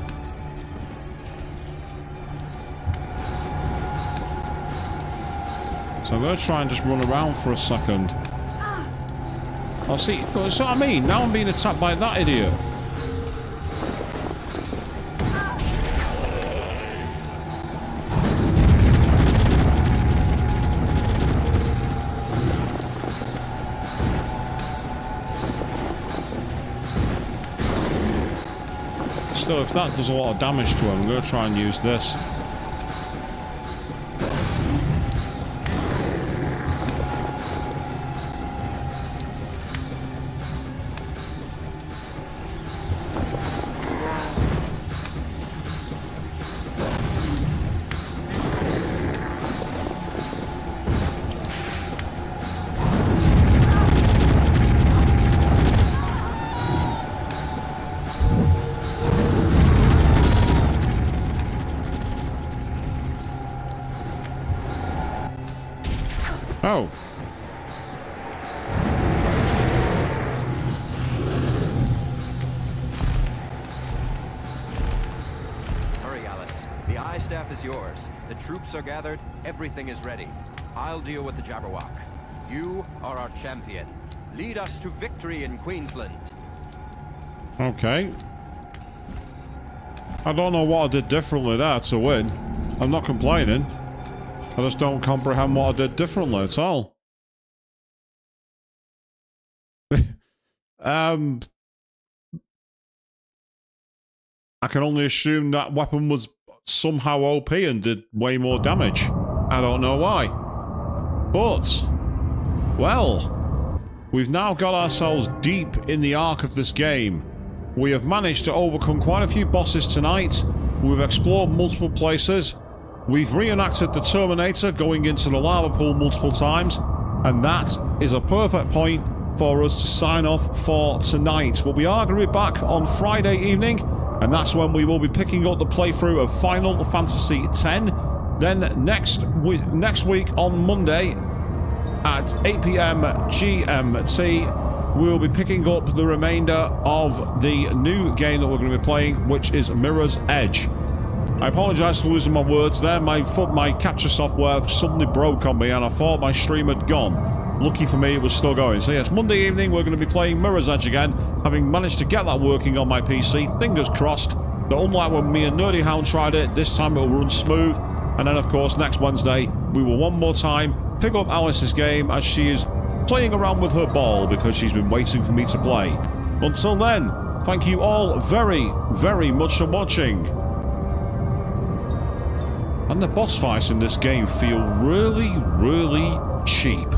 So I'm going to try and just run around for a second. Oh, see, that's what I mean. Now I'm being attacked by that idiot. Still, if that does a lot of damage to him, I'm going to try and use this. Oh. Hurry, Alice. The eye staff is yours. The troops are gathered. Everything is ready. I'll deal with the Jabberwock. You are our champion. Lead us to victory in Queensland. Okay. I don't know what I did differently there to win. I'm not complaining. I just don't comprehend what I did differently at all. I can only assume that weapon was somehow OP and did way more damage. I don't know why. But, well, we've now got ourselves deep in the arc of this game. We have managed to overcome quite a few bosses tonight. We've explored multiple places. We've reenacted the Terminator going into the lava pool multiple times, and that is a perfect point for us to sign off for tonight. But we are going to be back on Friday evening, and that's when we will be picking up the playthrough of Final Fantasy X. Then next week on Monday at 8 PM GMT, we will be picking up the remainder of the new game that we're going to be playing, which is Mirror's Edge. I apologise for losing my words there. My capture software suddenly broke on me and I thought my stream had gone. Lucky for me, it was still going. So yes, Monday evening we're going to be playing Mirror's Edge again, having managed to get that working on my PC. Fingers crossed that unlike when me and Nerdy Hound tried it, this time it will run smooth. And then of course next Wednesday we will one more time pick up Alice's game as she is playing around with her ball because she's been waiting for me to play. Until then, thank you all very, very much for watching. And the boss fights in this game feel really, really cheap.